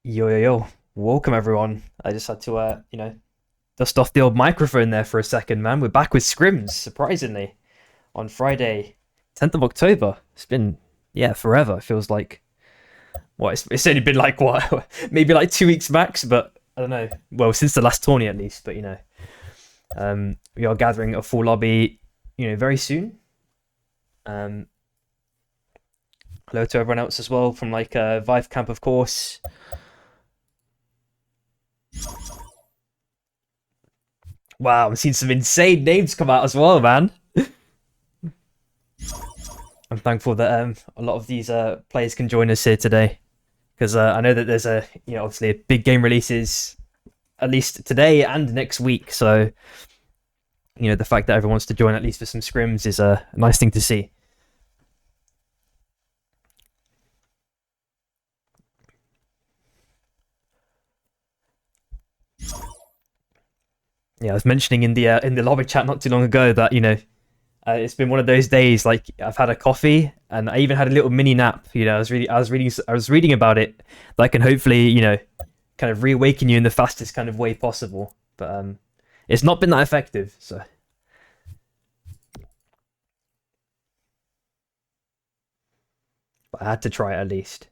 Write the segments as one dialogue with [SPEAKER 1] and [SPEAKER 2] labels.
[SPEAKER 1] Yo, yo, yo. Welcome, everyone. I just had to, dust off the old microphone there for a second, man. We're back with Scrims, surprisingly, on Friday, 10th of October. It's been, yeah, forever. It feels like, it's only been like, what, maybe like 2 weeks max, but I don't know. Well, since the last tourney, at least, but, we are gathering a full lobby, very soon. Um, Hello to everyone else as well from, Vive Camp, of course. Wow, I'm seeing some insane names come out as well, man. I'm thankful that a lot of these players can join us here today because I know that there's obviously a big game releases at least today and next week. So the fact that everyone wants to join at least for some scrims is a nice thing to see. Yeah, I was mentioning in the lobby chat not too long ago that it's been one of those days. Like I've had a coffee and I even had a little mini nap. I was reading about it that can hopefully kind of reawaken you in the fastest kind of way possible. But it's not been that effective. So but I had to try it at least.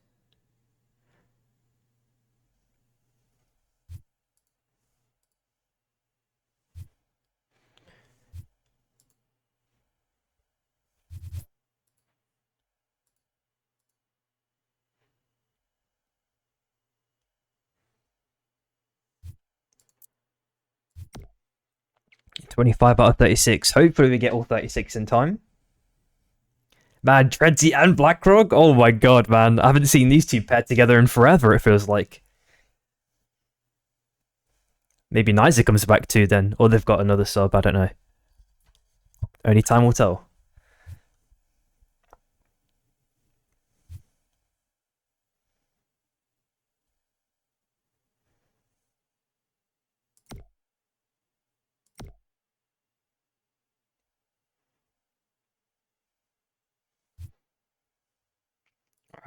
[SPEAKER 1] 25 out of 36. Hopefully we get all 36 in time. Man, Treadsy and Blackrock? Oh my god, man. I haven't seen these two paired together in forever, it feels like. Maybe Niza comes back too then, or they've got another sub, I don't know. Only time will tell.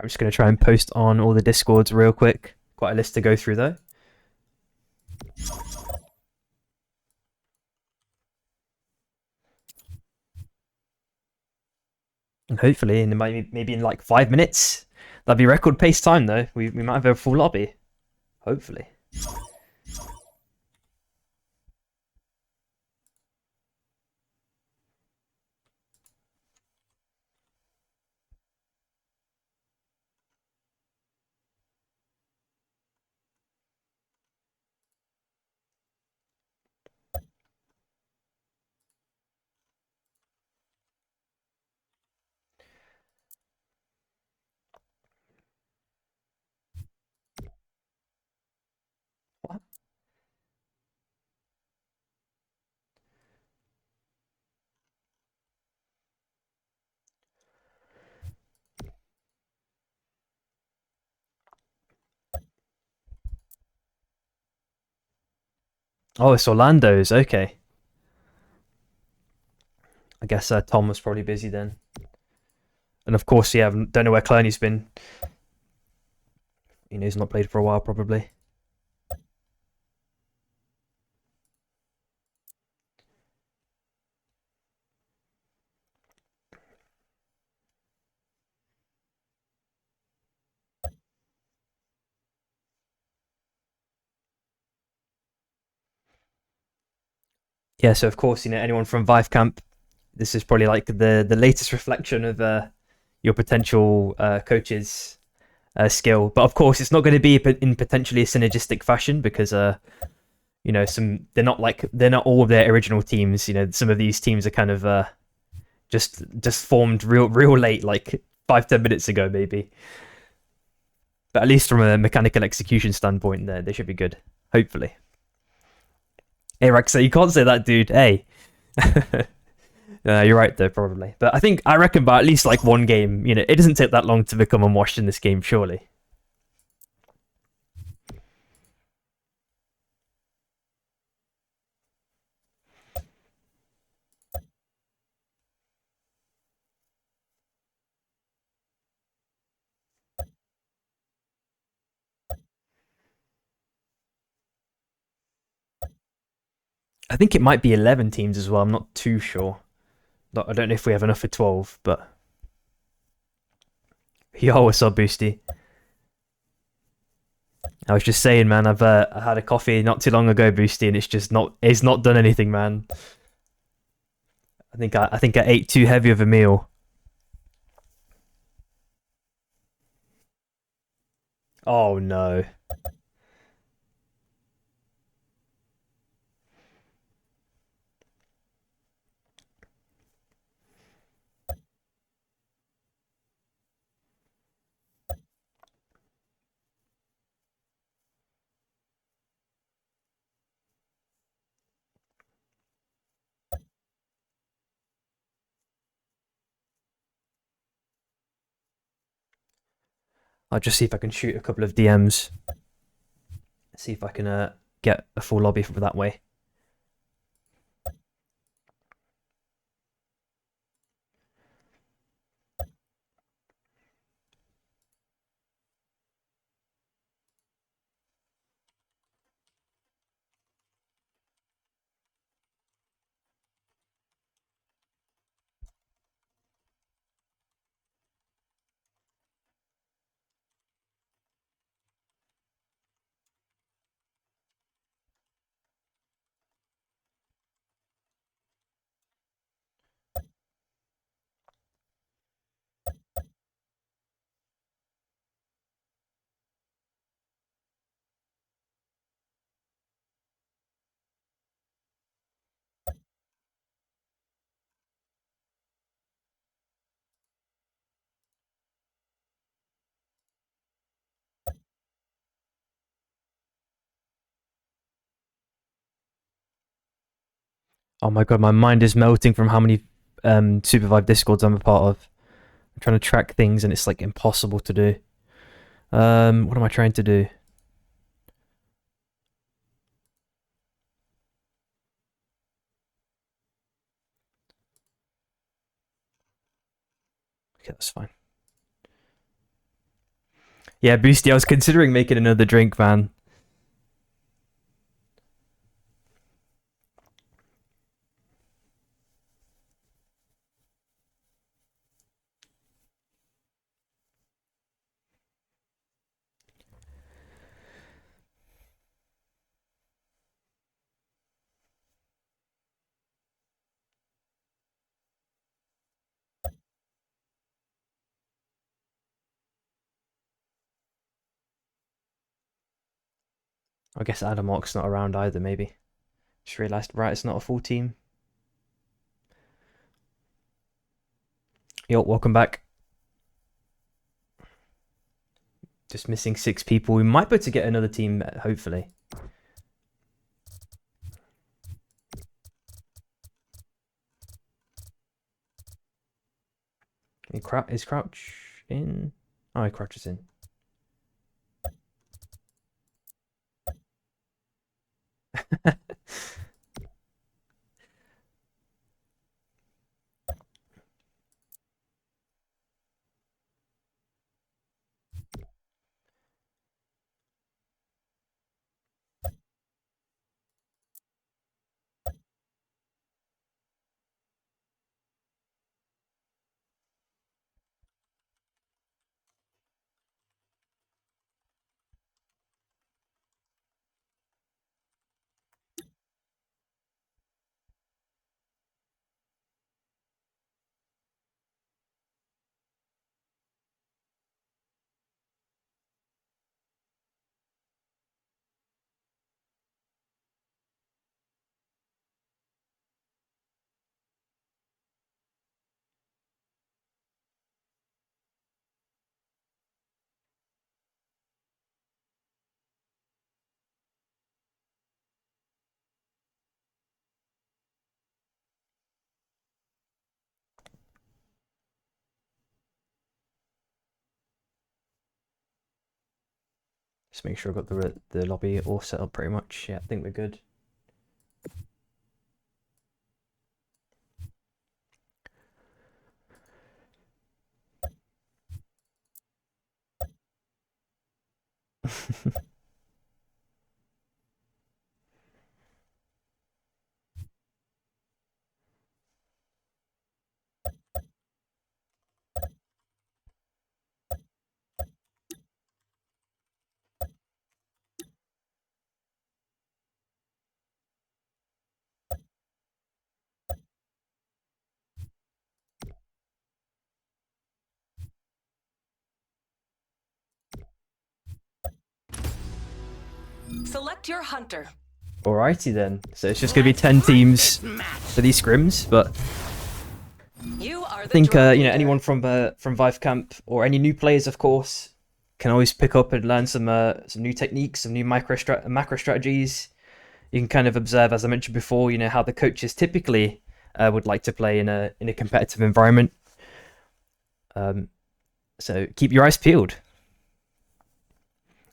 [SPEAKER 1] I'm just going to try and post on all the discords real quick. Quite a list to go through though. And hopefully, maybe in like 5 minutes. That'd be record pace time though. We might have a full lobby. Hopefully. What? Oh, it's Orlando's. Okay. I guess Tom was probably busy then. And of course, yeah, don't know where Clooney's been. He's not played for a while, probably. Yeah, so of course, anyone from Vive Camp, this is probably like the latest reflection of your potential coach's skill. But of course, it's not going to be in potentially a synergistic fashion because some they're not all of their original teams. Some of these teams are kind of just formed real late, like 5-10 minutes ago, maybe. But at least from a mechanical execution standpoint, they should be good. Hopefully. Hey, Rexa, you can't say that, dude. Hey. You're right though, probably. But I reckon by at least like one game, it doesn't take that long to become unwashed in this game, surely. I think it might be 11 teams as well. I'm not too sure. I don't know if we have enough for 12, but yo, what's up, Boosty? I was just saying, man. I had a coffee not too long ago, Boosty, and it's not done anything, man. I think I ate too heavy of a meal. Oh no. I'll just see if I can shoot a couple of DMs. See if I can get a full lobby for that way. Oh my god, my mind is melting from how many Supervive Discords I'm a part of. I'm trying to track things and it's like impossible to do. What am I trying to do? Okay, that's fine. Yeah, Boosty, I was considering making another drink, man. I guess Adamoc's not around either, maybe. Just realised, right, it's not a full team. Yo, welcome back. Just missing 6 people. We might be able to get another team, hopefully. Is Crouch in? Oh, Crouch is in. Just make sure I've got the lobby all set up pretty much. Yeah, I think we're good.
[SPEAKER 2] Select your hunter.
[SPEAKER 1] Alrighty then. So it's just going to be 10 teams for these scrims, but I think you know, anyone from Vive Camp or any new players, of course, can always pick up and learn some new techniques, some new macro strategies. You can kind of observe, as I mentioned before, you know, how the coaches typically would like to play in a competitive environment. So keep your eyes peeled.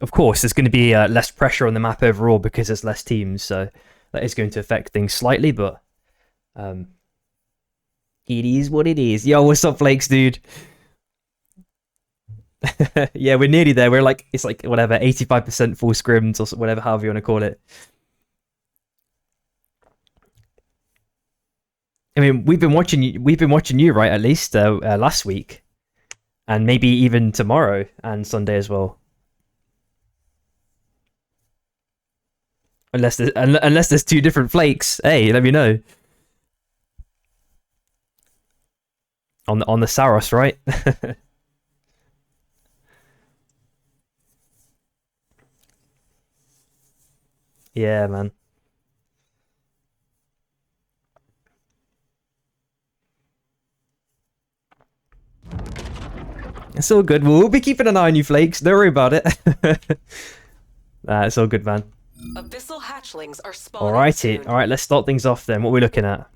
[SPEAKER 1] Of course, there's going to be less pressure on the map overall because there's less teams, so that is going to affect things slightly, but it is what it is. Yo, what's up, Flakes, dude? Yeah, we're nearly there. We're like, it's like, whatever, 85% full scrims or whatever, however you want to call it. I mean, we've been watching you, right, at least last week, and maybe even tomorrow and Sunday as well. Unless there's two different Flakes. Hey, let me know. On the Saros, right? Yeah, man. It's all good. We'll be keeping an eye on you, Flakes. Don't worry about it. It's all good, man.
[SPEAKER 2] Abyssal hatchlings are spawning.
[SPEAKER 1] Alrighty. Alright, let's start things off then. What are we looking at?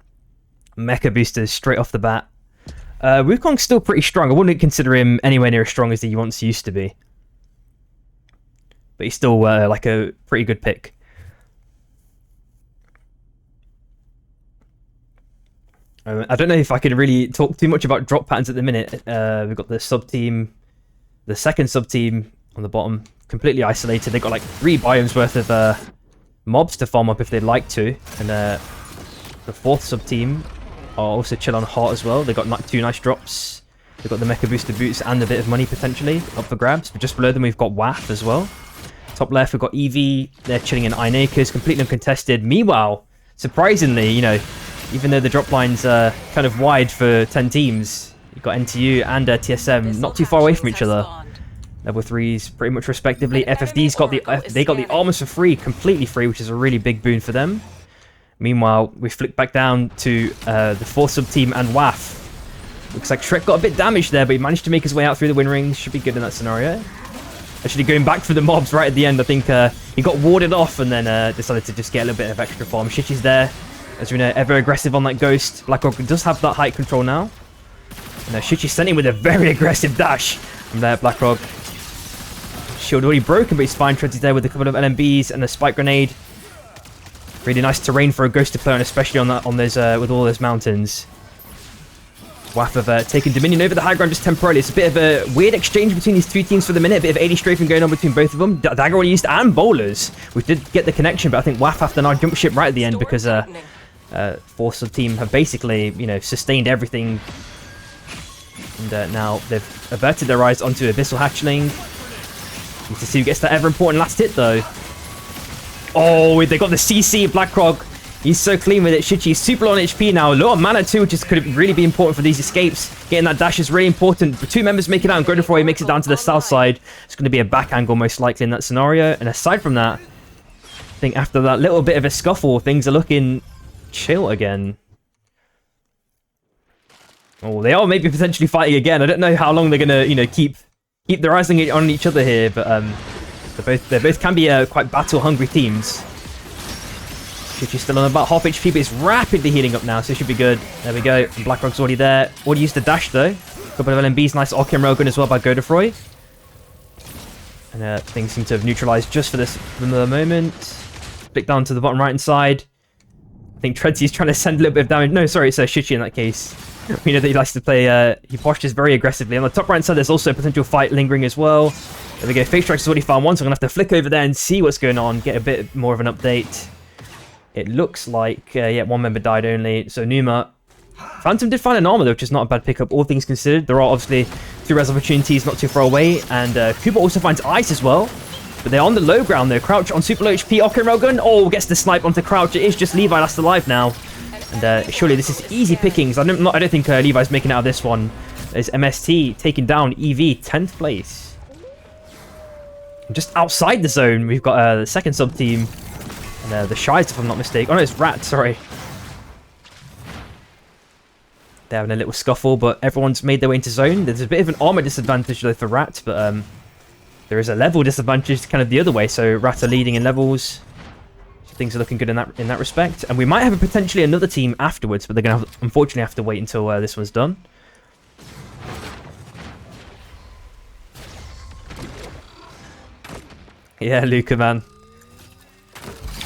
[SPEAKER 1] Mecha boosters straight off the bat. Wukong's still pretty strong. I wouldn't consider him anywhere near as strong as he once used to be. But he's still like a pretty good pick. I don't know if I can really talk too much about drop patterns at the minute. We've got the sub-team, the second sub-team on the bottom, completely isolated. They've got like 3 biomes worth of mobs to farm up if they'd like to. And the fourth sub-team are also chill on hot as well. They've got 2 nice drops. They've got the Mecha Booster Boots and a bit of money potentially up for grabs. But just below them we've got WAF as well. Top left we've got Eevee. They're chilling in Iron Acres, completely uncontested. Meanwhile, surprisingly, you know, even though the drop line's kind of wide for 10 teams, you've got NTU and TSM not too far away from each other. Level 3s pretty much respectively. FFD's got the armors for free, completely free, which is a really big boon for them. Meanwhile, we flick back down to the 4th sub-team and WAF. Looks like Shrek got a bit damaged there, but he managed to make his way out through the win rings. Should be good in that scenario. Actually going back for the mobs right at the end. I think he got warded off and then decided to just get a little bit of extra farm. Shichi's there. As we know, ever aggressive on that Ghost. Blackrock does have that height control now. And Shichi's sent him with a very aggressive dash from there, Blackrock. Shield already broken, but he's fine. Treadsy's there with a couple of LMBs and a spike grenade. Really nice terrain for a Ghost to play on, especially on those with all those mountains. WAF have taken dominion over the high ground just temporarily. It's a bit of a weird exchange between these 2 teams for the minute. A bit of AD strafing going on between both of them. Dagger already used and bowlers. We did get the connection, but I think WAF have to now jump ship right at the end because 4th sub-team have basically, you know, sustained everything. And now they've averted their eyes onto Abyssal Hatchling. Need to see who gets that ever-important last hit, though. Oh, they got the CC of Blackrock. He's so clean with it. Shichi's super low on HP now. Low on mana too, which could really be important for these escapes. Getting that dash is really important. The 2 members make it out, and Godefroy makes it down to the south side. It's going to be a back angle most likely in that scenario. And aside from that, I think after that little bit of a scuffle, things are looking chill again. Oh, they are maybe potentially fighting again. I don't know how long they're going to, you know, keep their eyes on each other here, but they both can be quite battle-hungry teams. Shichi's still on about half HP, but it's rapidly healing up now, so it should be good. There we go. And Blackrock's already there. Already used the dash, though. Couple of LMBs. Nice Arcane Railgun as well by Godefroy. And things seem to have neutralized just for the moment. Flick down to the bottom right-hand side. I think Treadsy's trying to send a little bit of damage. No, sorry, it's Shichi in that case. We know that he likes to play... he postures very aggressively. On the top right-hand side, there's also a potential fight lingering as well. There we go. Fake Strike's already found one, so I'm going to have to flick over there and see what's going on. Get a bit more of an update. It looks like, yeah, 1 member died only. So Numa... Phantom did find an armor, though, which is not a bad pickup, all things considered. There are obviously 2 res opportunities not too far away. And Kuba also finds ice as well. But they're on the low ground, though. Crouch on super low HP. Arcane Railgun. Oh, gets the snipe onto Crouch. It is just Levi that's alive now. And surely this is easy pickings. I don't think Levi's making out of this one. There's MST taking down EV, 10th place. Just outside the zone, we've got the second sub-team. And the Shies, if I'm not mistaken. Oh no, it's Rat, sorry. They're having a little scuffle, but everyone's made their way into zone. There's a bit of an armor disadvantage though for Rat, but there is a level disadvantage kind of the other way. So Rat are leading in levels. So things are looking good in that respect. And we might have potentially another team afterwards, but they're going to unfortunately have to wait until this one's done. Yeah, Luca, man.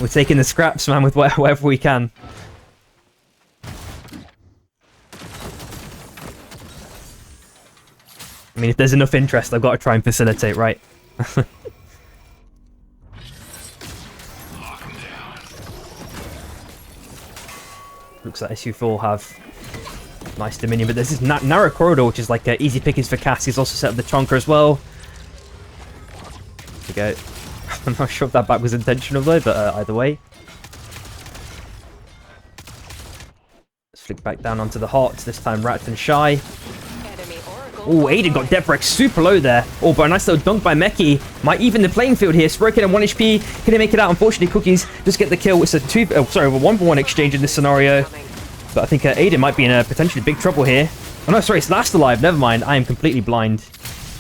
[SPEAKER 1] We're taking the scraps, man, with whatever we can. I mean, if there's enough interest, I've got to try and facilitate, right? Looks like SU4 have nice dominion, but there's this narrow corridor, which is like easy pickings for Cass. He's also set up the Chonker as well. There we go. I'm not sure if that back was intentional though, but either way. Let's flick back down onto the Hearts, this time Rat and Shy. Oh, Aiden got Death Wreck super low there. Oh, but a nice little dunk by Meki. Might even the playing field here. Sproken at 1 HP. Can he make it out? Unfortunately, Cookies just get the kill. It's a 1-for-1 exchange in this scenario. But I think Aiden might be in potentially big trouble here. Oh no, sorry, it's Last Alive. Never mind. I am completely blind.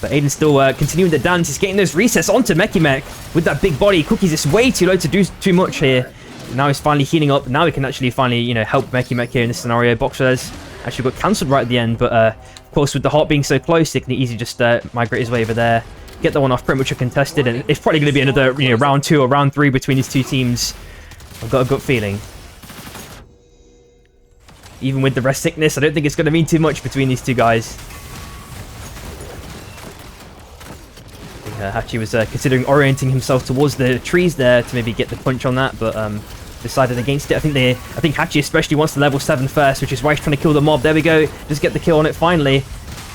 [SPEAKER 1] But Aiden's still continuing the dance. He's getting those resets onto Meki Mech with that big body. Cookies is way too low to do too much here. Now he's finally healing up. Now he can actually finally, you know, help Meki Mech here in this scenario. Boxers actually got cancelled right at the end, but of course with the Heart being so close, he can easily just migrate his way over there, get that one off pretty much contested, and it's probably going to be another, you know, round 2 or round 3 between these two teams. I've got a gut feeling. Even with the rest sickness, I don't think it's going to mean too much between these two guys. Hachi was considering orienting himself towards the trees there to maybe get the punch on that, but decided against it. I think Hachi especially wants the level 7 first, which is why he's trying to kill the mob. There we go. Just get the kill on it finally.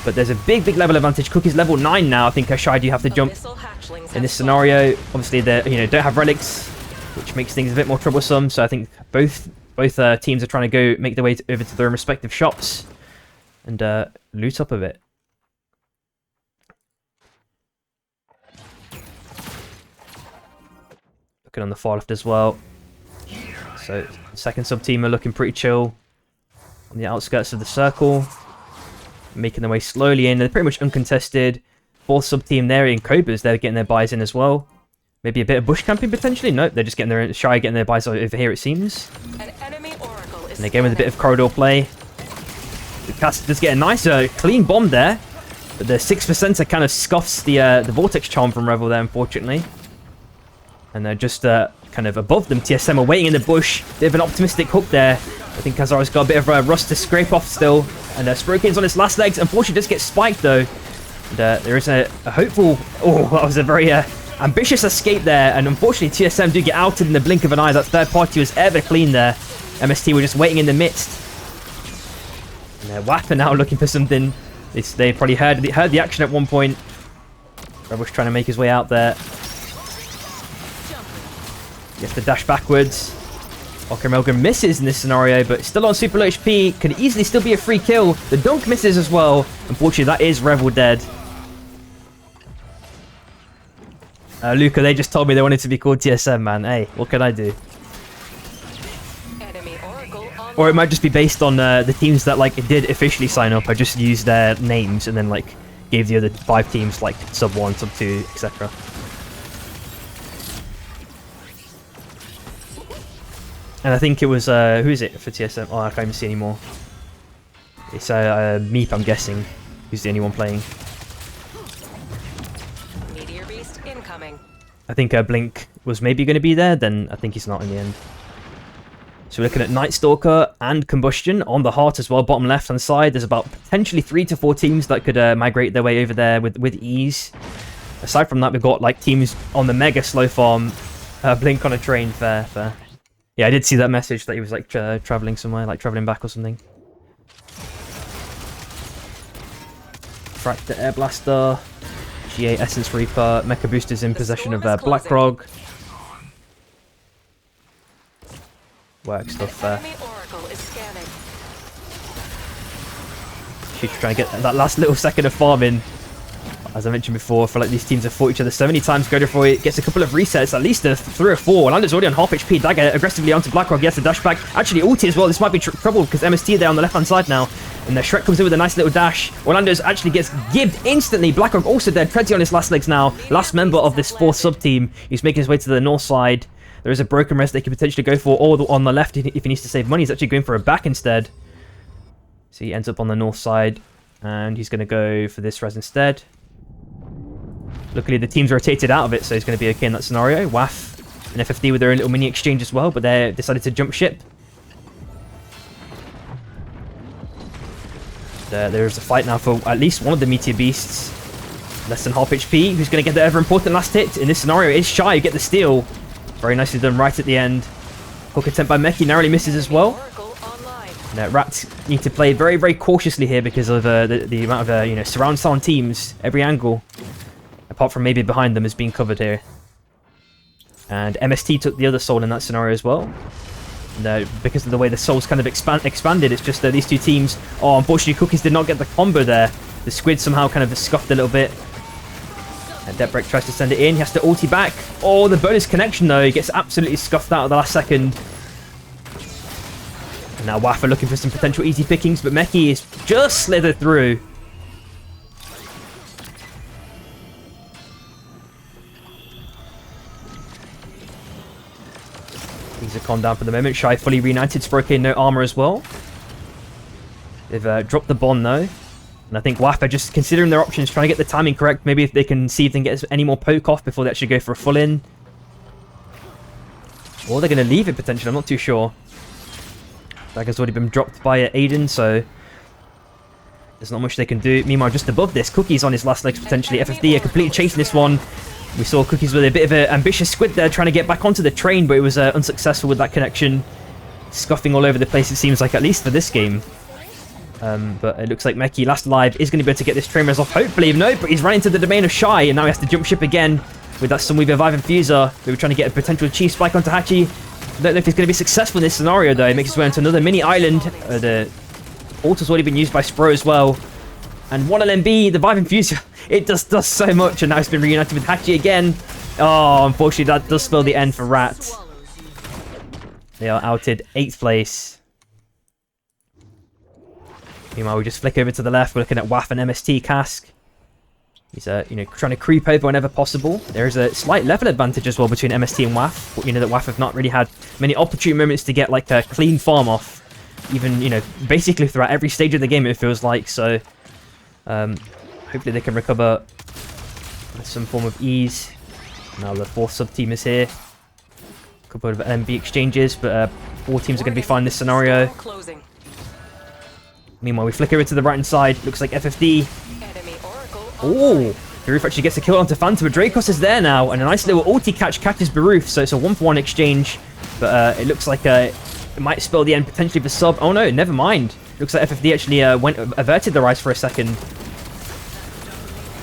[SPEAKER 1] But there's a big level advantage. Cookie's level 9 now. I think Shai do have to jump in this scenario. Obviously, they don't have relics, which makes things a bit more troublesome. So I think both teams are trying to go make their way over to their respective shops and loot up a bit. Looking on the far left as well. So second sub team are looking pretty chill on the outskirts of the circle, making their way slowly in. They're pretty much uncontested. Fourth sub team there in Cobras, they're getting their buys in as well. Maybe a bit of bush camping potentially. Nope, they're just getting their getting their buys over here. It seems.
[SPEAKER 2] An enemy oracle is
[SPEAKER 1] and again with a bit of corridor play. The cast does get a nice clean bomb there, but the 6% kind of scuffs the vortex charm from Revel there, unfortunately. And they're just kind of above them. TSM are waiting in the bush. Bit of an optimistic hook there. I think Kazara's got a bit of rust to scrape off still. And Sprokin's on its last legs. Unfortunately, just gets spiked though. And there is a hopeful... Oh, that was a very ambitious escape there. And unfortunately, TSM do get outed in the blink of an eye. That third party was ever clean there. MST were just waiting in the midst. And Wapper now looking for something. They probably heard the action at one point. Rebel's trying to make his way out there. He has to dash backwards. Okamelga misses in this scenario, but still on super low HP. Could easily still be a free kill. The dunk misses as well. Unfortunately, that is Revel dead. Luca, they just told me they wanted to be called TSM, man. Hey, what can I do? Or it might just be based on the teams that like did officially sign up. I just used their names and then like gave the other 5 teams like sub 1, sub 2, etc. And I think it was, who is it for TSM? Oh, I can't even see anymore. It's Meep, I'm guessing, who's the only one playing.
[SPEAKER 2] Meteor Beast incoming.
[SPEAKER 1] I think Blink was maybe going to be there, then I think he's not in the end. So we're looking at Night Stalker and Combustion on the Heart as well, bottom left-hand side. There's about potentially 3 to 4 teams that could migrate their way over there with ease. Aside from that, we've got like teams on the mega slow farm. Blink on a train, fair. Yeah, I did see that message that he was like traveling somewhere, like traveling back or something. Fractor Air Blaster, GA Essence Reaper, Mecha Boosters in possession of Blackrog. Work stuff there. She's trying to get that last little second of farming. As I mentioned before, I feel like these teams have fought each other so many times. Godefroy gets a couple of resets, at least 3 or 4. Orlando's already on half HP. Dagger aggressively onto Blackrock. He has to dash back. Actually, ulti as well. This might be trouble because MST there on the left-hand side now. And the Shrek comes in with a nice little dash. Orlando's actually gets gibbed instantly. Blackrock also dead. Treadsy on his last legs now. Last member of this 4th sub-team. He's making his way to the north side. There is a broken rest they could potentially go for. Or on the left, if he needs to save money, he's actually going for a back instead. So he ends up on the north side. And he's going to go for this res instead. Luckily, the team's rotated out of it, so he's going to be okay in that scenario. WAF and FFD with their own little mini exchange as well, but they decided to jump ship. There's a fight now for at least one of the Meteor Beasts. Less than half HP. Who's going to get the ever-important last hit? In this scenario, it's Shy who get the steal. Very nicely done right at the end. Hook attempt by Meki narrowly misses as well. Rats need to play very, very cautiously here because of the amount of surround sound teams. Every angle, apart from maybe behind them, is being covered here. And MST took the other soul in that scenario as well. And, because of the way the souls kind of expanded, it's just these two teams. Oh, unfortunately, Cookies did not get the combo there. The squid somehow kind of scuffed a little bit. And Debrek tries to send it in. He has to ulti back. Oh, the bonus connection though. He gets absolutely scuffed out at the last second. And now WAF are looking for some potential easy pickings, but Meki is just slithered through. Things are calmed down for the moment. Shy fully reunited. Sproke no armor as well. They've dropped the bond though. And I think WAF are just considering their options, trying to get the timing correct. Maybe if they can see if they can get any more poke off before they actually go for a full in. Or they're going to leave it potentially. I'm not too sure. Dagger's already been dropped by Aiden, so there's not much they can do. Meanwhile, just above this, Cookie's on his last legs potentially. FFD are completely chasing this one. We saw Cookies with a bit of an ambitious squid there, trying to get back onto the train, but it was unsuccessful with that connection. Scuffing all over the place, it seems like, at least for this game. But it looks like Meki, last alive, is going to be able to get this train res off. Hopefully, no, but he's run into the domain of Shy, and now he has to jump ship again with that Sunweaver Vive Infuser. They were trying to get a potential Chi spike onto Hachi. I don't know if he's going to be successful in this scenario, though. He makes his way onto another mini island. The Altar's already been used by Spro as well. And 1 LMB, the Vive Infuser, it does so much, and now it's been reunited with Hachi again. Oh, unfortunately, that does spell the end for Rat. They are outed 8th place. Meanwhile, we just flick over to the left. We're looking at WAF and MST Cask. He's, trying to creep over whenever possible. There is a slight level advantage as well between MST and WAF. But, that WAF have not really had many opportune moments to get, like, a clean farm off. Even, basically throughout every stage of the game, it feels like. So, hopefully they can recover with some form of ease. Now the 4th sub-team is here. A couple of MB exchanges, but all teams are going to be fine in this scenario. Meanwhile, we flick over to the right-hand side. Looks like FFD. Oh, Baroof actually gets a kill onto Phantom, but Dracos is there now, and a nice little ulti catch catches Baroof, so it's a 1-for-1 exchange, but it looks like it might spell the end potentially for sub. Oh no, never mind. Looks like FFD actually averted the rise for a second.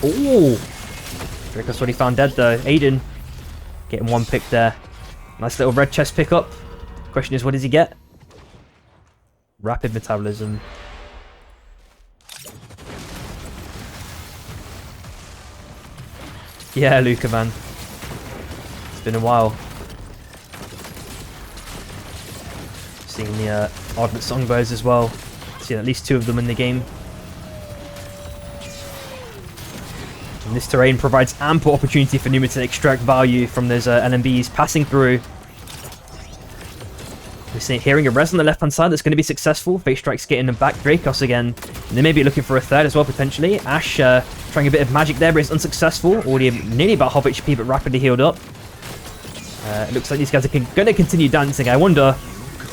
[SPEAKER 1] Oh, Dracos already found dead though. Aiden getting 1 pick there. Nice little red chest pickup. Question is, what does he get? Rapid metabolism. Yeah, Luca, man. It's been a while. Seeing the Ardent Songbirds as well. Seen at least 2 of them in the game. And this terrain provides ample opportunity for Numa to extract value from those LMBs passing through. We're hearing a res on the left-hand side that's going to be successful. Fate Strike's getting them back. Dracos again. And they may be looking for a 3rd as well, potentially. Ash trying a bit of magic there, but it's unsuccessful. Already nearly about half HP, but rapidly healed up. It looks like these guys are going to continue dancing. I wonder...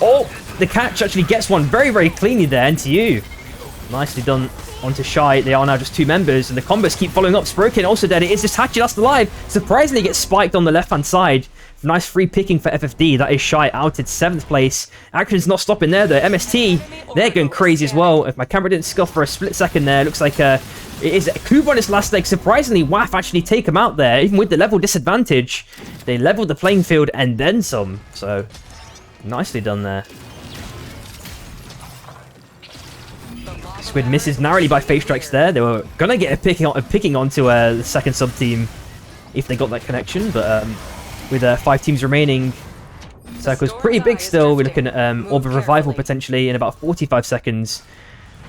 [SPEAKER 1] Oh! The catch actually gets one very, very cleanly there. NTU. Nicely done onto Shy. They are now just 2 members, and the combos keep following up. Sproken also dead. It is just Hachi last alive. Surprisingly gets spiked on the left-hand side. Nice free picking for FFD. That is Shy outed 7th place. Action's not stopping there though. MST, they're going crazy as well. If my camera didn't scuff for a split second there, looks like it is Kuba on his last leg. Surprisingly, WAF actually take him out there, even with the level disadvantage. They leveled the playing field and then some. So, nicely done there. Squid misses narrowly by Fate Strikes there. They were gonna get a picking onto the second sub team if they got that connection, but with 5 teams remaining, circle's pretty big still. We're looking at Orb of Revival potentially in about 45 seconds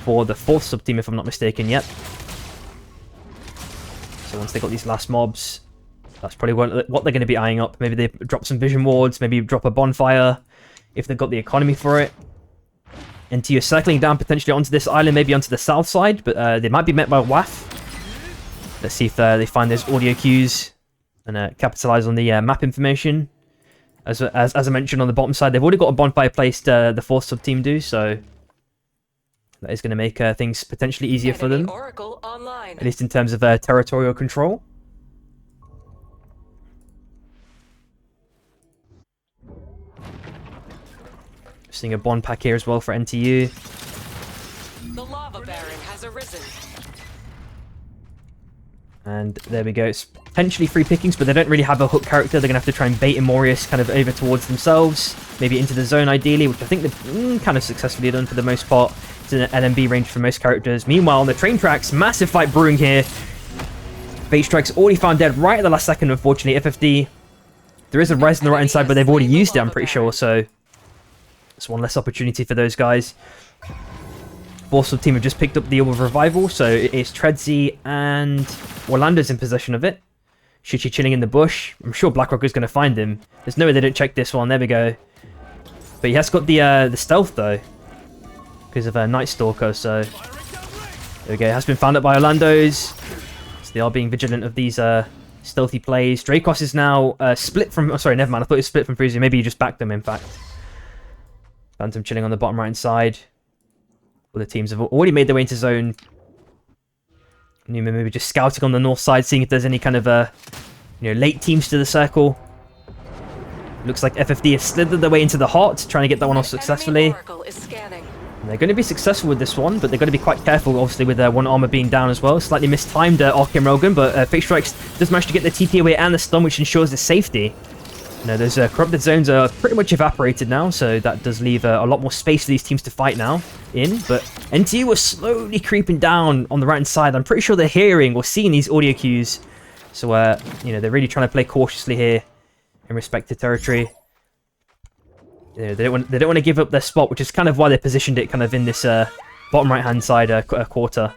[SPEAKER 1] for the 4th sub team, if I'm not mistaken yet. So once they got these last mobs, that's probably what they're going to be eyeing up. Maybe they drop some vision wards, maybe drop a bonfire if they've got the economy for it. NTU is circling down potentially onto this island, maybe onto the south side, but they might be met by WAF. Let's see if they find those audio cues and capitalize on the map information. As I mentioned on the bottom side, they've already got a bonfire placed, the 4th sub team do, so that is going to make things potentially easier for them.
[SPEAKER 2] Oracle online.
[SPEAKER 1] At least in terms of territorial control. Seeing a bond pack here as well for NTU.
[SPEAKER 2] The lava baron has arisen.
[SPEAKER 1] And there we go. It's potentially free pickings, but they don't really have a hook character. They're going to have to try and bait Imorius kind of over towards themselves. Maybe into the zone ideally, which I think they've kind of successfully done for the most part. It's in an LMB range for most characters. Meanwhile, on the train tracks, massive fight brewing here. Fate Strike's already found dead right at the last second, unfortunately. FFD. There is a res on the right-hand side, but they've already used it, I'm pretty sure, so it's one less opportunity for those guys. 4th sub team have just picked up the Orb of Revival, so it is Treadsy and Orlando's in possession of it. Shichi chilling in the bush. I'm sure Blackrock is going to find him. There's no way they don't check this one. There we go. But he has got the stealth though, because of Night Stalker. So there we go. It has been found out by Orlando's. So they are being vigilant of these stealthy plays. Dracos is now split from. Oh, sorry, never mind. I thought it was split from Fruzia. Maybe you just backed them. In fact, Phantom chilling on the bottom right side. Well, the teams have already made their way into zone. Numa maybe just scouting on the north side, seeing if there's any kind of late teams to the circle. Looks like FFD has slithered their way into the heart, trying to get that one off successfully. And they're going to be successful with this one, but they're going to be quite careful, obviously, with one armor being down as well. Slightly mistimed Arcane Railgun, but Fate Strikes does manage to get the TP away and the stun, which ensures the safety. Those corrupted zones are pretty much evaporated now, so that does leave a lot more space for these teams to fight now in. But NTU was slowly creeping down on the right-hand side. I'm pretty sure they're hearing or seeing these audio cues. So, they're really trying to play cautiously here in respect to territory. They don't want to give up their spot, which is kind of why they positioned it kind of in this bottom right-hand side quarter.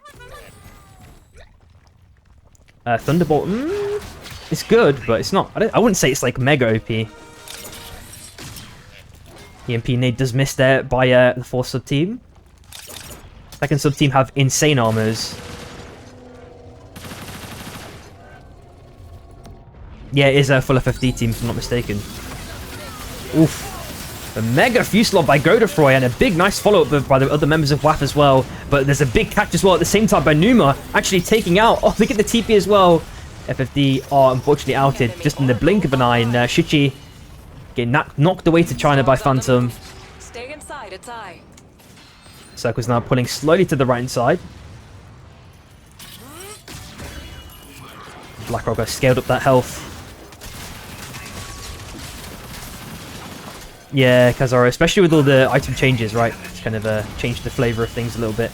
[SPEAKER 1] Thunderbolt... It's good, but it's not... I wouldn't say it's like mega OP. EMP nade does miss there by the 4th sub team. 2nd sub team have insane armors. Yeah, it is a full FFD team, if I'm not mistaken. Oof. A mega Fusillade by Godefroy and a big nice follow-up by the other members of WAF as well. But there's a big catch as well at the same time by Numa, actually taking out... Oh, look at the TP as well. FFD are unfortunately outed just in the blink of an eye, and Shichi getting knocked away to China by Phantom.
[SPEAKER 2] Stay inside, it's I.
[SPEAKER 1] Circle's now pulling slowly to the right side. Blackrock has scaled up that health. Yeah, Kazaro, especially with all the item changes, right? It's kind of changed the flavour of things a little bit.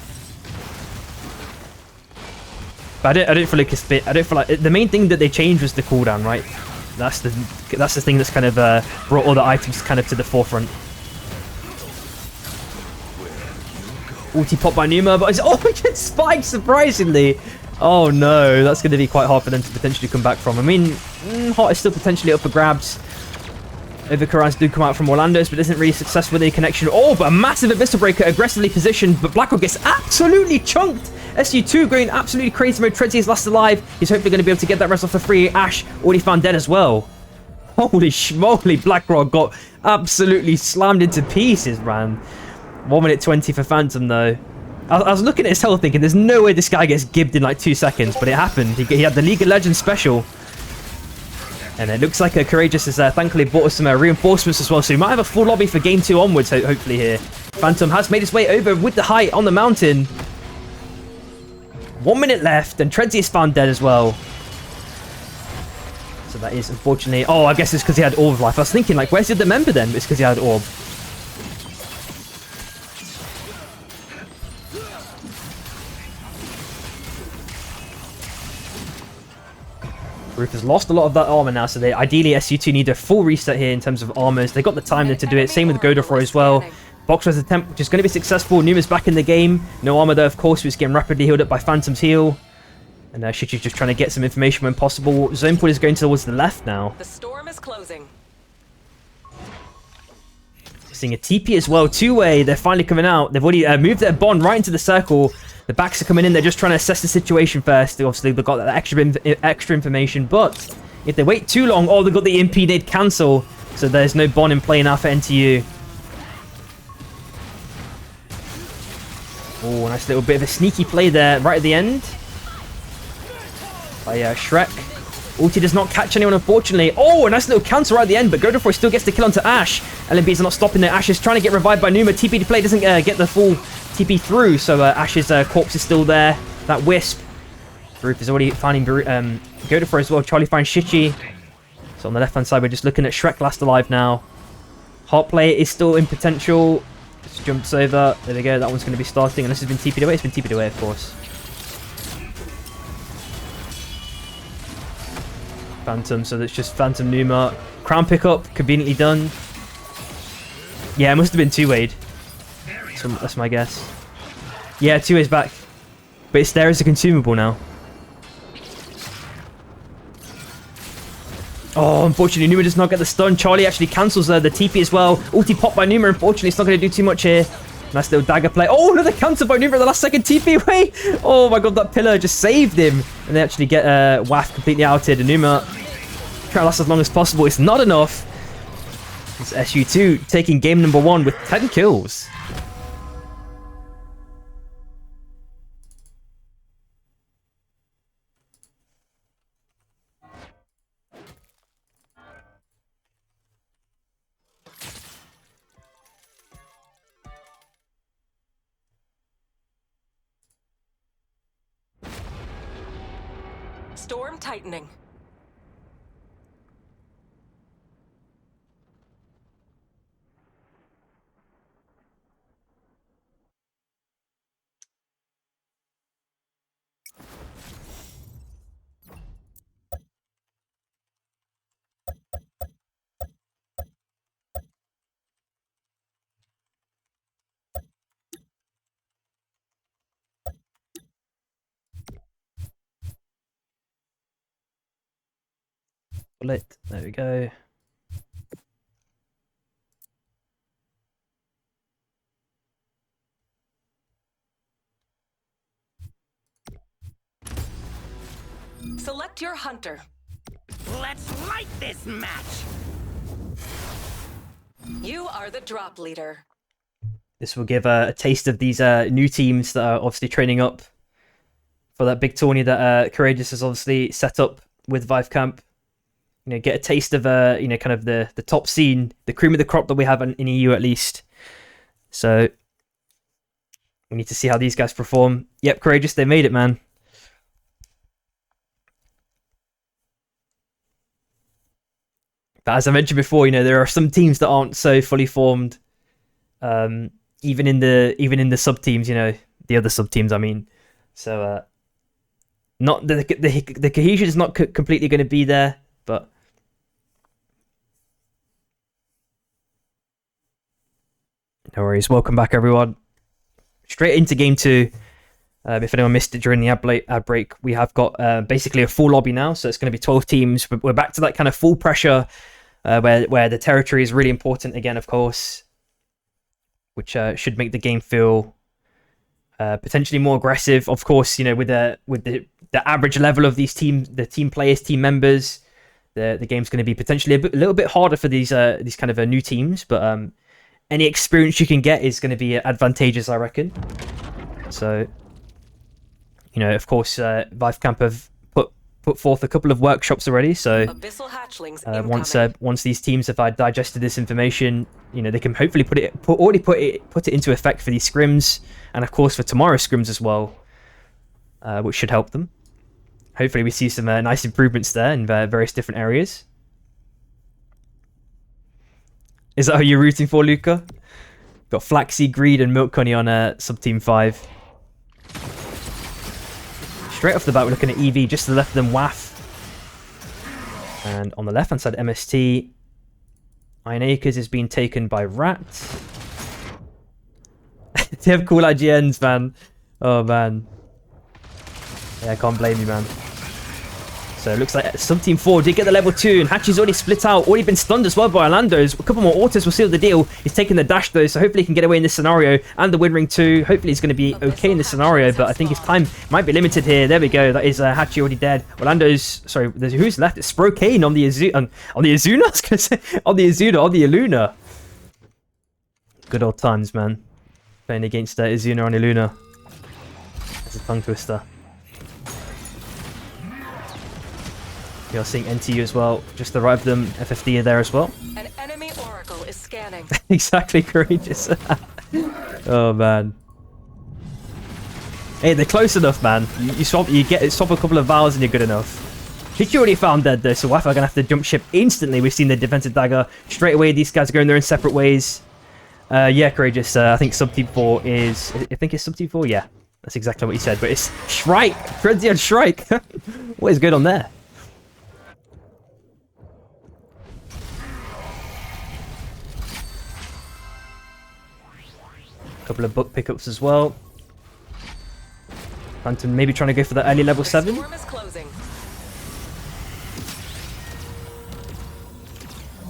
[SPEAKER 1] But I don't feel like it's I don't feel like the main thing that they changed was the cooldown, right? That's the thing that's kind of brought all the items kind of to the forefront. Ulti pop by Numa, but it gets spiked surprisingly. Oh no, that's going to be quite hard for them to potentially come back from. I mean, Hot is still potentially up for grabs. Overcarons do come out from Orlando's, but isn't really successful with any connection. Oh, but a massive Abyssal Breaker aggressively positioned, but Blackrock gets absolutely chunked. SU2 going absolutely crazy mode. Treadsy is last alive. He's hopefully going to be able to get that rest off for free. Ash already found dead as well. Holy schmoly, Blackrock got absolutely slammed into pieces, man. 1 minute 20 for Phantom, though. I was looking at his health thinking, there's no way this guy gets gibbed in like 2 seconds, but it happened. He had the League of Legends special. And it looks like Courageous has thankfully brought us some reinforcements as well, so we might have a full lobby for Game 2 onwards, hopefully here. Phantom has made his way over with the height on the mountain. 1 minute left, and Treadsy is found dead as well. So that is unfortunately... Oh, I guess it's because he had Orb of Life. I was thinking, like, where's the other member then? It's because he had Orb. Roof has lost a lot of that armor now, so they ideally SU2 need a full reset here in terms of armors. They got the time there to do it. Same with Godofroy as well. Boxer's attempt, which is going to be successful. Numa's back in the game. No armor though, of course, was getting rapidly healed up by Phantom's heal. And Shichi's just trying to get some information when possible. Zone pool is going towards the left now.
[SPEAKER 2] The storm is closing.
[SPEAKER 1] Seeing a TP as well, two-way. They're finally coming out. They've already moved their bond right into the circle. The backs are coming in. They're just trying to assess the situation first. Obviously, they've got that extra information. But if they wait too long, they've got the MP. They'd cancel. So there's no bond in play now for NTU. Oh, nice little bit of a sneaky play there right at the end. By Shrek. Ulti does not catch anyone, unfortunately. Oh, a nice little cancel right at the end, but Godofroy still gets the kill onto Ashe. LMBs are not stopping there. Ashe is trying to get revived by Numa. TP to play doesn't get the full TP through, so Ashe's corpse is still there. That Wisp. Roof is already finding Godofroy as well. Charlie finds Shichi. So on the left-hand side, we're just looking at Shrek last alive now. Heart play is still in potential. Just jumps over. There we go. That one's going to be starting. Unless it's been TP'd away. It's been TP'd away, of course. Phantom, so that's just Phantom Numa. Crown pickup, conveniently done. Yeah, it must have been two-wayed. So that's my guess. Yeah, two-way's back. But it's there as a consumable now. Oh, unfortunately, Numa does not get the stun. Charlie actually cancels the TP as well. Ulti popped by Numa. Unfortunately, it's not going to do too much here. Nice little dagger play. Oh, another counter by Numa at the last second. TP away. Oh my god, that pillar just saved him. And they actually get WAF completely outed. And Numa trying to last as long as possible. It's not enough. It's SU2 taking game number 1 with 10 kills.
[SPEAKER 2] Storm tightening.
[SPEAKER 1] Bullet. There we go.
[SPEAKER 2] Select your hunter.
[SPEAKER 3] Let's light this match!
[SPEAKER 2] You are the drop leader.
[SPEAKER 1] This will give a taste of these new teams that are obviously training up for that big tourney that Courageous has obviously set up with Vive Camp. You know, get a taste of you know, kind of the top scene, the cream of the crop that we have in EU at least. So we need to see how these guys perform. Yep, Courageous, they made it, man. But as I mentioned before, you know, there are some teams that aren't so fully formed. Even in the sub teams, you know, the other sub teams, I mean. So not the cohesion is not completely going to be there, but no worries. Welcome back, everyone. Straight into game 2. If anyone missed it during the ad break, we have got basically a full lobby now, so it's going to be 12 teams. We're back to that kind of full pressure, where the territory is really important again, of course, which should make the game feel potentially more aggressive. Of course, you know, with the average level of these the team players, team members, the game's going to be potentially a little bit harder for these kind of new teams, but any experience you can get is going to be advantageous, I reckon. So, you know, of course, Vive Camp have put forth a couple of workshops already. So
[SPEAKER 2] Abyssal hatchlings incoming.
[SPEAKER 1] once these teams have digested this information, you know, they can hopefully put it into effect for these scrims, and of course for tomorrow's scrims as well, which should help them. Hopefully we see some nice improvements there in various different areas. Is that who you're rooting for, Luca? Got Flaxy, Greed, and Milk Honey on sub-team 5. Straight off the bat, we're looking at EV just to the left of them, WAF. And on the left-hand side, MST, Iron Acres is being taken by Rat. They have cool IGNs, man. Oh, man. Yeah, I can't blame you, man. So it looks like Sub-Team 4 did get the level 2, and Hachi's already split out, already been stunned as well by Orlando's. A couple more autos will seal the deal. He's taking the dash though, so hopefully he can get away in this scenario, and the win ring too. Hopefully he's going to be okay in this scenario, but I think his time might be limited here. There we go, that is Hachi already dead. Orlando's, sorry, who's left? It's Sprokane on the Azuna, on the Azuna? I was going to say, on the Azuna, on the Illuna. Good old times, man. Playing against Azuna on Illuna. That's a tongue twister. You're seeing NTU as well, just to the right of them. FFD are there as well.
[SPEAKER 2] An enemy oracle is scanning.
[SPEAKER 1] Exactly, courageous. Oh man. Hey, they're close enough, man. You swap a couple of vowels and you're good enough. Hichi already found dead though, so Wi-Fi are gonna have to jump ship instantly. We've seen the defensive dagger straight away. These guys are going their own separate ways. Yeah, courageous. I think Sub-Team 4 is. I think it's Sub-Team 4. Yeah, that's exactly what he said. But it's Shrike. Frenzy on Shrike. What is going on there? Couple of book pickups as well. Phantom maybe trying to go for the early level 7.
[SPEAKER 2] Storm is closing.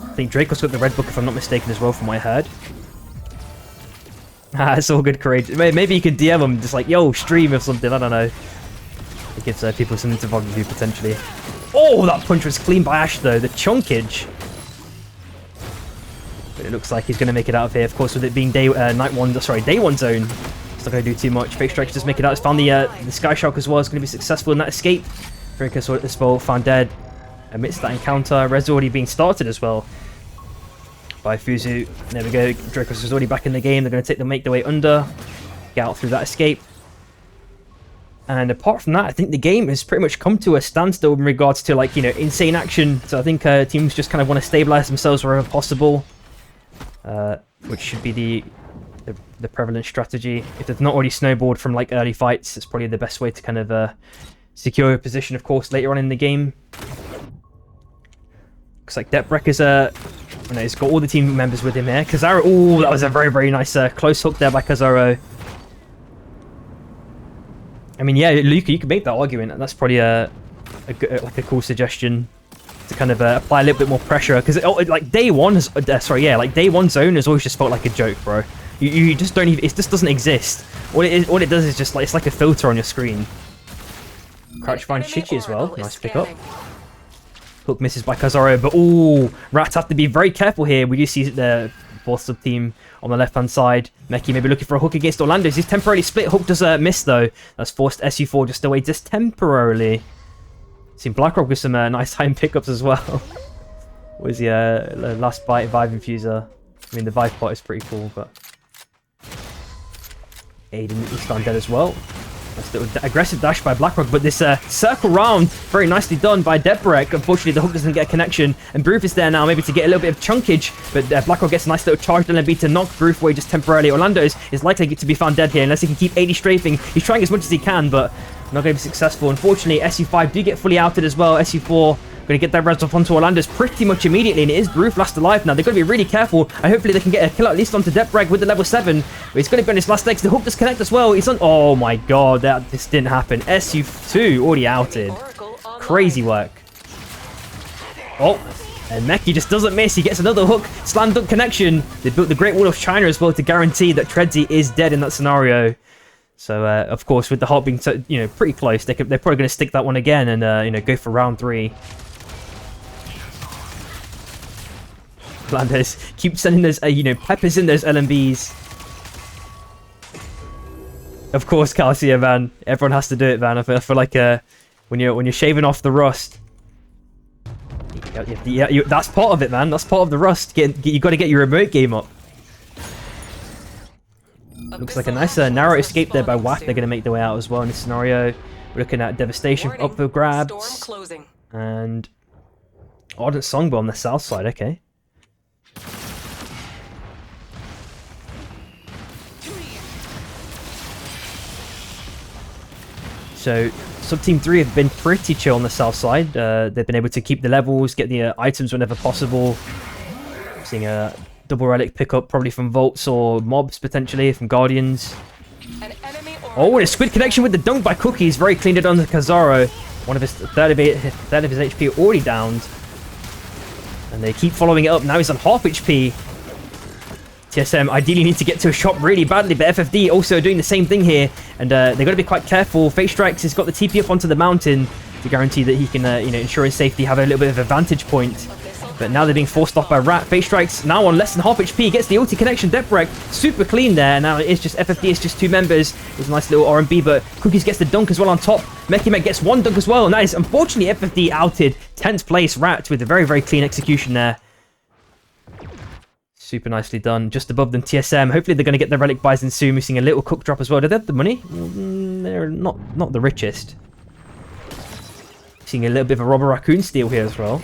[SPEAKER 1] I think Draco's got the red book if I'm not mistaken as well from what I heard. It's all good, courage. Maybe you could DM him just like, yo, stream or something, I don't know. It gives people something to bother you potentially. Oh, that punch was clean by Ash though, the chunkage. But it looks like he's going to make it out of here. Of course, with it being day one zone, it's not going to do too much. Fake Strike just make it out. It's found the Sky Shark as well. It's going to be successful in that escape. Draco saw it this ball, found dead amidst that encounter. Res already being started as well by Fuzu. There we go. Dracos is already back in the game. They're going to make their way under, get out through that escape. And apart from that, I think the game has pretty much come to a standstill in regards to, like, you know, insane action. So I think teams just kind of want to stabilize themselves wherever possible. Which should be the prevalent strategy. If they've not already snowballed from like early fights, it's probably the best way to kind of secure a position, of course, later on in the game. Looks like Depbrek is he's got all the team members with him here. Kazaro, oh, that was a very, very nice close hook there by Kazaro. I mean, yeah, Luca, you could make that argument. That's probably a cool suggestion. To kind of apply a little bit more pressure, because like day one zone has always just felt like a joke, bro. You just don't even, it just doesn't exist. All it does is just like, it's like a filter on your screen. Crouch find Shichi as well, nice pickup. Hook misses by Kazaro, but ooh, Rats have to be very careful here. We do see the fourth sub team on the left hand side. Meki maybe looking for a hook against Orlando's. He's temporarily split. Hook does miss though. That's forced SU4 just away just temporarily. Seen Blackrock with some nice time pickups as well. Was the last bite Vive Infuser. I mean, the Vive pot is pretty cool, but Aiden is found dead as well. Nice little aggressive dash by Blackrock, but this circle round very nicely done by Depbrek. Unfortunately, the hook doesn't get a connection, and Broof is there now, maybe to get a little bit of chunkage, but Blackrock gets a nice little charge LMB to knock Broof away just temporarily. Orlando's is likely to be found dead here unless he can keep 80 strafing. He's trying as much as he can, but not going to be successful. Unfortunately, SU5 do get fully outed as well. SU4 going to get that res off onto Orlando's pretty much immediately, and it is Broof last alive now. They've got to be really careful, and hopefully they can get a kill at least onto Depbrek with the level 7. But he's going to be on his last legs. The hook does connect as well. He's on. Oh my god, this didn't happen. SU2 already outed. Crazy work. Oh, and Meki just doesn't miss. He gets another hook. Slam dunk connection. They built the Great Wall of China as well to guarantee that Treadsy is dead in that scenario. So, of course, with the heart being pretty close, they're probably going to stick that one again and go for round 3. Landers keep sending those peppers in those LMBs. Of course, Calcia, man. Everyone has to do it, man. I feel like when you're shaving off the rust, that's part of it, man. That's part of the rust. You got to get your remote game up. Looks like a nice narrow escape there by Wack. They're going to make their way out as well in this scenario. We're looking at Devastation up for grabs. And Ardent Songbow on the south side, okay. So Sub-Team 3 have been pretty chill on the south side. They've been able to keep the levels, get the items whenever possible. Seeing a double relic pickup probably from Vaults or Mobs, potentially, from Guardians. Oh, and a squid connection with the dunk by Cookies. Very cleaned it on to Kazaro. One of his third of his HP already downed. And they keep following it up. Now he's on half HP. TSM ideally need to get to a shop really badly, but FFD also doing the same thing here. And they've got to be quite careful. Fate Strikes has got the TP up onto the mountain to guarantee that he can, ensure his safety, have a little bit of a vantage point. But now they're being forced off by Rat. Fate Strikes now on less than half HP. Gets the ulti connection. Deprek super clean there. Now it's just FFD. It's just 2 members. It's a nice little R&B, but Cookies gets the dunk as well on top. Mekimek gets 1 dunk as well. And that is unfortunately FFD outed. 10th place Rat with a very, very clean execution there. Super nicely done. Just above them, TSM. Hopefully they're going to get their relic buys in soon. We're seeing a little cook drop as well. Do they have the money? They're not the richest. Seeing a little bit of a Robber Raccoon steal here as well.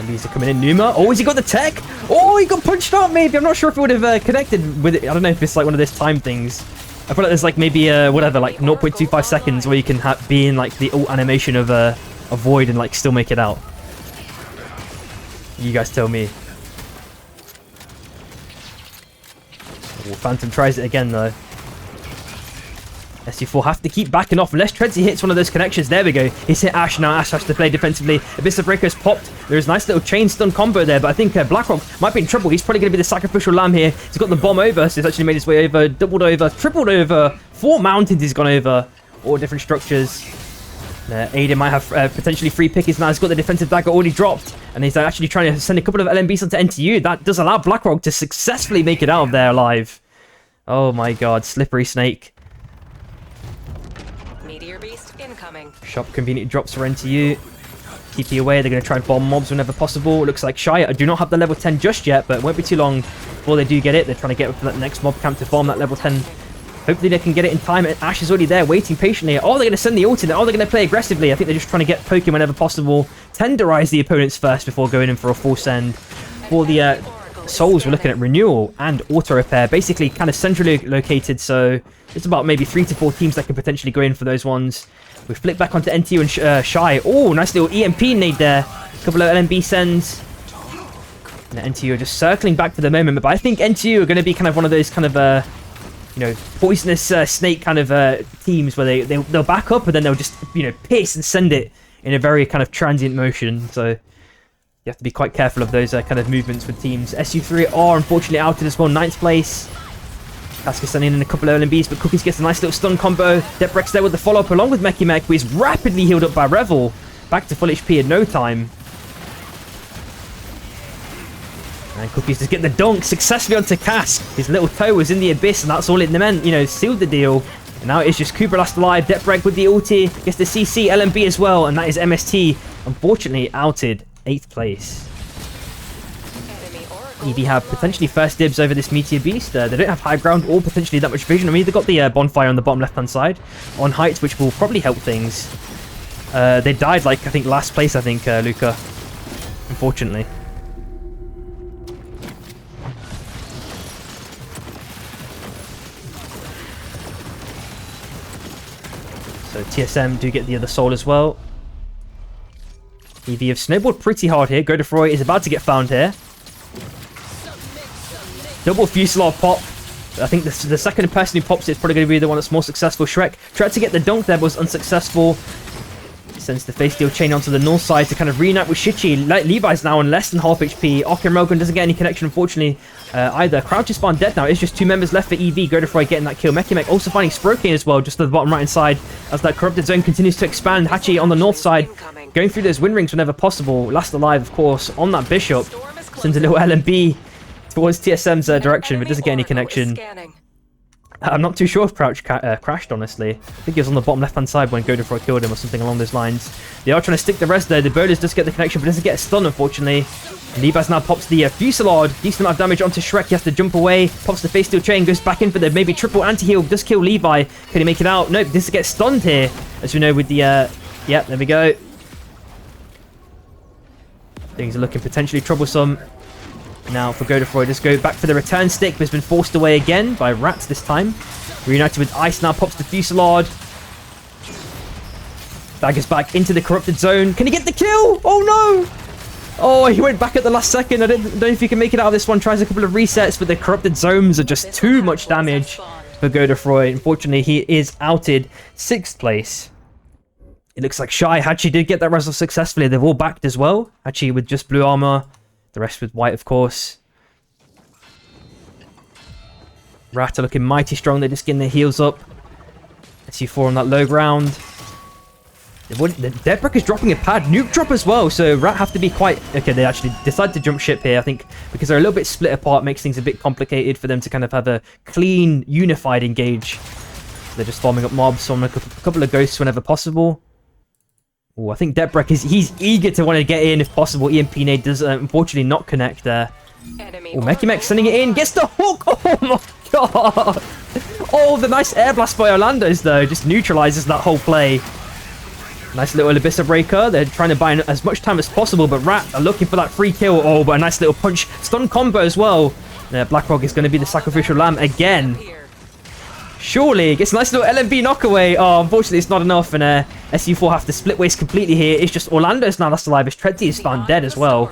[SPEAKER 1] These are coming in. Numa. Oh, has he got the tech? Oh, he got punched out maybe. I'm not sure if it would have connected with it. I don't know if it's like one of those time things. I feel like there's like maybe whatever, like 0.25 seconds where you can be in like the ult animation of a void and like still make it out. You guys tell me. Oh, Phantom tries it again though. SC4 have to keep backing off unless Treadsy hits one of those connections. There we go. He's hit Ash now. Ash has to play defensively. Abyss of Breaker's popped. There's a nice little chain stun combo there, but I think Blackrock might be in trouble. He's probably going to be the sacrificial lamb here. He's got the bomb over, so he's actually made his way over, doubled over, tripled over. 4 mountains he's gone over. All different structures. Aiden might have potentially free pickings now. He's got the defensive dagger already dropped, and he's actually trying to send a couple of LMBs onto NTU. That does allow Blackrock to successfully make it out of there alive. Oh my god, Slippery Snake. Shop convenient drops for NTU. TP away. They're going to try and bomb mobs whenever possible. Looks like Shire do not have the level 10 just yet, but it won't be too long before they do get it. They're trying to get up to that next mob camp to bomb that level 10. Hopefully they can get it in time. Ash is already there waiting patiently. Oh, they're going to send the ult in. Oh, they're going to play aggressively. I think they're just trying to get poking whenever possible. Tenderize the opponents first before going in for a full send. For the Souls, we're looking at Renewal and Auto Repair. Basically kind of centrally located, so it's about maybe 3 to 4 teams that can potentially go in for those ones. We flick back onto NTU and Shy. Oh, nice little EMP nade there. A couple of LMB sends. And NTU are just circling back for the moment. But I think NTU are going to be kind of one of those kind of, poisonous snake kind of teams where they'll back up and then they'll just, pierce and send it in a very kind of transient motion. So you have to be quite careful of those kind of movements with teams. SU3 are unfortunately outed as well. 9th place. Kaska sending in a couple of LMBs, but Cookies gets a nice little stun combo. Deprek's there with the follow-up along with Mekimek, who is rapidly healed up by Revel. Back to full HP in no time. And Cookies just get the dunk successfully onto Kask. His little toe was in the abyss, and that's all it meant, sealed the deal. And now it's just Cooper last alive. Deprek with the ulti, gets the CC, LMB as well, and that is MST. Unfortunately outed 8th place. EV have potentially first dibs over this Meteor Beast. They don't have high ground or potentially that much vision. I mean, they've got the bonfire on the bottom left-hand side on heights, which will probably help things. They died, I think, last place, Luca. Unfortunately. So TSM do get the other soul as well. EV have snowballed pretty hard here. Godefroy is about to get found here. Double Fuselaw pop. I think the second person who pops it is probably going to be the one that's more successful. Shrek tried to get the dunk there, but was unsuccessful. Sends the face steel chain onto the north side to kind of reunite with Shichi. Levi's now on less than half HP. Okin Rogan doesn't get any connection, unfortunately, either. Crouch is spawned dead now. It's just 2 members left for EV. Godefroy getting that kill. Mekimek also finding Sprokane as well, just to the bottom right-hand side, as that corrupted zone continues to expand. Hachi on the north side, going through those wind rings whenever possible. Last alive, of course, on that Bishop. Sends a little LMB towards TSM's direction, but doesn't get any connection. I'm not too sure if Crouch crashed, honestly. I think he was on the bottom left-hand side when Godefroy killed him or something along those lines. They are trying to stick the rest there. The Bowlers does get the connection, but doesn't get a stun, unfortunately. And Levi's now pops the Fusillade. Decent amount of damage onto Shrek. He has to jump away. Pops the face steel chain. Goes back in for the maybe triple anti-heal. Does kill Levi. Can he make it out? Nope. This gets stunned here. As we know with the... yeah, there we go. Things are looking potentially troublesome. Now for Godefroy, just go back for the return stick, but has been forced away again by Rats this time. Reunited with Ice now, pops the Fusillade. Daggers back into the corrupted zone. Can he get the kill? Oh no! Oh, he went back at the last second. I don't know if he can make it out of this one. Tries a couple of resets, but the corrupted zones are just too much damage for Godefroy. Unfortunately, he is outed 6th place. It looks like Shy Hachi did get that wrestle successfully. They've all backed as well. Hachi with just blue armor. The rest with white, of course. Rat are looking mighty strong. They're just getting their heals up. SU4 on that low ground. The Deadbrick is dropping a pad. Nuke drop as well. So Rat have to be quite... Okay, they actually decide to jump ship here. I think because they're a little bit split apart, makes things a bit complicated for them to kind of have a clean, unified engage. So they're just farming up mobs, farming a couple of ghosts whenever possible. Oh, I think Deadbrick he's eager to want to get in if possible. EMP nade does unfortunately not connect there. Oh, Mech sending it in. Gets the hook. Oh my god. Oh, the nice air blast by Orlando's though. Just neutralizes that whole play. Nice little Abyssa breaker. They're trying to buy as much time as possible, but Rat are looking for that free kill. Oh, but a nice little punch. Stun combo as well. Blackrock is going to be the sacrificial lamb again. Surely gets a nice little LMB knockaway. Oh, unfortunately, it's not enough. And SU4 have to split waste completely here. It's just Orlando's now that's alive. His Treddy is found dead as well.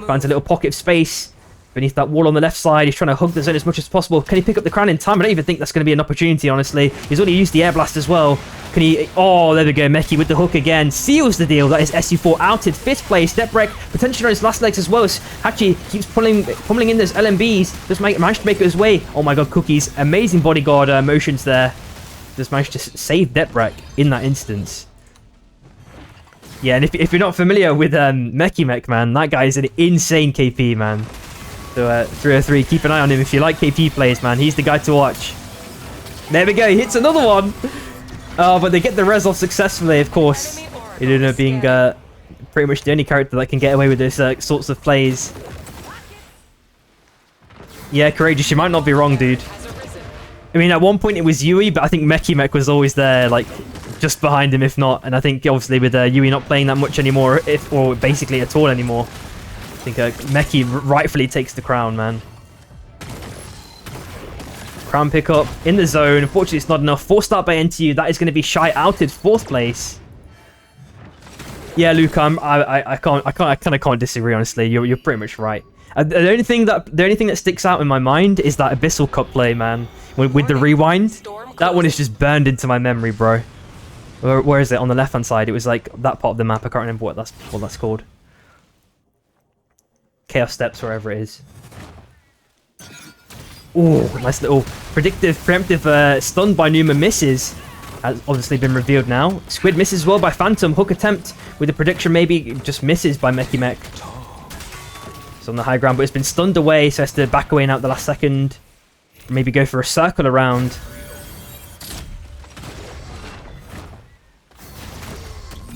[SPEAKER 1] Finds a little pocket of space beneath that wall on the left side. He's trying to hug the zone as much as possible. Can he pick up the crown in time? I don't even think that's going to be an opportunity, honestly. He's already used the air blast as well. Can he... Oh, there we go. Meki with the hook again. Seals the deal. That is SU4 outed. 5th place. Deadbrick potentially on his last legs as well as Hachi keeps pummeling in those LMBs. Just managed to make it his way. Oh my god, Cookies. Amazing bodyguard motions there. Just managed to save Deadbrick in that instance. Yeah, and if you're not familiar with Mech, man, that guy is an insane KP, man. So 303, keep an eye on him if you like KP plays, man. He's the guy to watch. There we go. He hits another one. Oh, but they get the res off successfully, of course. It ended up being pretty much the only character that can get away with those sorts of plays. Yeah, Courageous, you might not be wrong, dude. I mean, at one point it was Yui, but I think Mech was always there, like, just behind him, if not. And I think, obviously, with Yui not playing that much anymore, or basically at all anymore, I think Meki rightfully takes the crown, man. Crown pickup in the zone. Unfortunately, it's not enough. Forced start by NTU. That is going to be Shy outed 4th place. Yeah, Luke, I kind of can't disagree. Honestly, you're pretty much right. The only thing that sticks out in my mind is that Abyssal Cup play, man. With the rewind, that one is just burned into my memory, bro. Where is it? On the left-hand side. It was like that part of the map. I can't remember what that's called. Chaos Steps, wherever it is. Ooh, nice little predictive, preemptive stun by Numa misses. Has obviously been revealed now. Squid misses as well by Phantom. Hook attempt with the prediction maybe just misses by Mech. It's on the high ground, but it's been stunned away, so has to back away now at the last second. Maybe go for a circle around.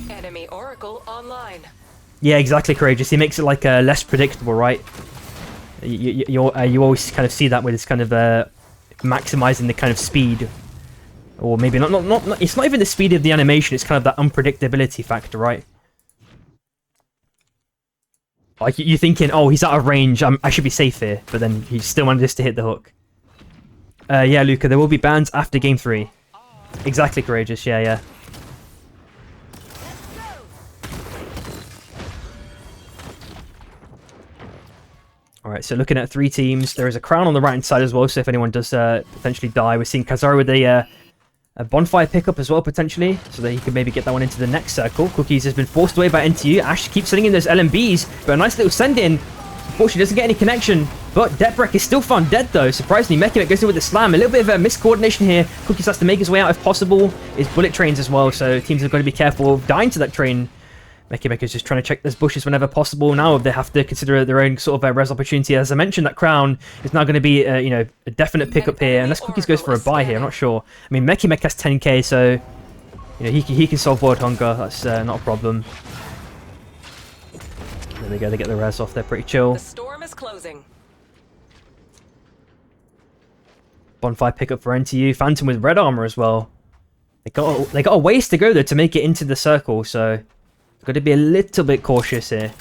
[SPEAKER 2] Enemy Oracle online.
[SPEAKER 1] Yeah, exactly, Courageous. He makes it like less predictable, right? You always kind of see that with this kind of maximizing the kind of speed, or maybe not. It's not even the speed of the animation. It's kind of that unpredictability factor, right? Like you're thinking, oh, he's out of range. I should be safe here, but then he still manages to hit the hook. Yeah, Luca, there will be bans after game 3. Exactly, Courageous. Yeah. Alright, so looking at 3 teams, there is a crown on the right-hand side as well, so if anyone does potentially die, we're seeing Kazari with a bonfire pickup as well, potentially, so that he could maybe get that one into the next circle. Cookies has been forced away by NTU. Ash keeps sending in those LMBs, but a nice little send-in. Unfortunately, doesn't get any connection, but Deadbrick is still found dead, though. Surprisingly, Mech goes in with the slam. A little bit of miscoordination here. Cookies has to make his way out if possible. His bullet trains as well, so teams have got to be careful of dying to that train. Mech is just trying to check those bushes whenever possible. Now they have to consider their own sort of res opportunity. As I mentioned, that crown is now going to be, a definite pickup here. Unless Cookies goes for a buy here, I'm not sure. I mean, Mech has 10k, so he can solve world hunger. That's not a problem. There we go. They get the res off. They're pretty chill.
[SPEAKER 2] The storm is closing.
[SPEAKER 1] Bonfire pickup for NTU. Phantom with red armor as well. They got a ways to go though to make it into the circle, so got to be a little bit cautious here.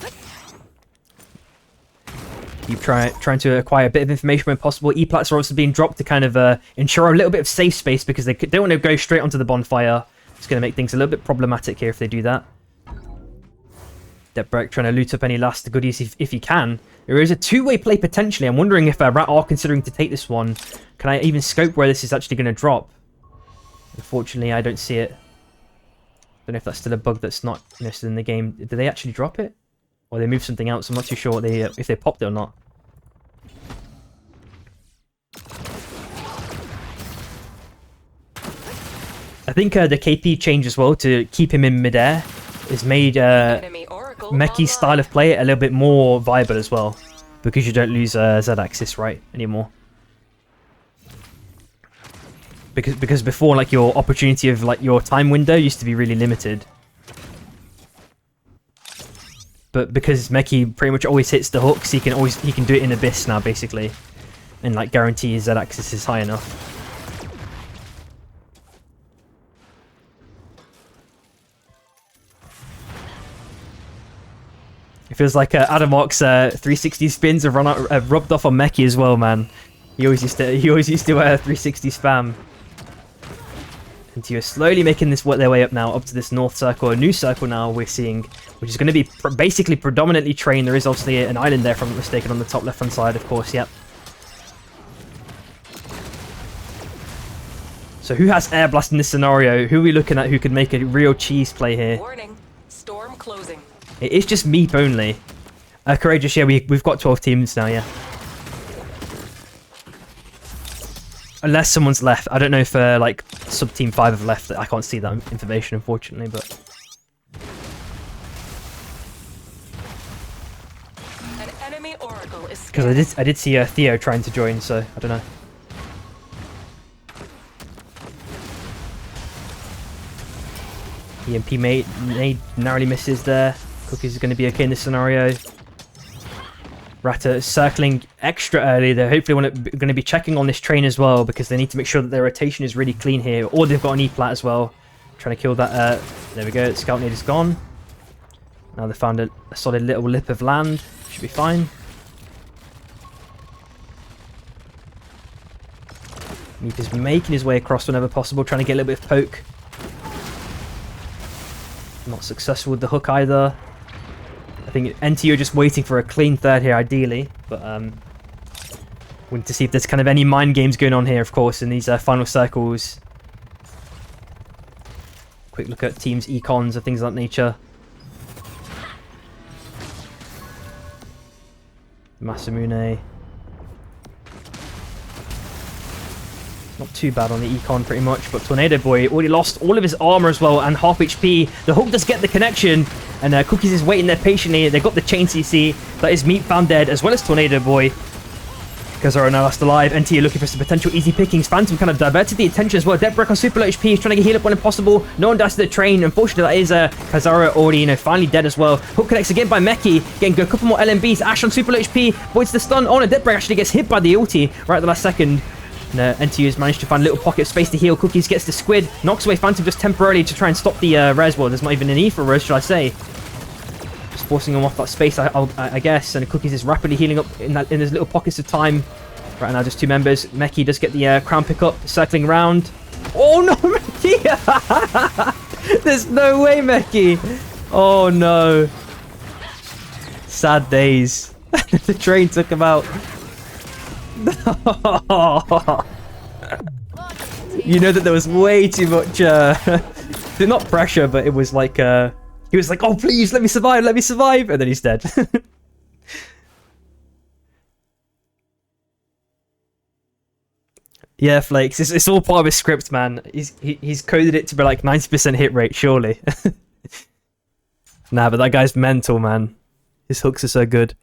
[SPEAKER 1] Keep trying to acquire a bit of information when possible. E-plats are also being dropped to kind of ensure a little bit of safe space because they don't want to go straight onto the bonfire. It's going to make things a little bit problematic here if they do that. Depbrek trying to loot up any last goodies if he can. There is a two-way play potentially. I'm wondering if Rat are considering to take this one. Can I even scope where this is actually going to drop? Unfortunately, I don't see it. Don't know if that's still a bug that's not listed in the game. Did they actually drop it? Or they moved something else? I'm not too sure if they popped it or not. I think the KP change as well to keep him in midair has made Meki's style of play a little bit more viable as well. Because you don't lose Z-axis right anymore. Because before, like, your opportunity of like your time window used to be really limited. But because Meki pretty much always hits the hooks, he can do it in Abyss now basically, and like guarantee his Z-axis is high enough. It feels like Adamok's 360 spins have rubbed off on Meki as well, man. He always used to 360 spam. And you're slowly making their way up now, up to this north circle, a new circle now we're seeing, which is going to be basically predominantly train. There is obviously an island there, if I'm not mistaken, on the top left-hand side, of course, yep. So who has air blast in this scenario? Who are we looking at who could make a real cheese play here?
[SPEAKER 2] Warning, storm closing.
[SPEAKER 1] It is just Meep only. Courageous, yeah, we've got 12 teams now, yeah. Unless someone's left. I don't know if like sub-team 5 have left. I can't see that information, unfortunately, but...
[SPEAKER 2] An enemy oracle is
[SPEAKER 1] because I did see Theo trying to join, so I don't know. EMP mate narrowly misses there. Cookies is going to be okay in this scenario. Rata circling extra early. They're hopefully going to be checking on this train as well because they need to make sure that their rotation is really clean here. Or they've got an E-plat as well. Trying to kill that. There we go. Scout nade is gone. Now they found a solid little lip of land. Should be fine. Meep is making his way across whenever possible. Trying to get a little bit of poke. Not successful with the hook either. I think NTU are just waiting for a clean third here, ideally. But wanting to see if there's kind of any mind games going on here, of course, in these final circles. Quick look at teams' econs or things of that nature. Masamune. Not too bad on the econ, pretty much, but Tornado Boy already lost all of his armor as well and half HP. The hook does get the connection, and Cookies is waiting there patiently. They got the chain CC. That is Meep found dead, as well as Tornado Boy. Kazaro now last alive. NT looking for some potential easy pickings. Phantom kind of diverted the attention as well. Depbrek on super low HP. He's trying to get healed up when possible. No one dies to the train. Unfortunately, that is Kazaro already, finally dead as well. Hook connects again by Meki. Getting a couple more LMBs. Ash on super low HP. Voids the stun. Oh, no, Depbrek actually gets hit by the ulti right at the last second. And NTU has managed to find a little pocket of space to heal. Cookies gets the squid. Knocks away Phantom just temporarily to try and stop the res. Well, there's not even a need for a res, should I say. Just forcing him off that space, I guess. And Cookies is rapidly healing up in his little pockets of time. Right now, just two members. Meki does get the crown pickup, circling around. Oh no, Meki! There's no way, Meki! Oh no. Sad days. The train took him out. You know that there was way too much, not pressure, but it was like, he was like, oh please, let me survive, and then he's dead. Yeah, Flakes. It's all part of his script, man. He's coded it to be like 90% hit rate, surely. Nah, but that guy's mental, man. His hooks are so good.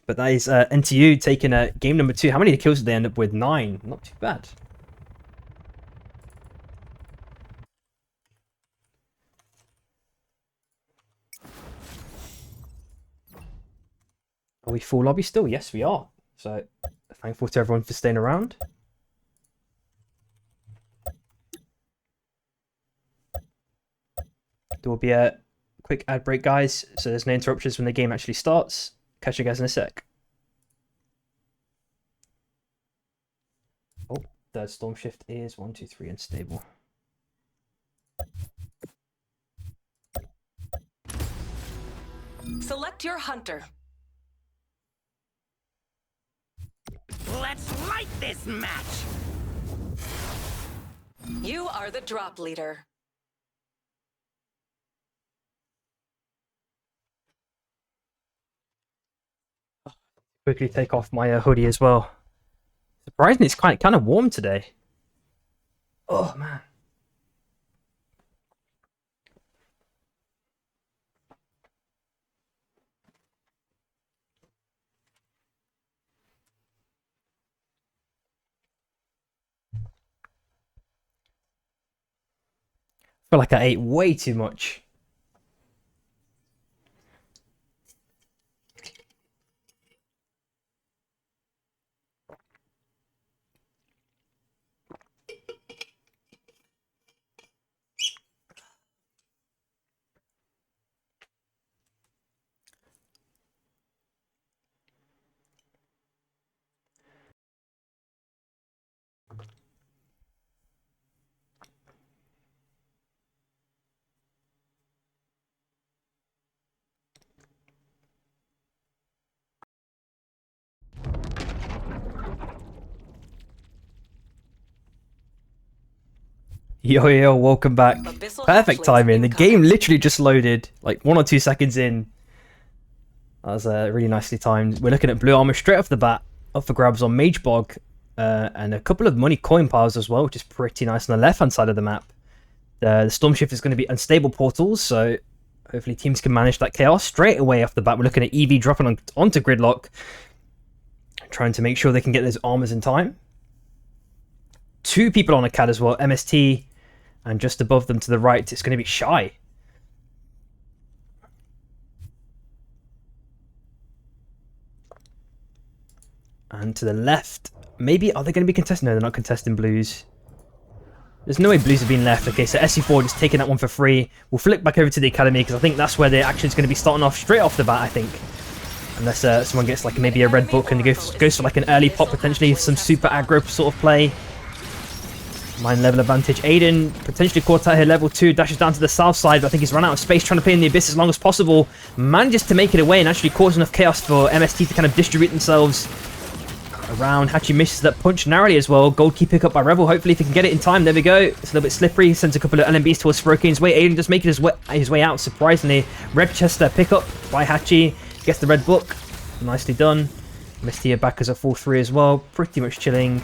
[SPEAKER 1] But that is NTU taking game number 2. How many kills did they end up with? 9. Not too bad. Are we full lobby still? Yes, we are. So, thankful to everyone for staying around. There will be quick ad break, guys, so there's no interruptions when the game actually starts. Catch you guys in a sec. Oh, third storm shift is 1, 2, 3 unstable.
[SPEAKER 2] Select your hunter.
[SPEAKER 3] Let's light this match!
[SPEAKER 2] You are the drop leader.
[SPEAKER 1] Quickly take off my hoodie as well. Surprisingly, it's kind of warm today. Oh man. I feel like I ate way too much. Yo, welcome back.
[SPEAKER 2] Abyssal
[SPEAKER 1] Perfect
[SPEAKER 2] hatchlings
[SPEAKER 1] timing. The
[SPEAKER 2] incoming.
[SPEAKER 1] game literally just loaded, like 1 or 2 seconds in. That was really nicely timed. We're looking at blue armor straight off the bat, up for grabs on Mage Bog, and a couple of money coin piles as well, which is pretty nice on the left-hand side of the map. The Storm Shift is going to be unstable portals, so hopefully teams can manage that chaos straight away off the bat. We're looking at EV dropping onto Gridlock, trying to make sure they can get those armors in time. 2 people on a CAD as well, MST, and just above them to the right, it's going to be Shy. And to the left, maybe, are they going to be contesting? No, they're not contesting blues. There's no way blues have been left. Okay, so SC4 just taking that one for free. We'll flick back over to the academy because I think that's where the action's going to be starting off straight off the bat, I think. Unless someone gets like maybe a red book and goes for like an early pop, potentially some super aggro sort of play. Mine level advantage. Aiden potentially caught out here, level 2, dashes down to the south side, but I think he's run out of space trying to play in the abyss as long as possible. Manages to make it away and actually cause enough chaos for MST to kind of distribute themselves around. Hachi misses that punch narrowly as well. Gold key pick up by Rebel. Hopefully if he can get it in time. There we go. It's a little bit slippery. Sends a couple of LMBs towards Sprokane's way. Aiden just making his way out, surprisingly. Red Chester pick up by Hachi. Gets the red book. Nicely done. MST back as a 4-3 as well. Pretty much chilling.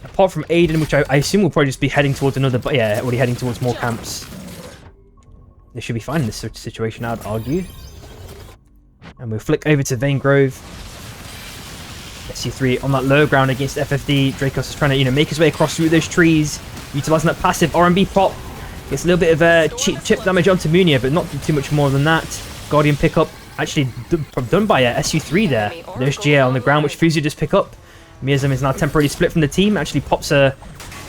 [SPEAKER 1] Apart from Aiden, which I assume will probably just be heading towards another, but yeah, already heading towards more camps. They should be fine in this situation, I'd argue. And we'll flick over to Vane Grove. SC3 on that low ground against FFD. Dracos is trying to, make his way across through those trees, utilizing that passive RMB pop. Gets a little bit of chip damage onto Munia, but not too much more than that. Guardian pickup, actually done by SU3 there. There's GL on the ground, which Fuzu just pick up. Miasm is now temporarily split from the team. Actually pops a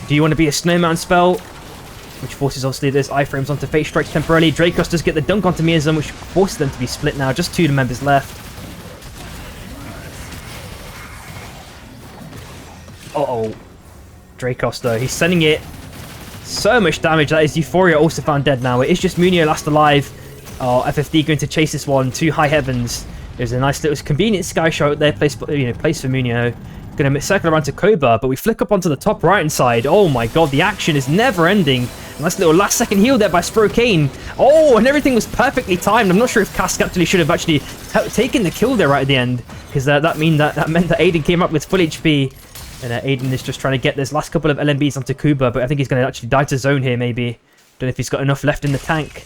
[SPEAKER 1] Do You Want to Be a Snowman spell, which forces obviously those iframes onto Fate Strikes temporarily. Dracos does get the dunk onto Miasm, which forces them to be split now. Just 2 members left. Uh-oh. Dracos though, he's sending it so much damage. That is Euphoria also found dead now. It is just Munio last alive. Oh, FFD going to chase this one to high heavens. There's a nice little convenient sky shot there, place for Munio. Going to circle around to Koba, but we flick up onto the top right hand side. Oh my god, the action is never ending. Nice little last second heal there by Sprokane. Oh, and everything was perfectly timed. I'm not sure if Cask actually should have actually taken the kill there right at the end, because that meant that Aiden came up with full HP. And Aiden is just trying to get this last couple of LMBs onto Kuba, but I think he's going to actually die to zone here maybe. Don't know if he's got enough left in the tank.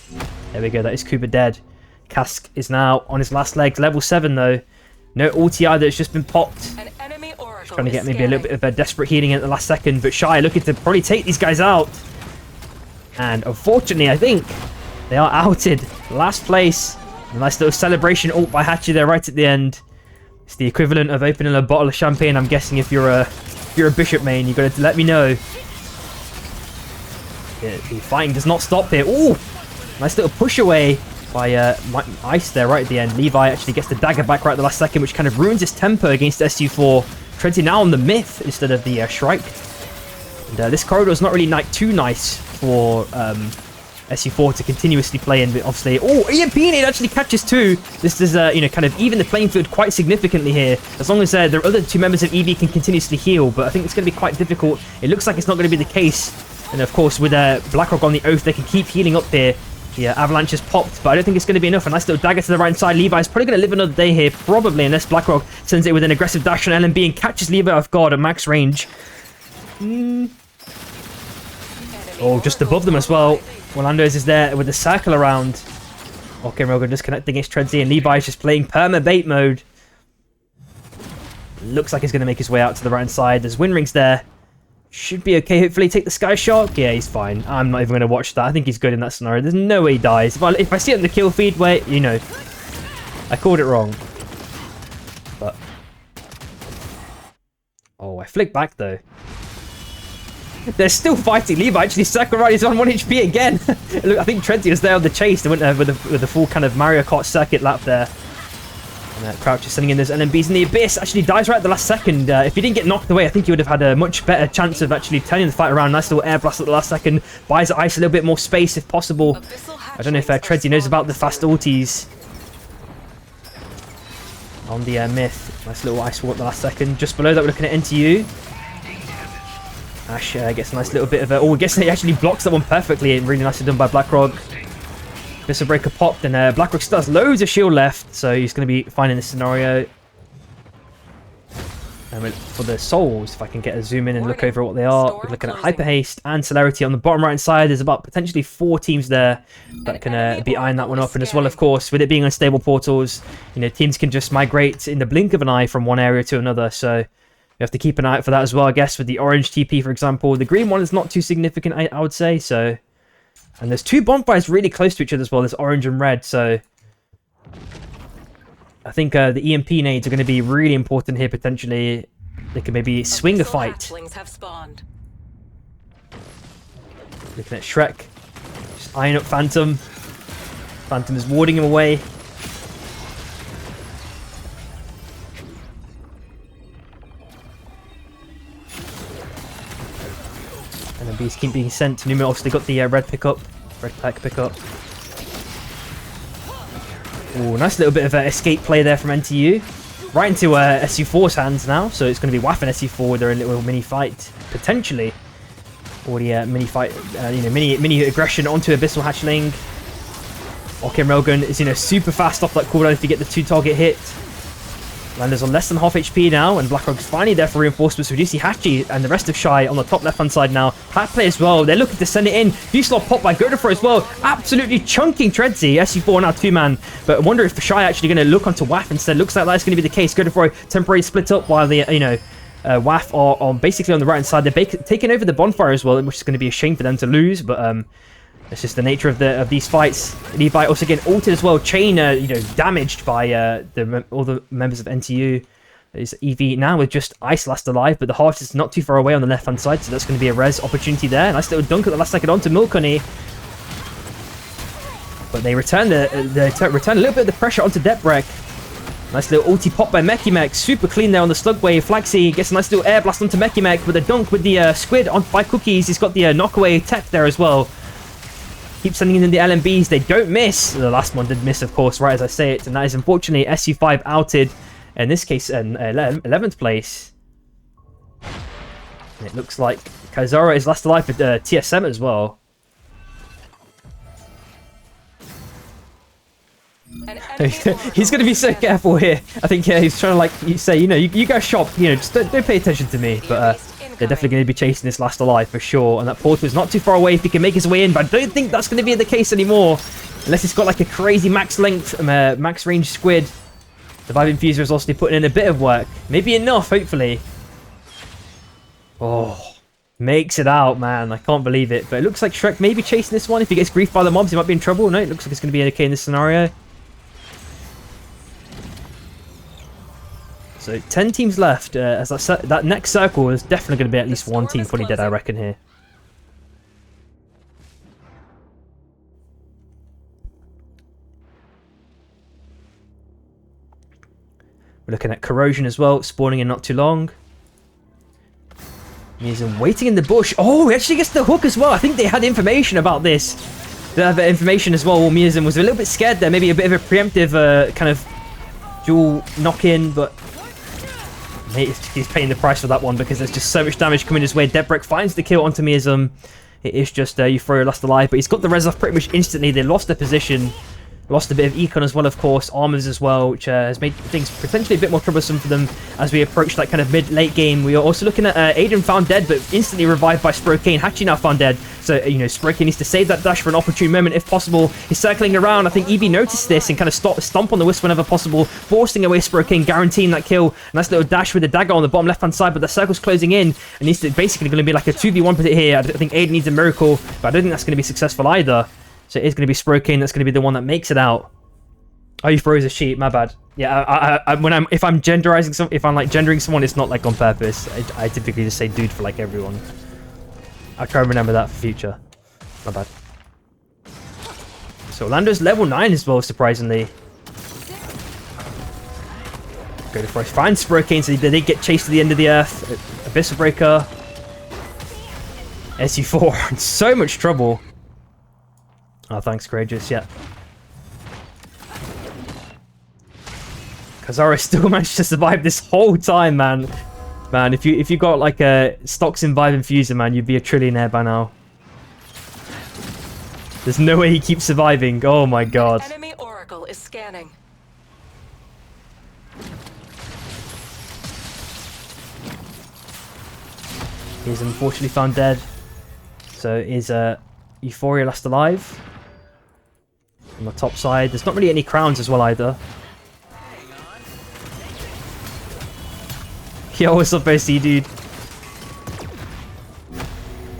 [SPEAKER 1] There we go, that is Kuba dead. Cask is now on his last legs, level 7 though. No ulti either, it's just been popped.
[SPEAKER 2] An enemy oracle
[SPEAKER 1] Trying to get maybe a little bit of a desperate healing at the last second, but Shy looking to probably take these guys out. And unfortunately, I think they are outed. Last place. A nice little celebration ult by Hachi there right at the end. It's the equivalent of opening a bottle of champagne, I'm guessing. If you're a Bishop main, you've got to let me know. Yeah, the fighting does not stop here. Ooh! Nice little push away by Ice there right at the end. Levi actually gets the dagger back right at the last second, which kind of ruins his tempo against SU4. Treadsy now on the Myth instead of the Shrike. And this corridor is not really too nice for SU4 to continuously play in, but obviously... Oh, EMP Nade actually catches two. This is, you know, kind of even the playing field quite significantly here. As long as the other two members of EV can continuously heal, but I think it's going to be quite difficult. It looks like it's not going to be the case. And of course, with Blackrock on the Oath, they can keep healing up here. Yeah, Avalanche has popped, but I don't think it's going to be enough. A nice little dagger to the right side. Levi's probably going to live another day here, probably, unless Blackrock sends it with an aggressive dash on LMB and catches Levi off guard at max range. Oh, just above them as well. Orlando's is there with the circle around. Okay, Rogan disconnecting against Treadsy, and Levi's just playing perma-bait mode. Looks like he's going to make his way out to the right side. There's wind rings there. Should be okay. Hopefully take the Sky Shark. Yeah, he's fine. I'm not even going to watch that. I think he's good in that scenario. There's no way he dies. If I see it in the kill feed, wait, you know, I called it wrong. But... Oh, I flicked back though. They're still fighting. Levi actually circle right. He's on 1 HP again. Look, I think Treadsy was there on the chase. They went with the full kind of Mario Kart circuit lap there. And Crouch is sending in those LMBs in the Abyss. Actually dies right at the last second. If he didn't get knocked away, I think he would have had a much better chance of actually turning the fight around. Nice little air blast at the last second. Buys Ice a little bit more space if possible. I don't know if Treadsy knows about the fast ultis. On the Myth. Nice little Ice Wall at the last second. Just below that, we're looking at NTU. Ash gets a nice little bit of a... Oh, I guess he actually blocks that one perfectly. And really nicely done by Blackrock. Missile Breaker popped, and Blackrock still has loads of shield left, so he's going to be fine in this scenario. And for the souls, if I can get a zoom in and look over what they are, we're looking at Hyper Haste and Celerity on the bottom right hand side. There's about potentially 4 teams there that can be eyeing that one up. And as well, of course, with it being unstable portals, you know, teams can just migrate in the blink of an eye from one area to another. So you have to keep an eye out for that as well, I guess, with the orange TP, for example. The green one is not too significant, I would say, so... And there's 2 bonfires really close to each other as well. There's orange and red, so... I think the EMP nades are going to be really important here, potentially. They can maybe swing a fight. Looking at Shrek. Just eyeing up Phantom. Phantom is warding him away. Bees keep being sent. Numa obviously got the red pickup. Red pack pickup. Oh, nice little bit of escape play there from NTU. Right into SU4's hands now. So it's going to be Waff and SU4 with their little mini fight. Potentially. Already mini fight, you know, mini aggression onto Abyssal Hatchling. Okay, Railgun is, you know, super fast off that cooldown if you get the 2-target hit. Lander's on less than half HP now, and Blackrock's finally there for reinforcements. We do see Hachi and the rest of Shy on the top left-hand side now. Pat play as well. They're looking to send it in. V-slot pop by Godefroy as well. Absolutely chunking Treadsy. SU4 now 2-man. But I wonder if Shy actually going to look onto Waff instead. Looks like that's going to be the case. Godefroy temporarily split up while the, you know, Waff are basically on the right-hand side. They're taking over the bonfire as well, which is going to be a shame for them to lose. But it's just the nature of these fights. Levi also getting ulted as well. Chain, you know, damaged by all the members of NTU. Is EV now with just Ice last alive, but the Heart is not too far away on the left-hand side, so that's going to be a res opportunity there. Nice little dunk at the last second onto Milk Honey. But they return return a little bit of the pressure onto Depwreck. Nice little ulti pop by Mechimech. Super clean there on the slug wave. Flaxy gets a nice little air blast onto Mechimech with a dunk with the squid on by Cookies. He's got the knockaway tech there as well. Keep sending in the LMBs. They don't miss. The last one did miss, of course, right as I say it. And that is unfortunately SU5 outed. In this case, in 11th place. And it looks like Kaizara is last alive with TSM as well. He's going to be so careful here. I think he's trying to, like, you say, you know, you go shop, you know, just don't pay attention to me. But they're definitely going to be chasing this last alive for sure. And that portal is not too far away if he can make his way in. But I don't think that's going to be the case anymore. Unless it's got like a crazy max length, max range squid. The Vibe Infuser is also putting in a bit of work. Maybe enough, hopefully. Oh, makes it out, man. I can't believe it. But it looks like Shrek may be chasing this one. If he gets griefed by the mobs, he might be in trouble. No, it looks like it's going to be okay in this scenario. So 10 teams left. As that next circle is definitely going to be at least one team fully dead, I reckon, here. We're looking at Corrosion as well, spawning in not too long. Miazum waiting in the bush. Oh, he actually gets the hook as well. I think they had information about this. They have information as well. Miazum was a little bit scared there. Maybe a bit of a preemptive kind of dual knock-in, but he's paying the price for that one because there's just so much damage coming his way. Debrek finds the kill onto Miazum. It is just Euphoria last alive, but he's got the res off pretty much instantly. They lost their position. Lost a bit of econ as well, of course, armors as well, which has made things potentially a bit more troublesome for them as we approach that kind of mid-late game. We are also looking at Aiden found dead, but instantly revived by Sprokane. Hachi now found dead, so, you know, Sprokane needs to save that dash for an opportune moment if possible. He's circling around. I think Eevee noticed this and kind of stomp on the wisp whenever possible, forcing away Sprokane, guaranteeing that kill. Nice little dash with the dagger on the bottom left-hand side, but the circle's closing in, and needs to basically going to be like a 2v1 here. I think Aiden needs a miracle, but I don't think that's going to be successful either. So it is going to be Sprokane that's going to be the one that makes it out. Oh, you froze a sheep. My bad. Yeah, if I'm gendering someone, it's not like on purpose. I typically just say dude for like everyone. I'll try and remember that for future. My bad. So Orlando's level 9 as well, surprisingly. Go to Frost. Find Sprokane, so they did get chased to the end of the earth. Abyssal Breaker. SU4 in so much trouble. Oh, thanks, Courageous. Yeah. Kazara still managed to survive this whole time, man. Man, if you got like a stocks in Vive Infuser, man, you'd be a trillionaire by now. There's no way he keeps surviving. Oh my god.
[SPEAKER 2] Enemy Oracle is scanning.
[SPEAKER 1] He's unfortunately found dead. So is Euphoria last alive. On the top side, there's not really any crowns as well either. Yo, what's up, OC, dude?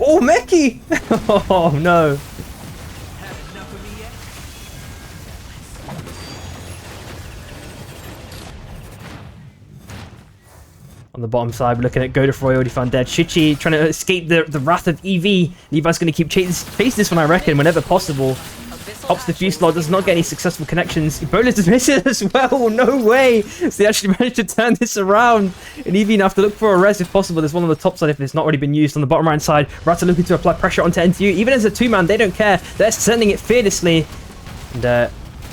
[SPEAKER 1] Oh, Meki! Oh, no. On the bottom side, we're looking at Godefroy, already found dead. Shichi trying to escape the wrath of Eevee. Levi's going to keep chase this one, I reckon, whenever possible. Pops the Fuselaw, does not get any successful connections. Ebola does miss it as well. No way. So they actually managed to turn this around. And Eevee have to look for a res if possible. There's one on the top side if it's not already been used. On the bottom right side, Rata looking to apply pressure onto NTU. Even as a two-man, they don't care. They're sending it fearlessly. And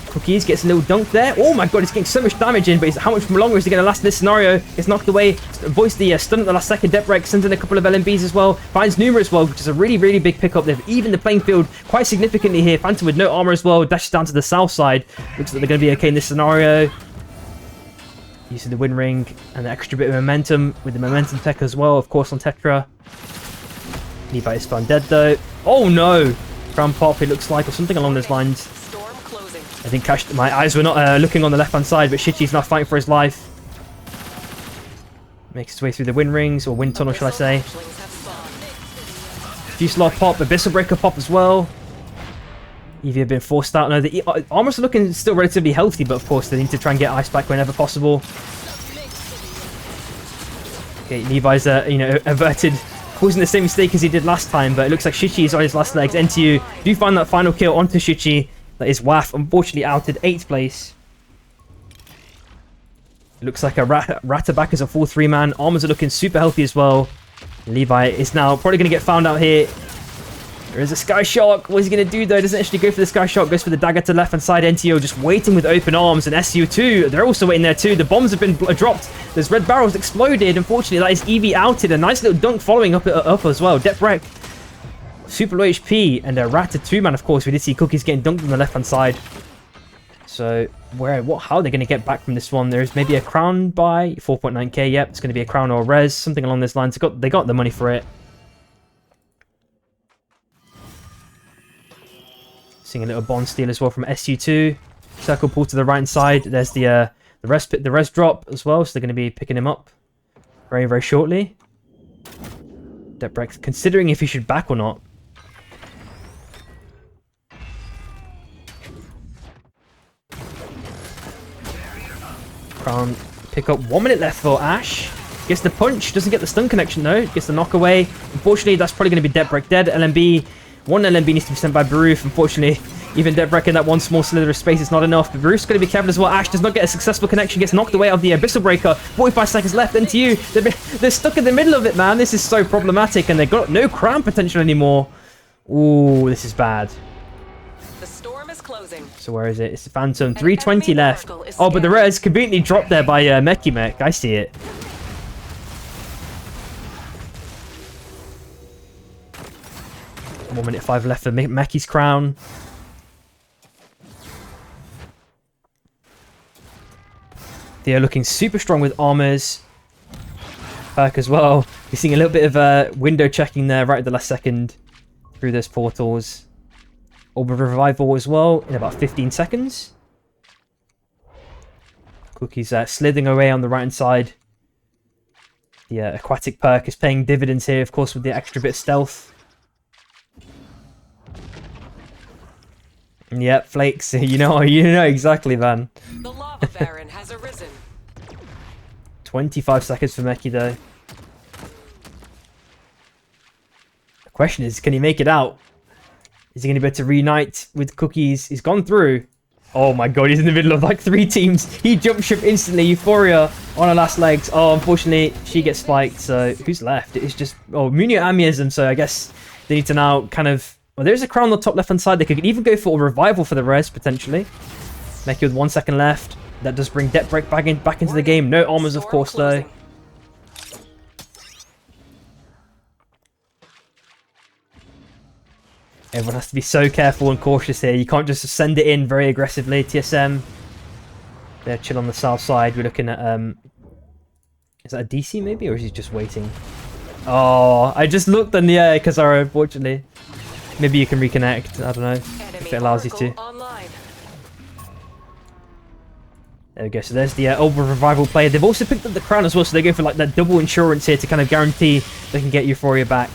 [SPEAKER 1] Cookies gets a little dunk there. Oh my god, he's getting so much damage in, but how much longer is he going to last in this scenario? It's knocked away. Voiced the stun at the last second. Debrek sends in a couple of LMBs as well. Finds Numa as well, which is a really, really big pickup. They've evened the playing field quite significantly here. Phantom with no armor as well. Dashes down to the south side. Looks like they're going to be okay in this scenario. Using the win ring and the extra bit of momentum with the momentum tech as well, of course, on Tetra. Levi is found dead though. Oh no! Crown pop, it looks like, or something along those lines. I think my eyes were not looking on the left-hand side, but Shichi's now fighting for his life. Makes his way through the wind rings, or wind tunnel, shall I say. Fuselaw pop, Abyssal Breaker pop as well. Eevee have been forced out. No, the armors are looking still relatively healthy, but of course they need to try and get ice back whenever possible. Okay, Levi's, averted causing the same mistake as he did last time, but it looks like Shichi is on his last legs. NTU do find that final kill onto Shichi. That is WAF, unfortunately outed 8th place. It looks like a Rata back as a full 3-man. Armors are looking super healthy as well. Levi is now probably going to get found out here. There is a Sky Shock. What is he going to do though? Doesn't actually go for the Sky Shock. Goes for the dagger to the left-hand side. NTO just waiting with open arms. And SU2, they're also waiting there too. The bombs have been dropped. There's red barrels exploded. Unfortunately, that is Eevee outed. A nice little dunk following up as well. Debrek. Super low HP, and a Rata 2-man, of course. We did see Cookies getting dunked on the left-hand side. So, how are they going to get back from this one? There's maybe a crown by 4.9k. Yep, it's going to be a crown or a res, something along those lines. They got the money for it. Seeing a little bond steal as well from SU2. Circle pull to the right-hand side. There's the res drop as well, so they're going to be picking him up very, very shortly. Debrek considering if he should back or not. Crown pick up. 1 minute left for Ash. Gets the punch. Doesn't get the stun connection though. Gets the knock away. Unfortunately, that's probably going to be Debrek dead. LMB. One LMB needs to be sent by Baruf. Unfortunately, Even Debrek in that one small slither of space is not enough. But Bruce going to be careful as well. Ash does not get a successful connection. Gets knocked away out of the Abyssal Breaker. 45 seconds left. Into you. They're stuck in the middle of it, man. This is so problematic. And they've got no crown potential anymore. Ooh, this is bad.
[SPEAKER 2] The storm is closing.
[SPEAKER 1] So where is it? It's the Phantom. 320 left. Oh, but the res conveniently dropped there by Mech. I see it. One minute 5 left for Meki's crown. They're looking super strong with armors. Perk as well. You're seeing a little bit of window checking there right at the last second through those portals. Orb of Revival as well in about 15 seconds. Cookie's slithering away on the right hand side. The aquatic perk is paying dividends here, of course, with the extra bit of stealth. Yep, Flakes. You know exactly, man.
[SPEAKER 2] The lava baron has arisen.
[SPEAKER 1] 25 seconds for Meki, though. The question is, can he make it out? Is he going to be able to reunite with Cookies? He's gone through. Oh my god, he's in the middle of like 3 teams. He jumped ship instantly. Euphoria on her last legs. Oh, unfortunately, she gets spiked. So who's left? It's just... Oh, Munio Amiism. So I guess they need to now kind of... Well, there's a crown on the top left-hand side. They could even go for a revival for the res, potentially. Meki with 1 second left. That does bring Deathbreak back into the game. No armors, of course, though. Everyone has to be so careful and cautious here. You can't just send it in very aggressively. TSM, they're chill on the south side. We're looking at... Is that a DC, maybe? Or is he just waiting? Oh, I just looked in the air, Kazaro, unfortunately. Maybe you can reconnect. I don't know if it allows you to. There we go. So there's the Orb of Revival player. They've also picked up the crown as well, so they go for like that double insurance here to kind of guarantee they can get Euphoria back.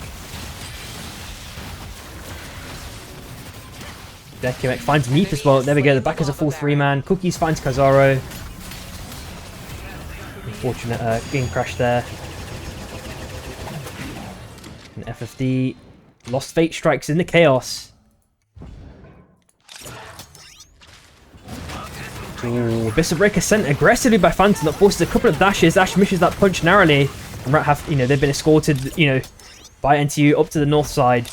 [SPEAKER 1] Dekimek finds Meep as well. There we go. The back is a full 3-man. Cookies finds Kazaro. Unfortunate game crash there. And FFD. Lost Fate strikes in the chaos. Ooh, Abyssal Breaker sent aggressively by Phantom that forces a couple of dashes. Ash misses that punch narrowly. And Rat have, they've been escorted, by NTU up to the north side.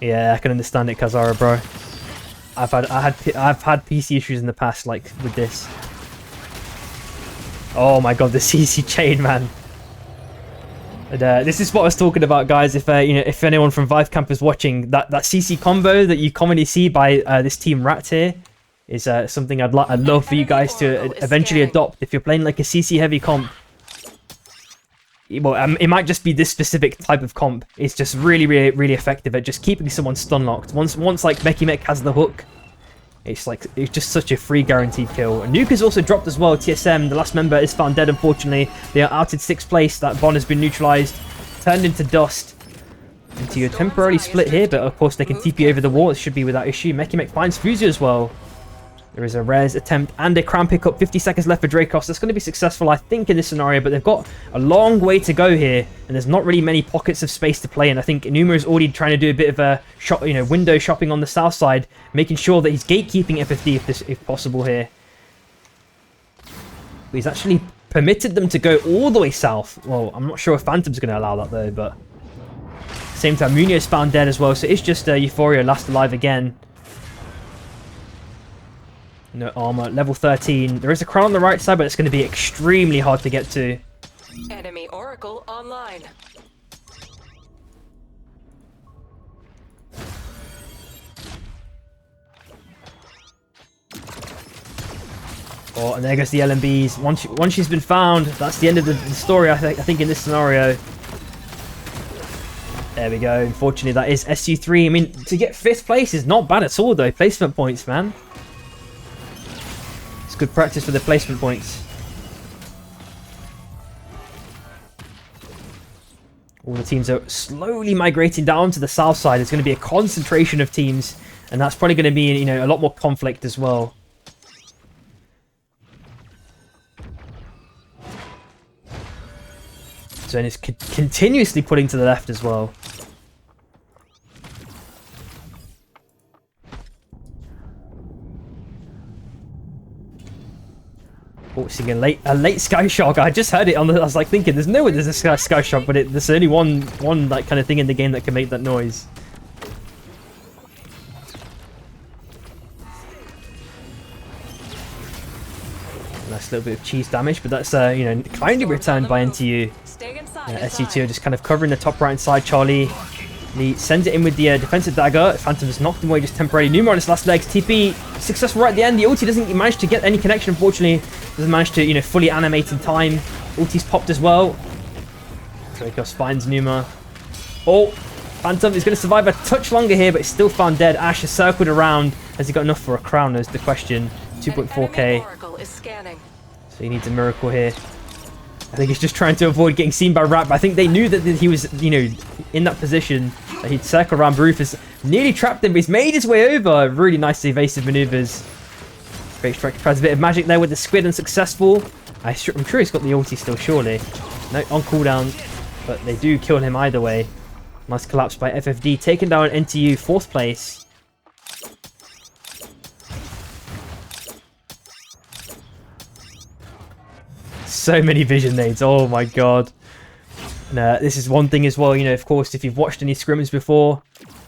[SPEAKER 1] Yeah, I can understand it, Kazara, bro. I've had PC issues in the past, like with this. Oh my god, the CC chain, man. And, this is what I was talking about, guys. If if anyone from Vive Camp is watching, that CC combo that you commonly see by this team Rat here is something I'd love for you guys to eventually adopt. If you're playing like a CC heavy comp, well, it might just be this specific type of comp. It's just really, really, really effective at just keeping someone stun locked. Once like Mech has the hook, it's just such a free guaranteed kill. And Nuke has also dropped as well. TSM, the last member, is found dead, unfortunately. They are out in 6th place. That bond has been neutralized, turned into dust. Into a temporarily split here, but of course they can TP over the wall. It should be without issue. Mech finds Fusio as well. There is a res attempt and a crown pickup. 50 seconds left for Dracos. That's going to be successful, I think, in this scenario, but they've got a long way to go here, and there's not really many pockets of space to play in. I think Enuma is already trying to do a bit of a shop, window shopping on the south side, making sure that he's gatekeeping FFD if possible here. But he's actually permitted them to go all the way south. Well, I'm not sure if Phantom's going to allow that though, but same time, Munio's found dead as well, so it's just Euphoria last alive again. No armor, level 13. There is a crown on the right side, but it's going to be extremely hard to get to.
[SPEAKER 2] Enemy Oracle online.
[SPEAKER 1] Oh, and there goes the LMBs. Once she's been found, that's the end of the story, I think, in this scenario. There we go. Unfortunately, that is SU3. I mean, to get 5th place is not bad at all, though. Placement points, man. Good practice for the placement points. All the teams are slowly migrating down to the south side. There's going to be a concentration of teams, and that's probably going to be, a lot more conflict as well. Zone is continuously putting to the left as well. Forcing a late Sky Shock. I just heard it on the. I was like thinking, there's no way there's a Sky Shock, but there's only one like kind of thing in the game that can make that noise. Nice little bit of cheese damage, but that's you know, kindly returned by NTU. SC2 just kind of covering the top right side. Charlie, he sends it in with the defensive dagger. Phantom's knocked him away just temporarily. Numa on his last legs. TP successful right at the end. The ulti doesn't manage to get any connection, unfortunately. Doesn't manage to, you know, fully animate in time. Ulti's popped as well. Dracos finds Numa. Oh, Phantom is going to survive a touch longer here, but he's still found dead. Ash has circled around. Has he got enough for a crown is the question. 2.4k. So he needs a miracle here. I think he's just trying to avoid getting seen by Rat, but I think they knew that he was, you know, in that position. That he'd circle around. Rufus nearly trapped him, but he's made his way over. Really nice evasive maneuvers. Great strike. Tries a bit of magic there with the squid, unsuccessful. I'm sure he's got the ulti still, surely. No, on cooldown, but they do kill him either way. Nice collapse by FFD, taking down NTU, 4th place. So many vision nades, oh my god. And this is one thing as well, you know, of course, if you've watched any scrims before,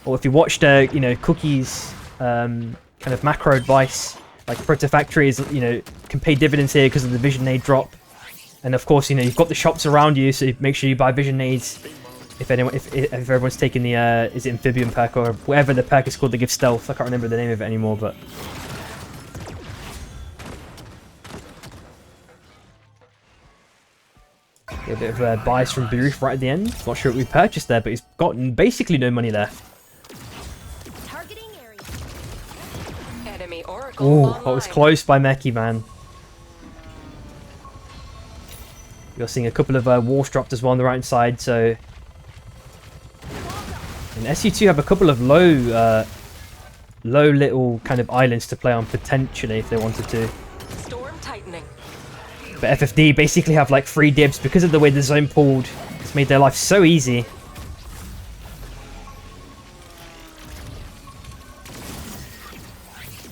[SPEAKER 1] or if you watched, you know, Cookie's kind of macro advice, like Proto Factories, you know, can pay dividends here because of the vision nade drop. And of course, you know, you've got the shops around you, so make sure you buy vision nades. If everyone's taking the, is it Amphibian perk or whatever the perk is called that gives stealth. I can't remember the name of it anymore, but... A bit of bias from Baruf right at the end. Not sure what we purchased there, but he's got basically no money left. Oh, that was close by Meki, man. You're seeing a couple of walls dropped as well on the right side, so... And SU2 have a couple of low little kind of islands to play on, potentially, if they wanted to.
[SPEAKER 2] Storm tightening.
[SPEAKER 1] But FFD basically have like 3 dibs because of the way the zone pulled. It's made their life so easy.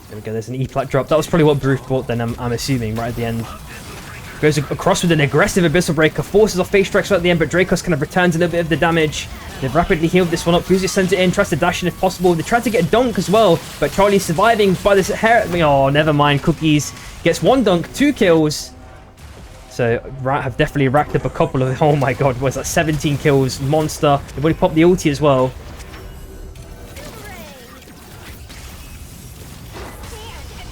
[SPEAKER 1] There we go, there's an E-plat drop. That was probably what Bruce bought then, I'm assuming, right at the end. Goes across with an aggressive Abyssal Breaker, forces off Phase Strikes right at the end, but Dracos kind of returns a little bit of the damage. They've rapidly healed this one up. Fuzzy sends it in, tries to dash in if possible. They tried to get a dunk as well, but Charlie's surviving by this hair. Oh, never mind. Cookies gets 1 dunk, 2 kills. So Rat have definitely racked up a couple of... Oh my god, was that 17 kills? Monster. They've already popped the ulti as well.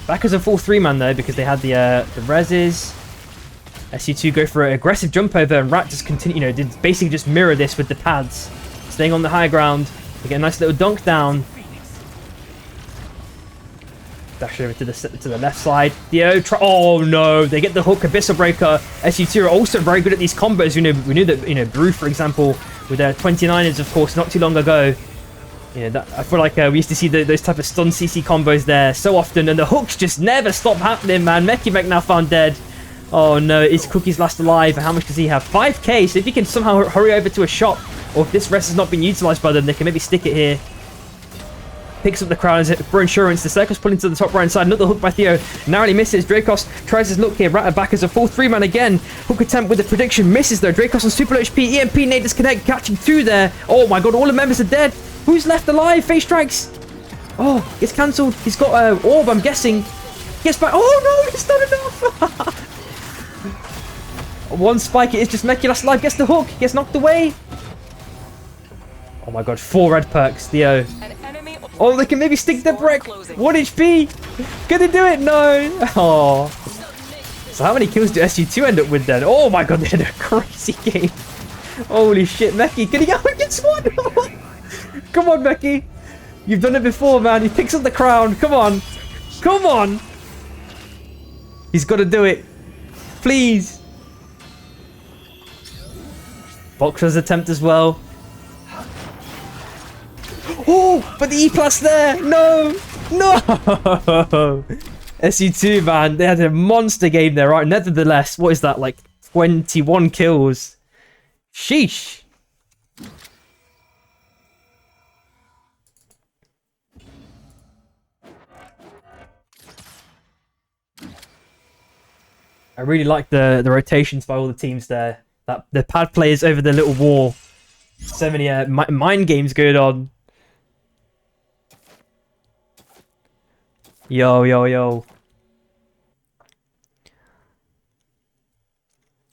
[SPEAKER 1] Back as a full 3-man though, because they had the reses. SU2 go for an aggressive jump over, and Rat just continue, you know, did basically just mirror this with the pads. Staying on the high ground. They get a nice little dunk down. Dash over to the left side. Theo, oh no, they get the hook, Abyssal Breaker. SU2 are also very good at these combos. You know, we knew that, you know, Brew, for example, with their 29ers, of course, not too long ago. You know, that, I feel like we used to see those type of stun CC combos there so often, and the hooks just never stop happening, man. Mekibek now found dead. Oh no, is Cookie's last alive? How much does he have? 5k, so if you can somehow hurry over to a shop, or if this rest has not been utilised by them, they can maybe stick it here. Picks up the crown for insurance. The circus pulling to the top right side. Another hook by Theo. Narrowly misses. Dracos tries his luck here. Rat back as a full 3-man again. Hook attempt with the prediction. Misses though. Dracos on super low HP. EMP nade disconnect. Catching 2 there. Oh my god, all the members are dead. Who's left alive? Phase Strikes. Oh, it's cancelled. He's got a orb, I'm guessing. Gets back. Oh no, it's not enough. 1 spike. It is just Meki last alive. Gets the hook. Gets knocked away. Oh my god, 4 red perks. Theo. Oh, they can maybe stick the brick. 1 HP. Can they do it? No. Oh. So how many kills do SU2 end up with then? Oh my god, they had a crazy game. Holy shit, Meki. Can he go against 1? Come on, Meki. You've done it before, man. He picks up the crown. Come on. Come on. He's got to do it. Please. Boxer's attempt as well. Oh, but the E-plus there. No. No. SU2, man. They had a monster game there, right? Nevertheless, what is that? Like 21 kills. Sheesh. I really like the rotations by all the teams there. That the pad players over the little wall. So many mind games going on. Yo, yo, yo.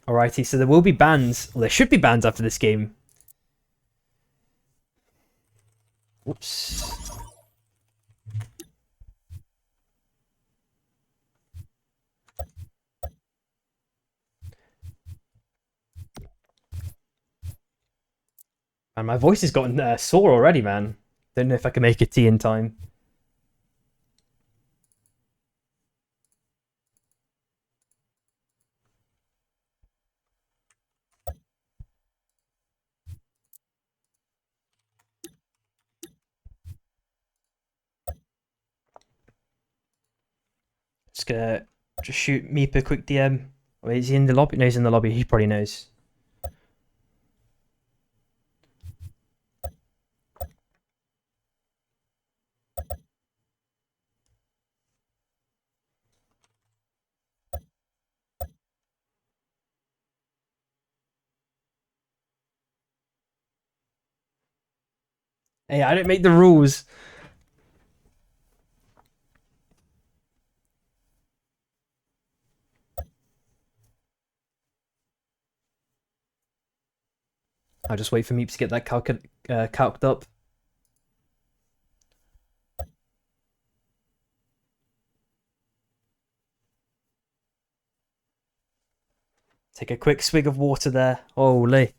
[SPEAKER 1] Alrighty, so there will be bans. Well, there should be bans after this game. Whoops. And my voice has gotten sore already, man. Don't know if I can make a tea in time. Just gonna just shoot Meep a quick DM. Wait, is he in the lobby? No, he's in the lobby. He probably knows. Hey, I don't make the rules. I'll just wait for Meep to get that calced up. Take a quick swig of water there. Holy.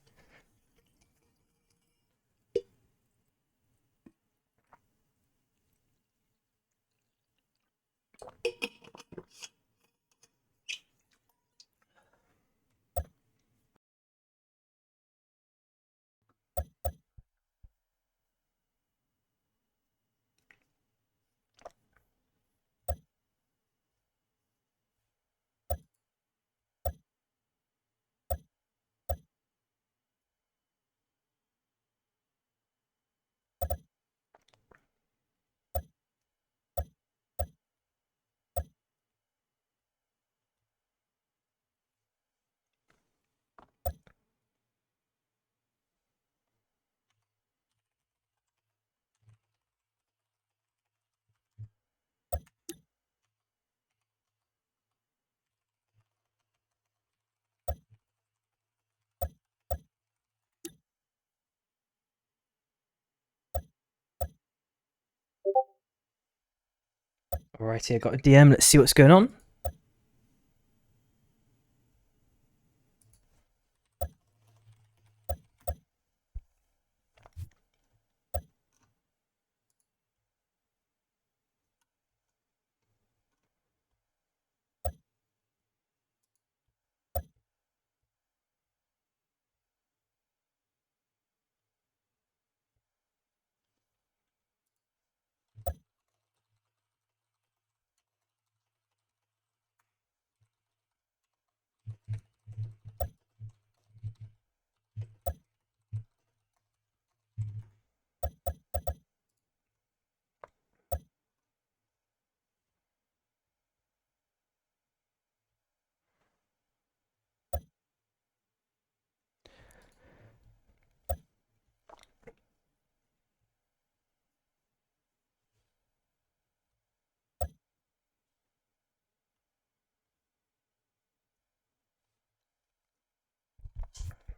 [SPEAKER 1] Alrighty, I got a DM. Let's see what's going on.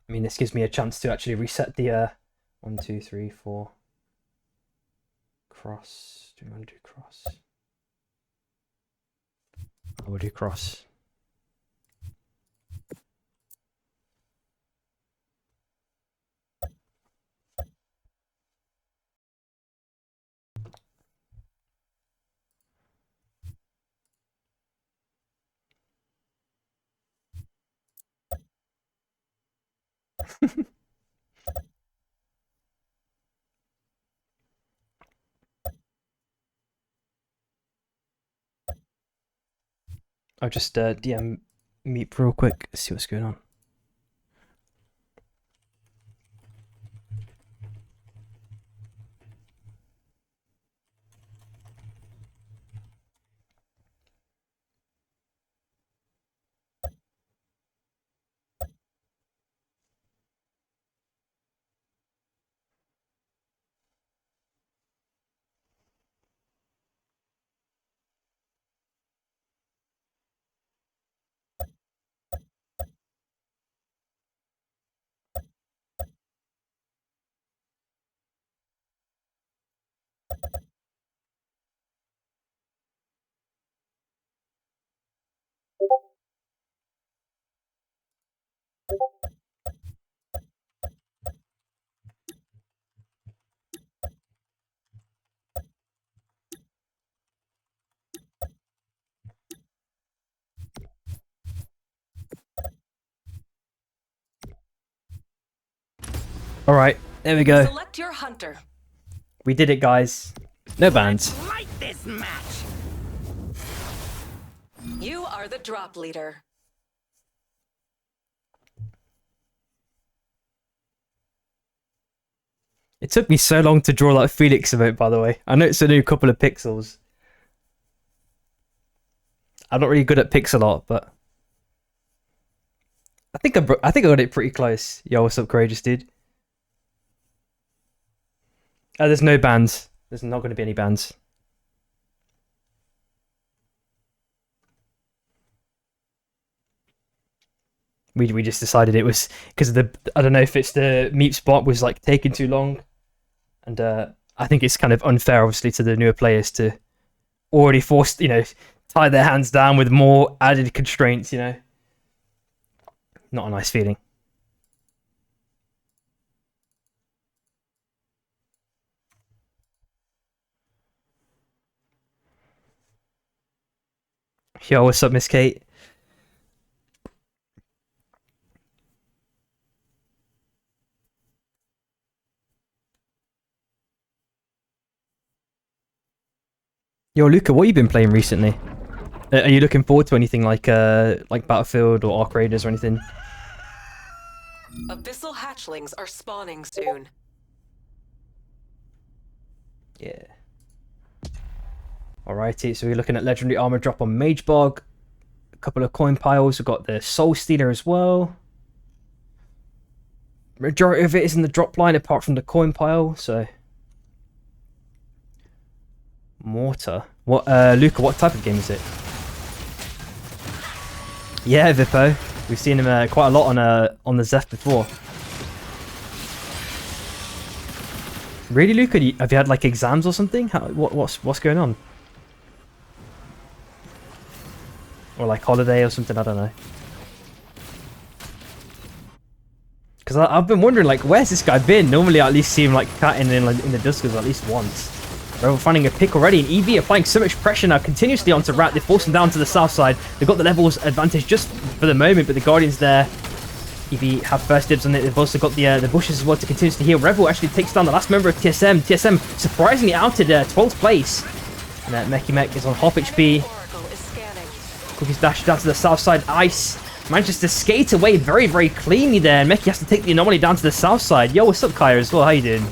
[SPEAKER 1] I mean, this gives me a chance to actually reset the 1, 2, 3, 4 cross. Do we want to do cross? I will do cross. I'll just DM Meep real quick, see what's going on. Alright, there we go.
[SPEAKER 2] Select your hunter.
[SPEAKER 1] We did it, guys. No bans.
[SPEAKER 3] Light this match.
[SPEAKER 2] You are the drop leader.
[SPEAKER 1] It took me so long to draw that Felix emote, by the way. I know it's only a couple of pixels. I'm not really good at pixel art, but I think I got it pretty close. Yo, what's up, courageous dude? There's no bans. There's not going to be any bans. We just decided it was because of the, I don't know if it's the mute spot was like taking too long, and I think it's kind of unfair, obviously, to the newer players to already force, tie their hands down with more added constraints. Not a nice feeling. Yo, what's up, Miss Kate? Yo, Luca, what have you been playing recently? Are you looking forward to anything like Battlefield or Arc Raiders or anything?
[SPEAKER 2] Abyssal hatchlings are spawning soon.
[SPEAKER 1] Yeah. Alrighty, so we're looking at legendary armor drop on Magebog. A couple of coin piles. We've got the Soul Stealer as well. Majority of it is in the drop line apart from the coin pile, so... Mortar. What, Luca, what type of game is it? Yeah, Vippo. We've seen him quite a lot on the Zeph before. Really, Luca? Have you had like exams or something? What's going on? Or like holiday or something? I don't know. Because I've been wondering, like, where's this guy been? Normally, I at least see him like catting in the Duskers at least once. We're finding a pick already, and EV applying so much pressure now continuously onto Rat. They force him down to the south side. They've got the levels advantage just for the moment, but the Guardians there, EV have first dibs on it. They've also got the bushes as well to continuously heal. Revel actually takes down the last member of TSM. TSM surprisingly outed 12th place. And Meki Mek is on half HP. Cookies dash down to the south side. Ice manages to skate away very, very cleanly there. And Meki has to take the anomaly down to the south side. Yo, what's up, Kyra, as well? How you doing?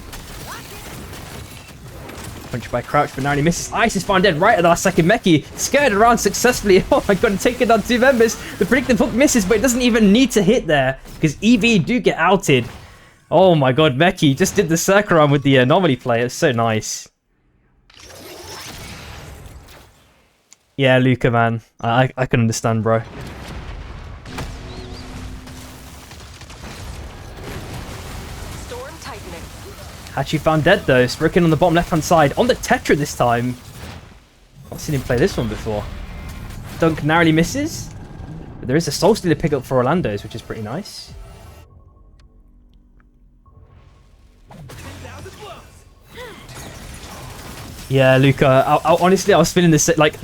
[SPEAKER 1] Punched by Crouch, but now he misses. Ice is found dead right at the last second. Meki skirted around successfully. Oh my god, taking down two members. The predictive hook misses, but it doesn't even need to hit there because EV do get outed. Oh my god, Meki just did the circle around with the anomaly play. It's so nice. Yeah, Luca, man. I can understand, bro. Actually found dead though. Sproken on the bottom left hand side. On the Tetra this time. I've seen him play this one before. Dunk narrowly misses. But there is a Soul Stealer pickup for Orlando's, which is pretty nice. Yeah, Luca. Honestly, I was feeling this like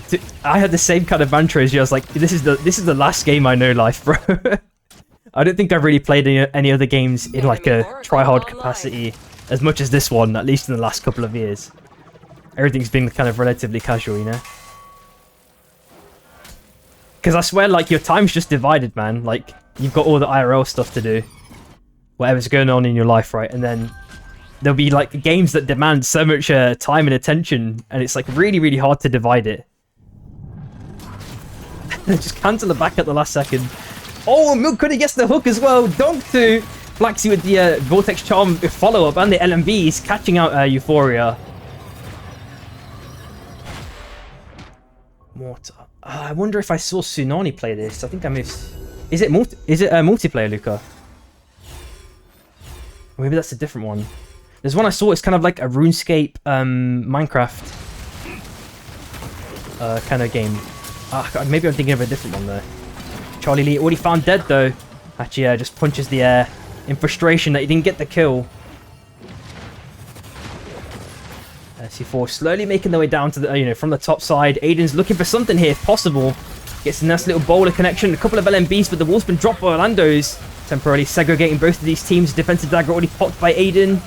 [SPEAKER 1] I had the same kind of mantra as you. I was like, this is the last game I know life, bro. I don't think I've really played any other games in like a try-hard capacity as much as this one, at least in the last couple of years. Everything's been kind of relatively casual, you know? Because I swear, like, your time's just divided, man. Like, you've got all the IRL stuff to do. Whatever's going on in your life, right? And then there'll be, like, games that demand so much time and attention, and it's, like, really, really hard to divide it. Just cancel it back at the last second. Oh, Milk Cuddy gets the hook as well. Dunk to Flaxy with the Vortex Charm follow-up and the LMVs catching out Euphoria. Mortar. I wonder if I saw Tsunami play this. I think I missed. Is it multiplayer, Luca? Or maybe that's a different one. There's one I saw. It's kind of like a RuneScape Minecraft kind of game. Maybe I'm thinking of a different one there. Charlie Lee already found dead though. Actually, just punches the air in frustration that he didn't get the kill. C4 slowly making their way down to the, from the top side. Aiden's looking for something here if possible. Gets a nice little bowler connection. A couple of LMBs, but the wall's been dropped by Orlando's. Temporarily segregating both of these teams. Defensive dagger already popped by Aiden.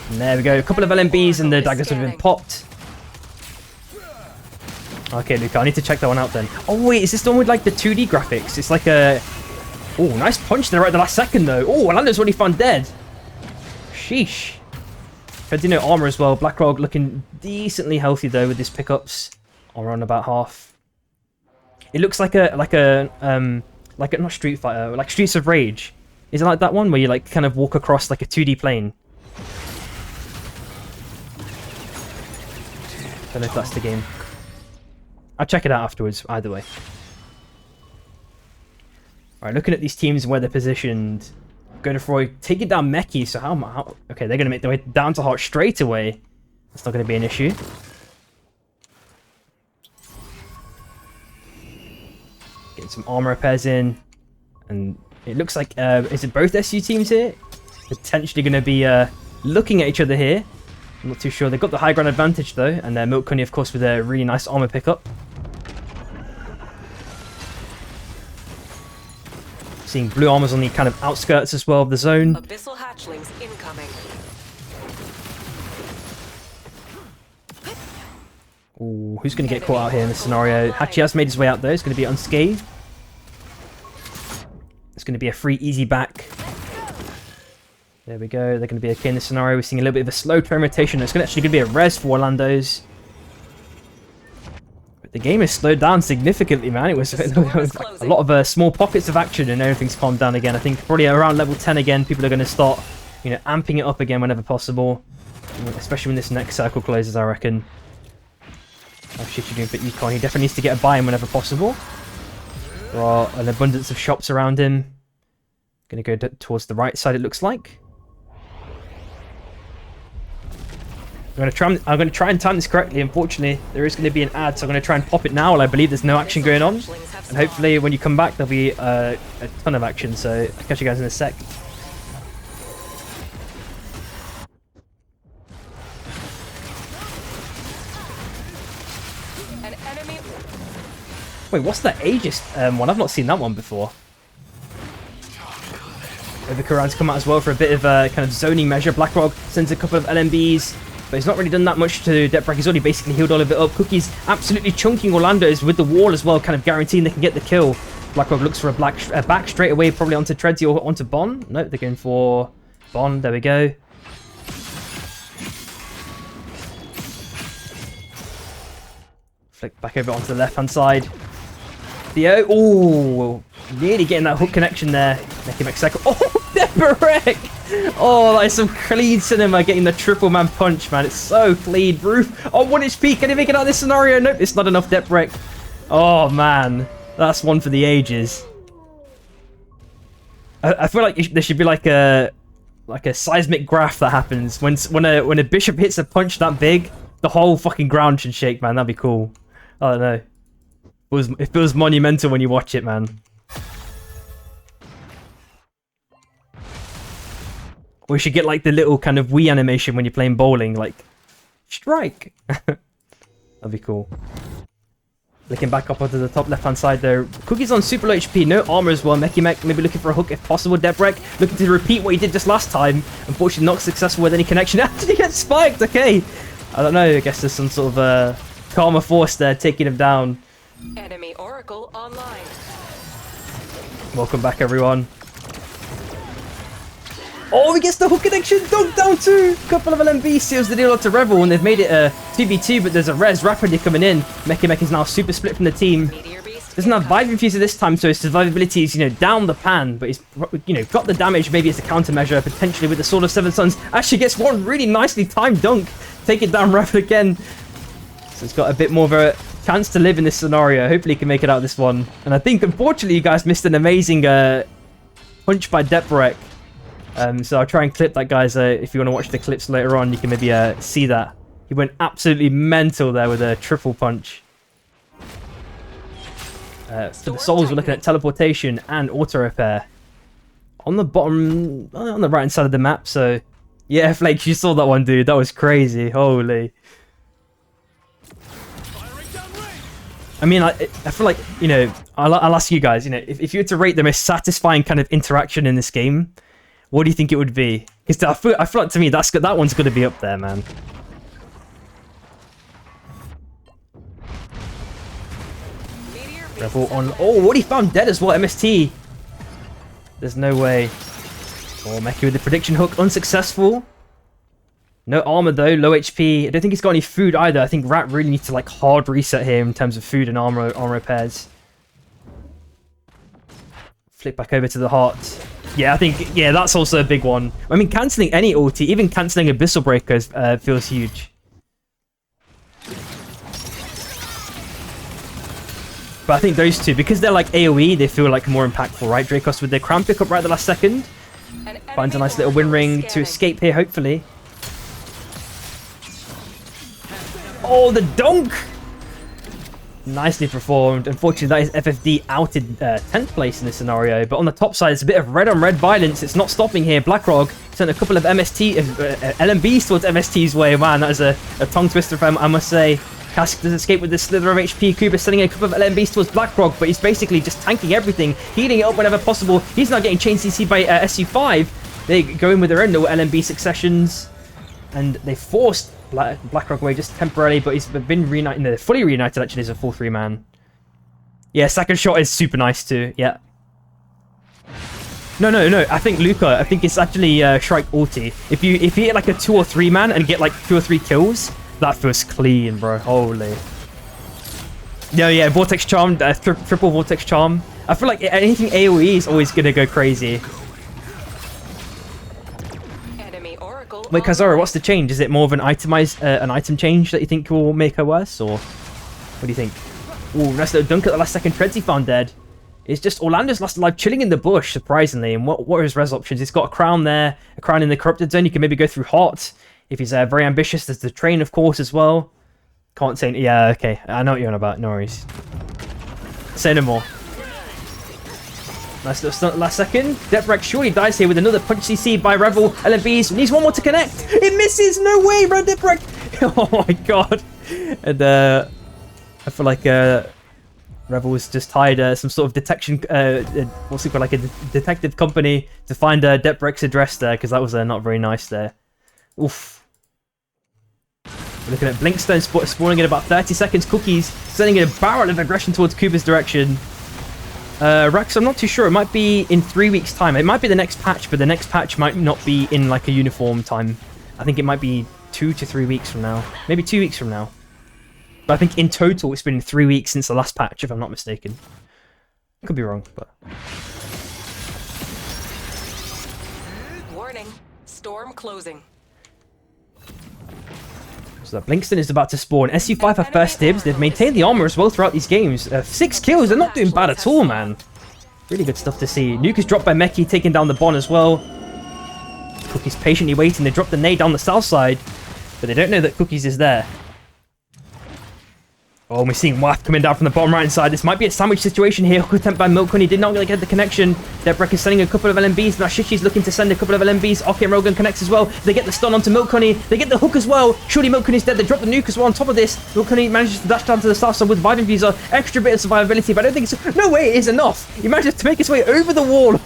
[SPEAKER 1] And there we go. A couple of LMBs and the daggers have been popped. Okay, Luca, I need to check that one out then. Oh, wait, is this the one with, like, the 2D graphics? It's like a... Oh, nice punch there right at the last second, though. Oh, Orlando's already found dead. Sheesh. Fedino armor as well. Blackrog looking decently healthy, though, with his pickups. Armor on about half. It looks like not Street Fighter, like Streets of Rage. Is it like that one where you, like, kind of walk across, like, a 2D plane? Don't know if that's the game. I'll check it out afterwards, either way. Alright, looking at these teams and where they're positioned. Going to Freud, taking down Meki, so how... Okay, they're going to make their way down to Heart straight away. That's not going to be an issue. Getting some armor repairs in. And it looks like... is it both SU teams here? Potentially going to be looking at each other here. I'm not too sure. They've got the high ground advantage, though. And Milk Cunny, of course, with a really nice armor pickup. Seeing blue armors on the kind of outskirts as well of the zone.
[SPEAKER 2] Abyssal hatchlings incoming.
[SPEAKER 1] Ooh, who's going to get caught out here in this scenario? Hachi has made his way out, though. He's going to be unscathed. It's going to be a free, easy back. There we go. They're going to be okay in this scenario. We're seeing a little bit of a slow turn rotation. It's actually going to be a res for Orlando's. But the game has slowed down significantly, man. It was a lot of small pockets of action and everything's calmed down again. I think probably around level 10 again, people are going to start, you know, amping it up again whenever possible. Especially when this next circle closes, I reckon. Oh shit, you're doing for Econ. He definitely needs to get a buy-in whenever possible. There are an abundance of shops around him. Going to go towards the right side, it looks like. I'm going to try and time this correctly. Unfortunately, there is going to be an ad, so I'm going to try and pop it now while I believe there's no action going on. And hopefully when you come back, there'll be a ton of action, so I'll catch you guys in a sec.
[SPEAKER 2] An enemy.
[SPEAKER 1] Wait, what's that Aegis one? I've not seen that one before. Overkaran's come out as well for a bit of a kind of zoning measure. Blackrog sends a couple of LMBs. But he's not really done that much to Deprak. He's already basically healed all of it up. Cookie's absolutely chunking Orlando's with the wall as well, kind of guaranteeing they can get the kill. Blackrog looks for a back straight away, probably onto Treadsy or onto Bon. Nope, they're going for Bon. There we go. Flick back over onto the left-hand side. Theo, oh, nearly getting that hook connection there. Making him second. Oh, Deprak! Oh, that is some clean cinema getting the triple man punch, man. It's so clean. Roof. Oh, 1 HP. Can he make it out of this scenario? Nope, it's not enough. Deprak. Oh, man. That's one for the ages. I feel like there should be like a seismic graph that happens. When a bishop hits a punch that big, the whole fucking ground should shake, man. That'd be cool. I don't know. It feels monumental when you watch it, man. Or you should get like the little kind of Wii animation when you're playing bowling, like strike. That'd be cool. Looking back up onto the top left-hand side there. Cookie's on super low HP, no armor as well. Meki maybe looking for a hook if possible. Deprak looking to repeat what he did just last time. Unfortunately not successful with any connection. Actually gets spiked, okay. I don't know, I guess there's some sort of karma force there taking him down.
[SPEAKER 2] Enemy Oracle online.
[SPEAKER 1] Welcome back, everyone. Oh, he gets the hook connection. Dunk down two. Couple of LMB seals the deal to Revel, and they've made it a 2v2, but there's a res rapidly coming in. Meki is now super split from the team. Doesn't have Vibe Infuser this time, so his survivability is, you know, down the pan, but he's, you know, got the damage maybe as a countermeasure, potentially with the Sword of Seven Suns. Actually gets one really nicely timed dunk. Take it down Revel again. So it's got a bit more of a chance to live in this scenario. Hopefully he can make it out of this one. And I think, unfortunately, you guys missed an amazing punch by Deprak. So I'll try and clip that, guys. If you want to watch the clips later on, you can maybe see that. He went absolutely mental there with a triple punch. For the souls, we're looking at teleportation and auto repair. On the bottom, on the right hand side of the map. So, yeah, Flakes, you saw that one, dude. That was crazy. Holy. I mean, I feel like, you know, I'll ask you guys, you know, if you were to rate the most satisfying kind of interaction in this game, what do you think it would be? Because I feel like to me, that one's going to be up there, man. Rebel on... Oh, what he found dead as well, MST. There's no way. Oh, Meki with the prediction hook, unsuccessful. No armor though, low HP. I don't think he's got any food either. I think Rat really needs to like hard reset here in terms of food and armor repairs. Flip back over to the heart. Yeah, I think, yeah, that's also a big one. I mean, cancelling any ulti, even cancelling Abyssal Breakers feels huge. But I think those two, because they're like AoE, they feel like more impactful, right? Dracos with their crown pick up right at the last second. Finds a nice little win ring to escape here, hopefully. Oh, the dunk! Nicely performed. Unfortunately, that is FFD outed 10th place in this scenario. But on the top side, it's a bit of red-on-red violence. It's not stopping here. Blackrog sent a couple of LMBs towards MST's way. Man, that is a tongue twister for him, I must say. Cask does escape with this slither of HP. Kuba sending a couple of LMBs towards Blackrog, but he's basically just tanking everything, healing it up whenever possible. He's not getting chain CC by SU5. They go in with their own little LMB successions, and they forced Blackrog away just temporarily, but he's been reunited. No, fully reunited actually as a full 3-man. Yeah, second shot is super nice too. Yeah. No. I think Luca. I think it's actually Shrike ulti. If you hit like a 2 or 3-man and get like 2 or 3 kills, that feels clean, bro. Holy. Yeah. Vortex Charm, triple Vortex Charm. I feel like anything AoE is always gonna go crazy. Wait, Kazora, what's the change? Is it more of an itemized, an item change that you think will make her worse, or what do you think? Ooh, nice little dunk at the last second. Treads he found dead. It's just Orlando's last alive, chilling in the bush, surprisingly. And what are his res options? He's got a crown there, a crown in the corrupted zone. You can maybe go through hot if he's very ambitious. There's the train, of course, as well. Can't say. Yeah, okay. I know what you're on about. No worries. Say no more. Nice little stunt last second. Deprek surely dies here with another punch CC by Revel. LMBs needs one more to connect. It misses. No way, Red Deprek. Oh my god. And I feel like Revel was just hired some sort of detection. What's it called? Like a detective company to find Deprek's address there, because that was not very nice there. Oof. We're looking at Blinkstone spawning in about 30 seconds. Cookies sending a barrel of aggression towards Kuba's direction. Rex, I'm not too sure. It might be in 3 weeks' time. It might be the next patch, but the next patch might not be in like a uniform time. I think it might be 2 to 3 weeks from now. Maybe 2 weeks from now. But I think in total it's been 3 weeks since the last patch, if I'm not mistaken. Could be wrong, but...
[SPEAKER 2] Warning. Storm closing.
[SPEAKER 1] So that Blinkston is about to spawn. SU5 have first dibs. They've maintained the armor as well throughout these games. 6 kills. They're not doing bad at all, man. Really good stuff to see. Nuke is dropped by Meki, taking down the Bon as well. Cookie's patiently waiting. They drop the nade down the south side, but they don't know that Cookies is there. Oh, and we're seeing Waff coming down from the bottom right-hand side. This might be a sandwich situation here. Hook attempt by Milk Honey. Did not get the connection. Debrek is sending a couple of LMBs. Now Shishi's looking to send a couple of LMBs. Oki and Rogan connects as well. They get the stun onto Milk Honey. They get the hook as well. Surely Milk Honey's dead. They drop the nuke as well on top of this. Milk Honey manages to dash down to the south side with Vive Infuser. Extra bit of survivability, but I don't think it's... No way, it is enough. He manages to make his way over the wall.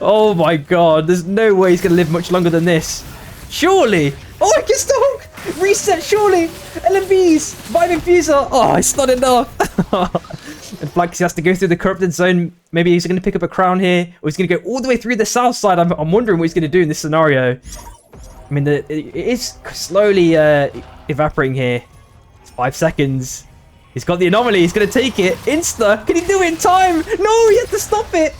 [SPEAKER 1] Oh my god. There's no way he's going to live much longer than this. Surely. Oh, I gets the hook. Reset, surely. LMBs. Vive Infuser. Oh, it's not enough. And Flaxy has to go through the corrupted zone. Maybe he's going to pick up a crown here, or he's going to go all the way through the south side. I'm wondering what he's going to do in this scenario. I mean, it is slowly evaporating here. It's 5 seconds. He's got the anomaly. He's going to take it. Insta. Can he do it in time? No, he had to stop it.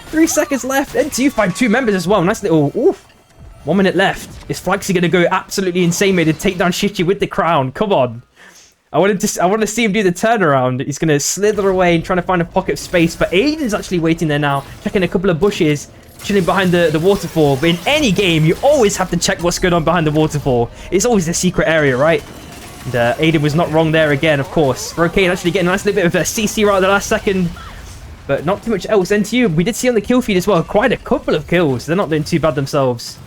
[SPEAKER 1] 3 seconds left. N2 find 2 members as well. Nice little... Oof. 1 minute left. Is Flaxy going to go absolutely insane mode and take down Shichi with the crown? Come on. I want to see him do the turnaround. He's going to slither away and trying to find a pocket of space. But Aiden's actually waiting there now. Checking a couple of bushes. Chilling behind the waterfall. But in any game, you always have to check what's going on behind the waterfall. It's always the secret area, right? And Aiden was not wrong there again, of course. Brocade actually getting a nice little bit of a CC right at the last second. But not too much else. NTU, we did see on the kill feed as well. Quite a couple of kills. They're not doing too bad themselves.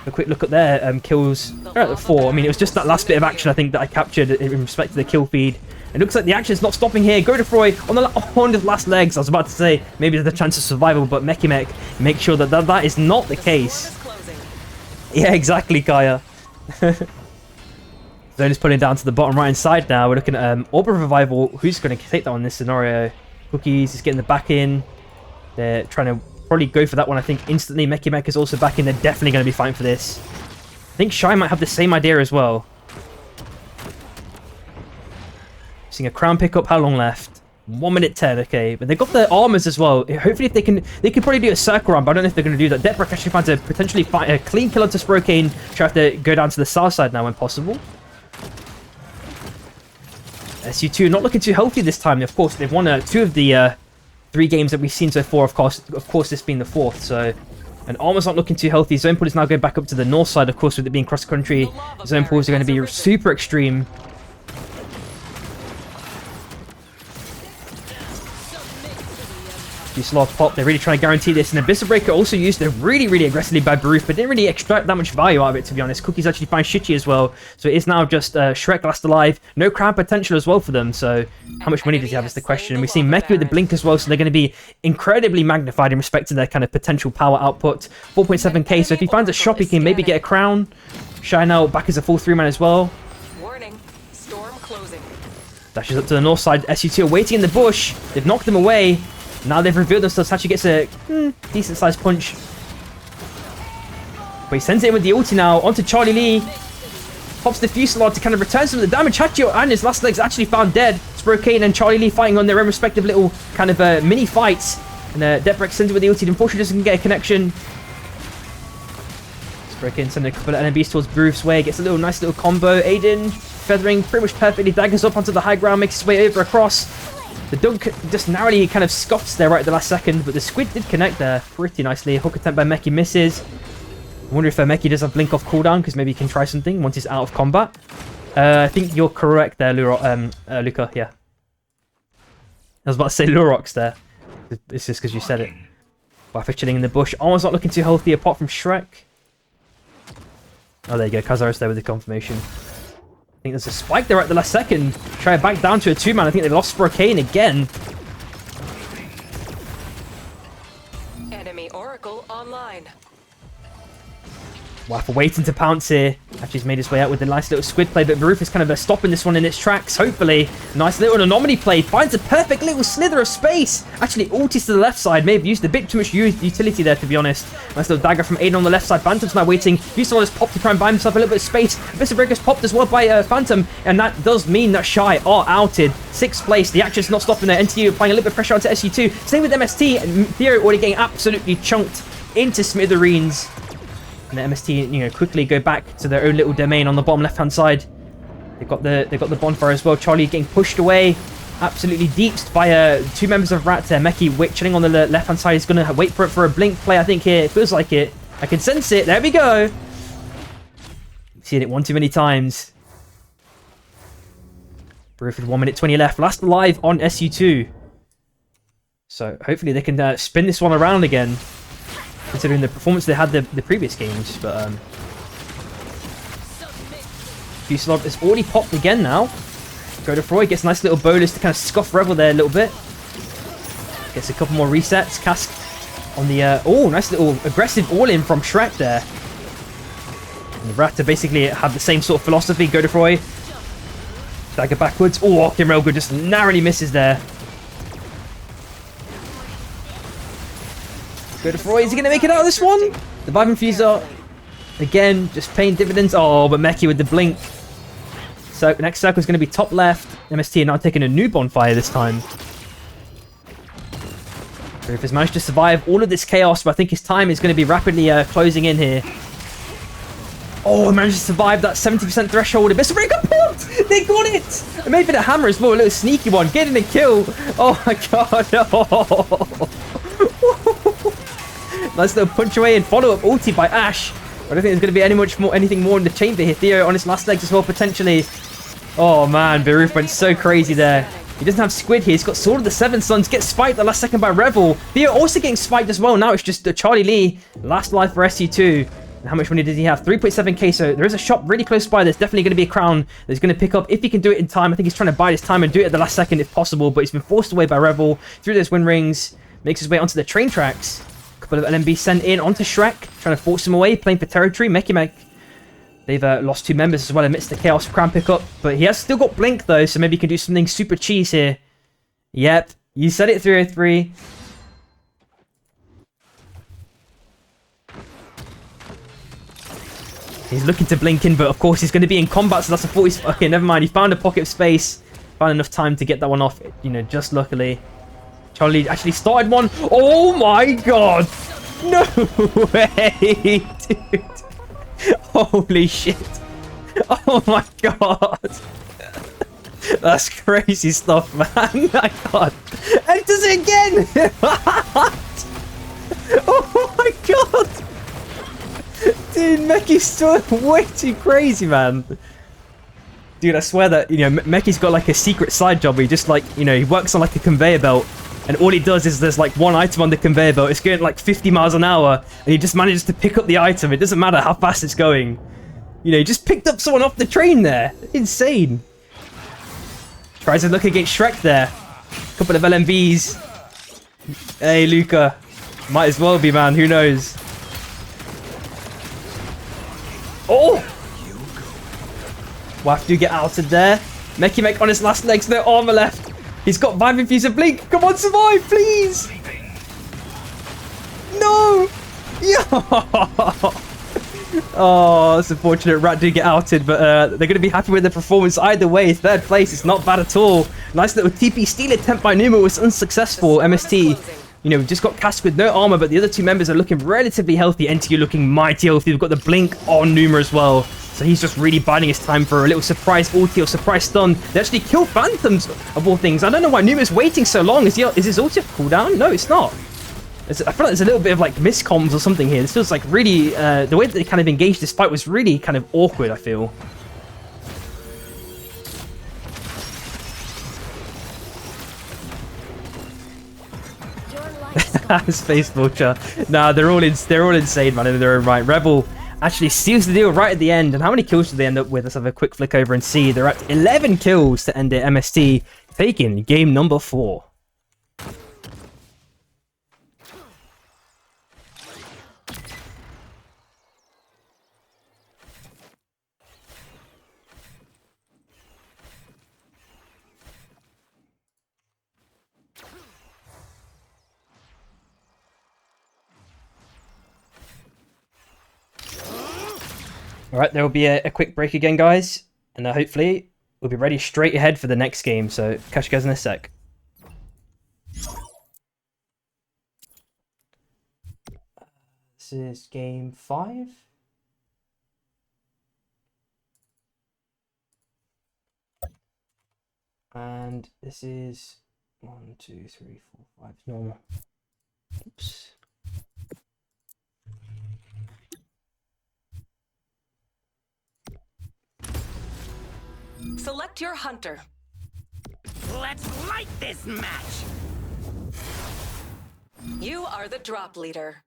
[SPEAKER 1] A quick look at their kills. They're at the 4. I mean, it was just that last bit of action, I think, that I captured in respect to the kill feed. It looks like the action's not stopping here. Godefroy on the last legs. I was about to say, maybe there's a chance of survival, but Mekimek make sure that that is not the case. Yeah, exactly, Kaya. Zone is pulling down to the bottom right-hand side now. We're looking at Orb of Revival. Who's going to take that one in this scenario? Cookies is getting the back in. They're trying to probably go for that one, I think, instantly. Mekimek is also back in. They're definitely going to be fighting for this. I think Shy might have the same idea as well. Seeing a crown pickup. How long left? 1 minute 10. Okay, but they've got the armors as well. Hopefully, if they can probably do a circle run, but I don't know if they're going to do that. Deathbreak actually finds a potentially fight a clean kill onto Sprokane. Try to go down to the south side now when possible. SU2 not looking too healthy this time. Of course, they've won 2 of the 3 games that we've seen so far. Of course, this being the 4th. So, and Armor's not looking too healthy. Zone Pool is now going back up to the north side. Of course, with it being cross country, zone pools are going to be super extreme. Slot pop. They're really trying to guarantee this. And Abyssal Breaker also used really, really aggressively by Baruf, but didn't really extract that much value out of it, to be honest. Cookies actually find Shichi as well. So it is now just Shrek last alive. No crown potential as well for them. So how much money does he have is the question. And we've seen Meki with the blink as well. So they're going to be incredibly magnified in respect to their kind of potential power output. 4.7k. So if he finds a shop, he can maybe get a crown. Shy now back as a full 3-man as well.
[SPEAKER 2] Warning. Storm closing.
[SPEAKER 1] Dashes up to the north side. SU2 are waiting in the bush. They've knocked them away. Now they've revealed themselves. Actually gets a decent sized punch. But he sends it in with the ulti now onto Charlie Lee. Pops the Fusillade to kind of return some of the damage. Hachio and his last legs actually found dead. Sprokane and Charlie Lee fighting on their own respective little kind of mini fights. And Deathbreak sends it with the ulti. Unfortunately doesn't get a connection. Sprokane sending a couple of NMBs towards Baruf's way. Gets a nice little combo. Aiden feathering pretty much perfectly. Daggers up onto the high ground. Makes his way over across. The dunk just narrowly kind of scuffs there right at the last second, but the squid did connect there pretty nicely. Hook attempt by Meki misses. I wonder if Meki does have blink off cooldown, because maybe he can try something once he's out of combat. I think you're correct there, Luca, yeah. I was about to say Lurox there. It's just because you said it. Wife is chilling in the bush. Armor's not looking too healthy apart from Shrek. Oh, there you go. Kazara's there with the confirmation. I think there's a spike there at the last second. Try back down to a 2-man. I think they lost Sprokane again.
[SPEAKER 2] Enemy Oracle online.
[SPEAKER 1] Waffle waiting to pounce here. Actually, he's made his way out with a nice little squid play, but Baruf is kind of stopping this one in its tracks, hopefully. Nice little anomaly play. Finds a perfect little slither of space. Actually, ultis to the left side. May have used a bit too much utility there, to be honest. Nice little dagger from Aiden on the left side. Phantom's now waiting. Fusillade has popped to try and buy himself a little bit of space. Abyssal Breaker's popped as well by Phantom, and that does mean that Shy are outed. 6th place. The action's not stopping there. NTU applying a little bit of pressure onto SU2. Same with MST, and Theo already getting absolutely chunked into smithereens. And the MST, quickly go back to their own little domain on the bottom left-hand side. They've got the bonfire as well. Charlie getting pushed away, absolutely deeped by 2 members of Rat. Meki chilling on the left-hand side. He's gonna wait for a blink play. I think here it feels like it. I can sense it. There we go. Seen it one too many times. Baruf with 1 minute 20 left. Last alive on SU2. So hopefully they can spin this one around again, considering the performance they had the previous games. But Fusillade has already popped again now. Godefroy gets a nice little bonus to kind of scuff Revel there a little bit. Gets a couple more resets. Cask on the nice little aggressive all-in from Shrek there. And the Raptor basically have the same sort of philosophy. Godefroy dagger backwards. Oh, Kimrelgo just narrowly misses there. Godefroy, is he going to make it out of this one? The Vibe Infuser, again, just paying dividends. Oh, but Meki with the blink. So next circle is going to be top left. MST are now taking a new bonfire this time. Baruf has managed to survive all of this chaos, but I think his time is going to be rapidly closing in here. Oh, he managed to survive that 70% threshold. Abyssal Breaker popped! They got it! It may have been a hammer as well, a little sneaky one. Getting a kill. Oh my god. Oh. Nice little punch away and follow-up ulti by Ash. I don't think there's going to be anything more in the chamber here. Theo on his last legs as well, potentially. Oh man, Baruf went so crazy there. He doesn't have Squid here. He's got Sword of the Seven Suns. Gets spiked the last second by Revel. Theo also getting spiked as well. Now it's just Charlie Lee. Last life for SU2. And how much money does he have? 3.7k, so there is a shop really close by. There's definitely going to be a crown that he's going to pick up if he can do it in time. I think he's trying to bide his time and do it at the last second if possible, but he's been forced away by Revel through those wind rings, makes his way onto the train tracks. A couple of LMB sent in onto Shrek, trying to force him away, playing for territory. Mekimek, they've lost 2 members as well amidst the Chaos crown pickup, but he has still got Blink though, so maybe he can do something super cheese here. Yep, you said it, 303. He's looking to blink in, but of course he's going to be in combat, so that's a 40... Okay, never mind. He found a pocket of space. Found enough time to get that one off, you know, just luckily. Charlie actually started one. Oh my god! No way, dude! Holy shit! Oh my god! That's crazy stuff, man. My god! And it does it again! Oh my god! Dude, Meki's still way too crazy, man. Dude, I swear that, you know, Meki's got like a secret side job where he just like, you know, he works on like a conveyor belt, and all he does is there's like one item on the conveyor belt, it's going like 50 miles an hour, and he just manages to pick up the item. It doesn't matter how fast it's going. You know, he just picked up someone off the train there. Insane. Tries to look against Shrek there. Couple of LMBs. Hey, Luca. Might as well be, man. Who knows? Oh! Waf do get outed there. Mekimek on his last legs, no armor left. He's got Vibe Infuser Blink. Come on, survive, please! No! Yeah! Oh, it's unfortunate. Rat do get outed, but they're going to be happy with the performance either way. 3rd place, it's not bad at all. Nice little TP steal attempt by Numa was unsuccessful. MST, you know, just got cast with no armor, but the other 2 members are looking relatively healthy. NTU looking mighty healthy. We've got the blink on Numa as well. So he's just really biding his time for a little surprise ulti or surprise stun. They actually kill Phantoms, of all things. I don't know why Numa's waiting so long. Is his ulti off cooldown? No, it's not. I feel like there's a little bit of like miscomms or something here. This feels like really, the way that they kind of engaged this fight was really kind of awkward, I feel. Space Vulture. Nah, they're all insane, man, in their own right. Rebel actually seals the deal right at the end. And how many kills do they end up with? Let's have a quick flick over and see. They're at 11 kills to end it. MST taking game number 4. All right, there will be a quick break again, guys, and hopefully we'll be ready straight ahead for the next game. So catch you guys in a sec. This is game 5. And this is 1, 2, 3, 4, 5 normal. Oops.
[SPEAKER 2] Select your hunter.
[SPEAKER 3] Let's light this match!
[SPEAKER 2] You are the drop leader.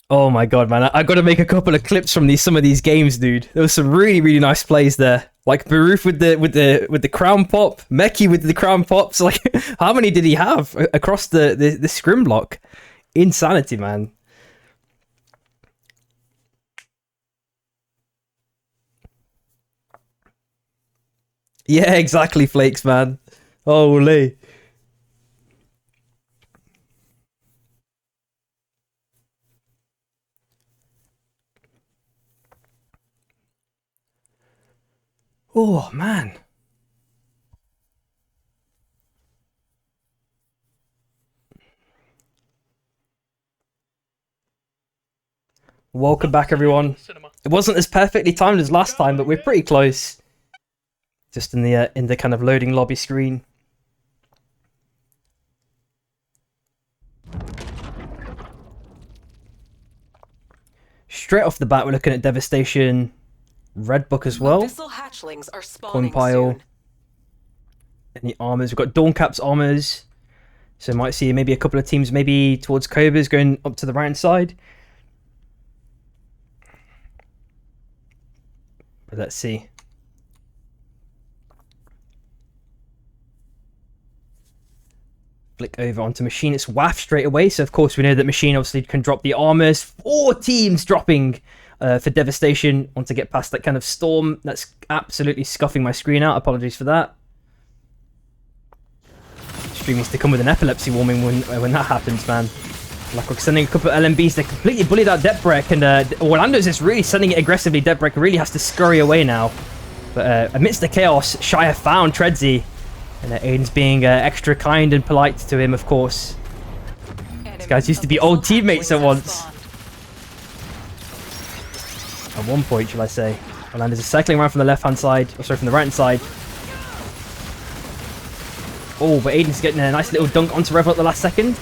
[SPEAKER 1] Oh my god, man! I got to make a couple of clips from some of these games, dude. There was some really nice plays there. Like Baruf with the crown pop, Meki with the crown pops. Like, how many did he have across the scrim block? Insanity, man. Yeah, exactly, Flakes, man. Holy. Oh, man. Welcome back, everyone. It wasn't as perfectly timed as last time, but we're pretty close. Just in the kind of loading lobby screen. Straight off the bat, we're looking at Devastation, Red Book as well.
[SPEAKER 2] Abyssal hatchlings are spawning
[SPEAKER 1] Pile.
[SPEAKER 2] soon.
[SPEAKER 1] Any armors? We've got Dawncap's armors. So might see maybe a couple of teams maybe towards Cobras going up to the right hand side. But let's see. Flick over onto Machine. It's Waff straight away. So of course we know that Machine obviously can drop the armors. 4 teams dropping for Devastation. Want to get past that kind of storm. That's absolutely scuffing my screen out. Apologies for that. Stream needs to come with an epilepsy warning when that happens, man. BlackRock sending a couple of LMBs. They completely bullied out Depbrek, and Orlando's just really sending it aggressively. Depbrek really has to scurry away now. But amidst the chaos, Shia found Treadsy. And Aiden's being extra kind and polite to him, of course. These guys used to be old teammates at once. At one point, shall I say. Orlando's just cycling around from the left-hand side. Or sorry, from the right-hand side. Oh, but Aiden's getting a nice little dunk onto Revel at the last second.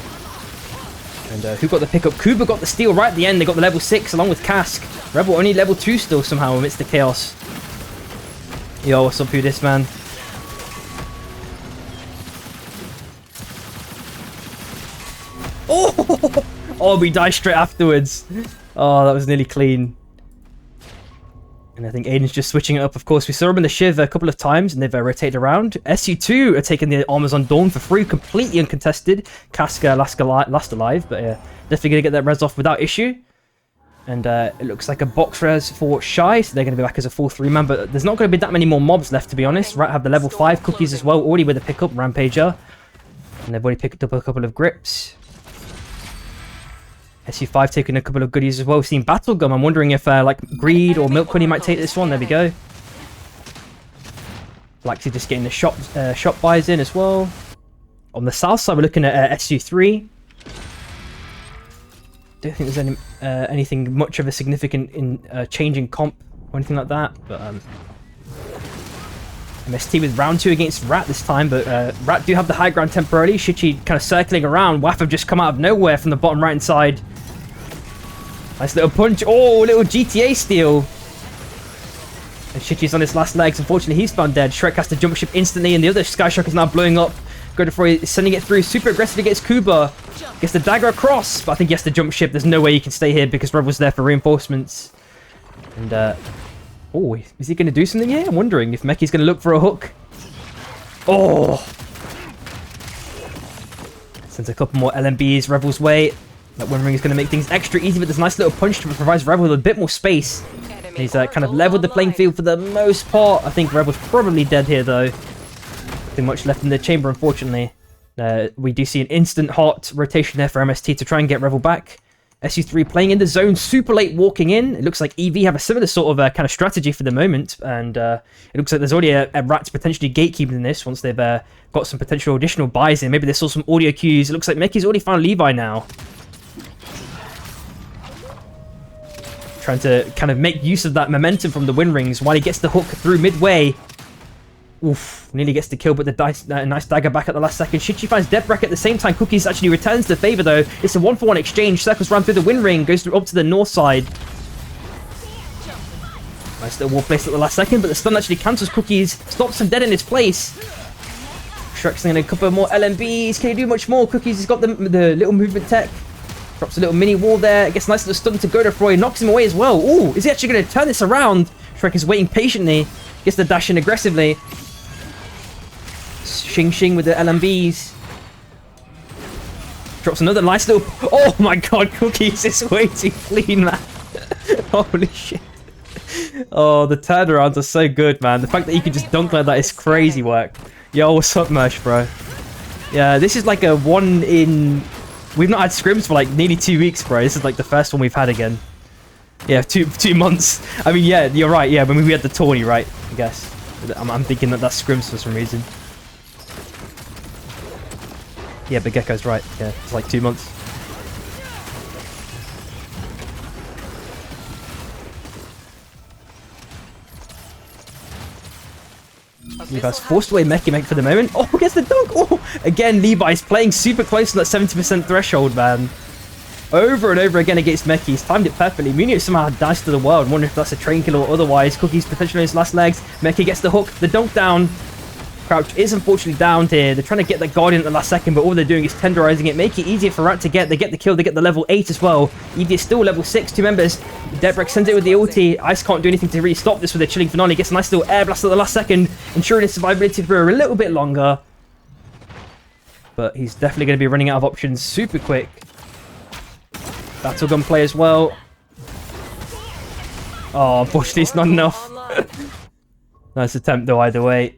[SPEAKER 1] And who got the pickup? Kuba got the steal right at the end. They got the level 6 along with Cask. Rebel only level 2 still somehow amidst the chaos. Yo, what's up, who this, man? Oh, we die straight afterwards. Oh, that was nearly clean. And I think Aiden's just switching it up. Of course, we saw him in the Shiv a couple of times, and they've rotated around. SU2 are taking the armors on Dawn for free, completely uncontested. Casca last alive, but definitely going to get that res off without issue. And it looks like a box res for Shy, so they're going to be back as a full 3-man. But there's not going to be that many more mobs left, to be honest. Right, have the level 5 cookies as well, already with a pickup, Rampager. And they've already picked up a couple of grips. SU5 taking a couple of goodies as well. We've seen Battle Gum. I'm wondering if like Greed or Milk Honey might take this one. There we go. Blacksy just getting the shop buys in as well. On the south side, we're looking at SU3. Don't think there's anything much of a significant change in comp or anything like that. But MST with round 2 against Rat this time, but Rat do have the high ground temporarily. Shichi kind of circling around. Waff have just come out of nowhere from the bottom right hand side. Nice little punch. Oh, little GTA steal. And Shichi's on his last legs. Unfortunately, he's found dead. Shrek has to jump ship instantly, and the other Sky Shark is now blowing up. Godefroy is sending it through super aggressively against Kuba. Gets the dagger across, but I think he has to jump ship. There's no way he can stay here because Rev was there for reinforcements. And, oh, is he going to do something here? I'm wondering if Meki's going to look for a hook. Oh! Sends a couple more LMBs Revel's way. That Wind Ring is going to make things extra easy, but there's a nice little punch to provide Revel with a bit more space. And he's kind of leveled the playing field for the most part. I think Revel's probably dead here, though. Nothing much left in the chamber, unfortunately. We do see an instant hot rotation there for MST to try and get Revel back. SU3 playing in the zone, super late walking in. It looks like EV have a similar sort of kind of strategy for the moment, and it looks like there's already a Rat potentially gatekeeping this once they've got some potential additional buys in. Maybe they saw some audio cues. It looks like Mickey's already found Levi now. Trying to kind of make use of that momentum from the Wind Rings while he gets the hook through midway. Oof, nearly gets the kill, but the nice dagger back at the last second. Shichi finds Depbrek at the same time. Cookies actually returns the favor, though. It's a 1-for-1 exchange. Circles round through the Wind Ring, goes up to the north side. Nice little wall placed at the last second, but the stun actually cancels Cookies. Stops him dead in his place. Shrek's in a couple more LMBs. Can he do much more? Cookies has got the little movement tech. Drops a little mini wall there. Gets a nice little stun to Godefroy. Knocks him away as well. Ooh, is he actually going to turn this around? Shrek is waiting patiently. Gets the dash in aggressively. Xing with the LMBs. Drops another nice little... Oh my god, Cookies is way too clean, man. Holy shit. Oh, the turnarounds are so good, man. The fact that you can just dunk like that is crazy work. Yo, what's up, Mersh, bro? Yeah, this is like a one in... We've not had scrims for like nearly 2 weeks, bro. This is like the first one we've had again. Yeah, two months. I mean, yeah, you're right. Yeah, when we had the tourney, right? I guess. I'm thinking that that's scrims for some reason. Yeah, but Gecko's right. Yeah, it's like 2 months. Levi's forced away Mech for the moment. Oh, gets the dunk. Oh, again, Levi's playing super close to that 70% threshold, man. over and over again against Meki. He's timed it perfectly. Munio somehow dies to the world. Wonder if that's a train kill or otherwise. Cookie's potentially on his last legs. Meki gets the hook, the dunk down. Crouch is unfortunately downed here. They're trying to get the Guardian at the last second, but all they're doing is tenderizing it, make it easier for Rat to get. They get the kill, they get the level 8 as well. Evie is still level 6, 2 members. Debrek sends it with the ulti. Ice can't do anything to really stop this with a chilling finale. Gets a nice little air blast at the last second, ensuring his survivability for a little bit longer. But he's definitely going to be running out of options super quick. Battle gun play as well. Oh, unfortunately it's not enough. Nice attempt though either way.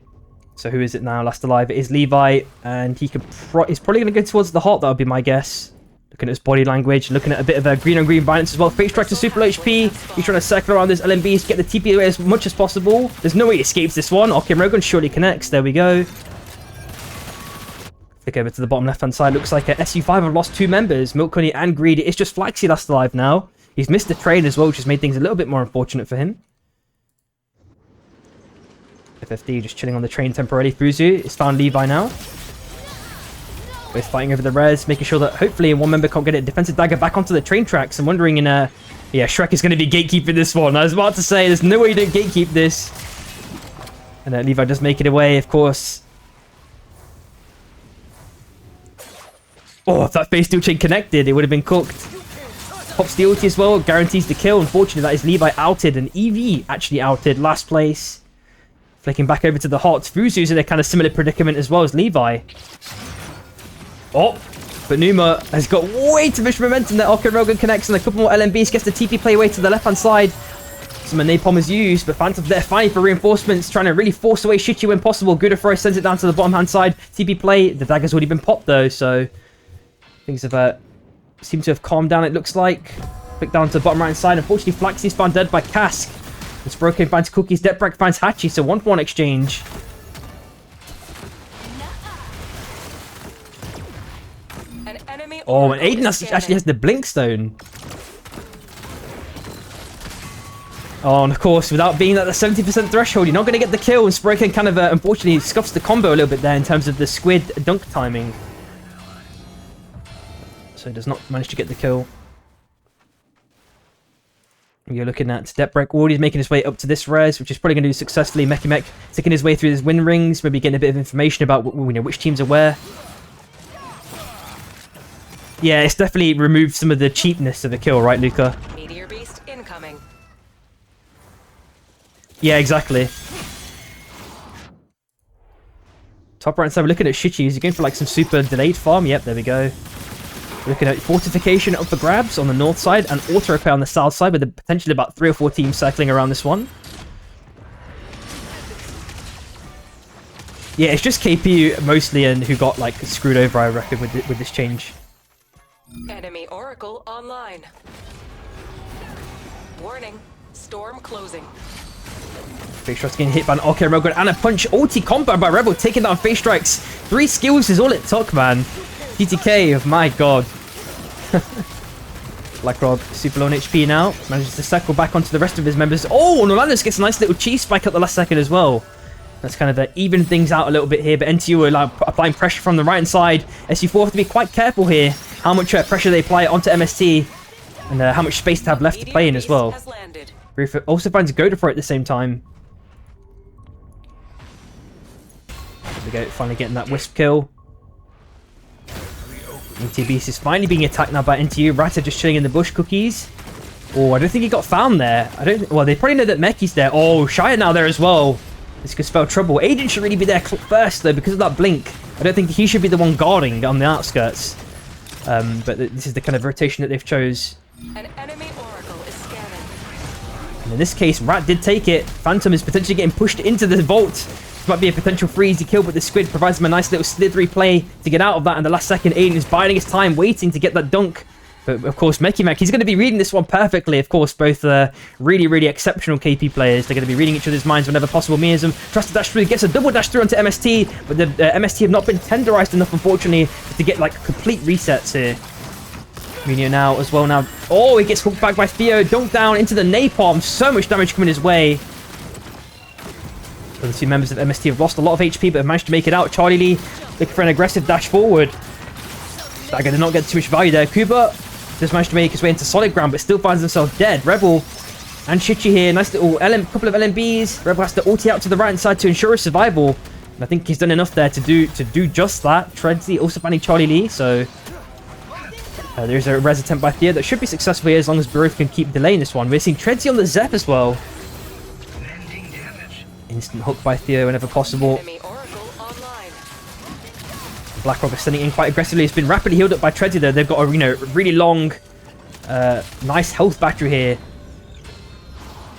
[SPEAKER 1] So who is it now? Last alive. It is Levi, and he's probably going to go towards the heart. That would be my guess. Looking at his body language, looking at a bit of a green on green violence as well. Face strike to super low HP. He's trying to circle around those LMBs to get the TP away as much as possible. There's no way he escapes this one. Okay, Rogan surely connects. There we go. Flick over to the bottom left hand side. Looks like a SU5 have lost 2 members. Milk Honey and Greedy. It's just Flaxy last alive now. He's missed the trade as well, which has made things a little bit more unfortunate for him. FFD just chilling on the train temporarily. Fuzu is found Levi now. Both fighting over the res, making sure that hopefully one member can't get it. Defensive dagger back onto the train tracks. I'm wondering yeah, Shrek is going to be gatekeeping this one. I was about to say, there's no way you don't gatekeep this. And Levi does make it away, of course. Oh, if that phase steel chain connected, it would have been cooked. Pops the ulti as well, guarantees the kill. Unfortunately, that is Levi outed, and EV actually outed, last place. Flicking back over to the Hots. Fuzu's in a kind of similar predicament as well as Levi. Oh, but Numa has got way too much momentum there. Okay, Rogan connects and a couple more LMBs. Gets the TP play away to the left-hand side. Some napalm is used, but Phantom's there fighting for reinforcements, trying to really force away Shichi when possible. Gudafro sends it down to the bottom-hand side. TP play. The dagger's already been popped, though, so things have seem to have calmed down, it looks like. Click down to the bottom right-hand side. Unfortunately, Flaxy's found dead by Cask. It's broken, finds Cookies, Deprek finds Hachi, so 1-for-1 exchange.
[SPEAKER 2] An enemy
[SPEAKER 1] Oh, and Aiden actually has the Blink Stone. Oh, and of course, without being at the 70% threshold, you're not going to get the kill. And Sproken kind of, unfortunately, scuffs the combo a little bit there in terms of the squid dunk timing. So he does not manage to get the kill. You're looking at Deprek Ward. He's making his way up to this res, which is probably going to do successfully. Mech taking his way through his win rings, maybe getting a bit of information about which teams are where. Yeah, it's definitely removed some of the cheapness of the kill, right, Luca?
[SPEAKER 2] Meteor Beast incoming.
[SPEAKER 1] Yeah, exactly. Top right side, we're looking at Shichi. Is he going for like some super delayed farm? Yep, there we go. Looking at fortification up for grabs on the north side and auto repair on the south side with potentially about 3 or 4 teams circling around this one. Yeah, it's just KP mostly and who got like screwed over, I reckon, with this change.
[SPEAKER 2] Enemy Oracle online. Warning. Storm closing.
[SPEAKER 1] Face Strikes getting hit by an OK Rogan and a punch. Ulti combo by Rebel taking down Face Strikes. 3 skills is all it took, man. TTK, my god. Blackrock, super low on HP now. Manages to circle back onto the rest of his members. Oh, Norlandus gets a nice little cheese spike at the last second as well. That's kind of even things out a little bit here. But NTU are applying pressure from the right-hand side. SU4 have to be quite careful here. How much pressure they apply onto MST. And how much space to have left to play in as well. Roofer also finds a Godefroy at the same time. There we go, finally getting that Wisp kill. NTBeast is finally being attacked now by NTU. Rata just chilling in the bush. Cookies. Oh, I don't think he got found there. Well, they probably know that Meki's there. Oh, Shia now there as well. This could spell trouble. Aiden should really be there first, though, because of that blink. I don't think he should be the one guarding on the outskirts. But this is the kind of rotation that they've chose.
[SPEAKER 2] An enemy Oracle is scanning.
[SPEAKER 1] And in this case, Rat did take it. Phantom is potentially getting pushed into the vault. This might be a potential freezy kill, but the Squid provides him a nice little slithery play to get out of that. In the last second, Aiden is biding his time, waiting to get that dunk. But of course, Mekimak, he's going to be reading this one perfectly. Of course, both really, really exceptional KP players. They're going to be reading each other's minds whenever possible. Miasm tries to dash through, gets a double dash through onto MST, but the MST have not been tenderized enough, unfortunately, to get like complete resets here. Munio now as well now. Oh, he gets hooked back by Theo. Dunk down into the napalm. So much damage coming his way. So the 2 members of MST have lost a lot of HP, but have managed to make it out. Charlie Lee looking for an aggressive dash forward. Dagger did not get too much value there. Kuba Does manage to make his way into solid ground, but still finds himself dead. Rebel and Chichi here. Nice little couple of LMBs. Rebel has to ulti out to the right-hand side to ensure his survival. And I think he's done enough there to do just that. Treadsy also finding Charlie Lee, so there's a res attempt by Theo that should be successful here as long as Baruth can keep delaying this one. We're seeing Treadsy on the Zep as well. Instant hook by Theo whenever possible.
[SPEAKER 2] Enemy Oracle online.
[SPEAKER 1] BlackRock is sending in quite aggressively. It's been rapidly healed up by Treadsy though. They've got a really long, nice health battery here.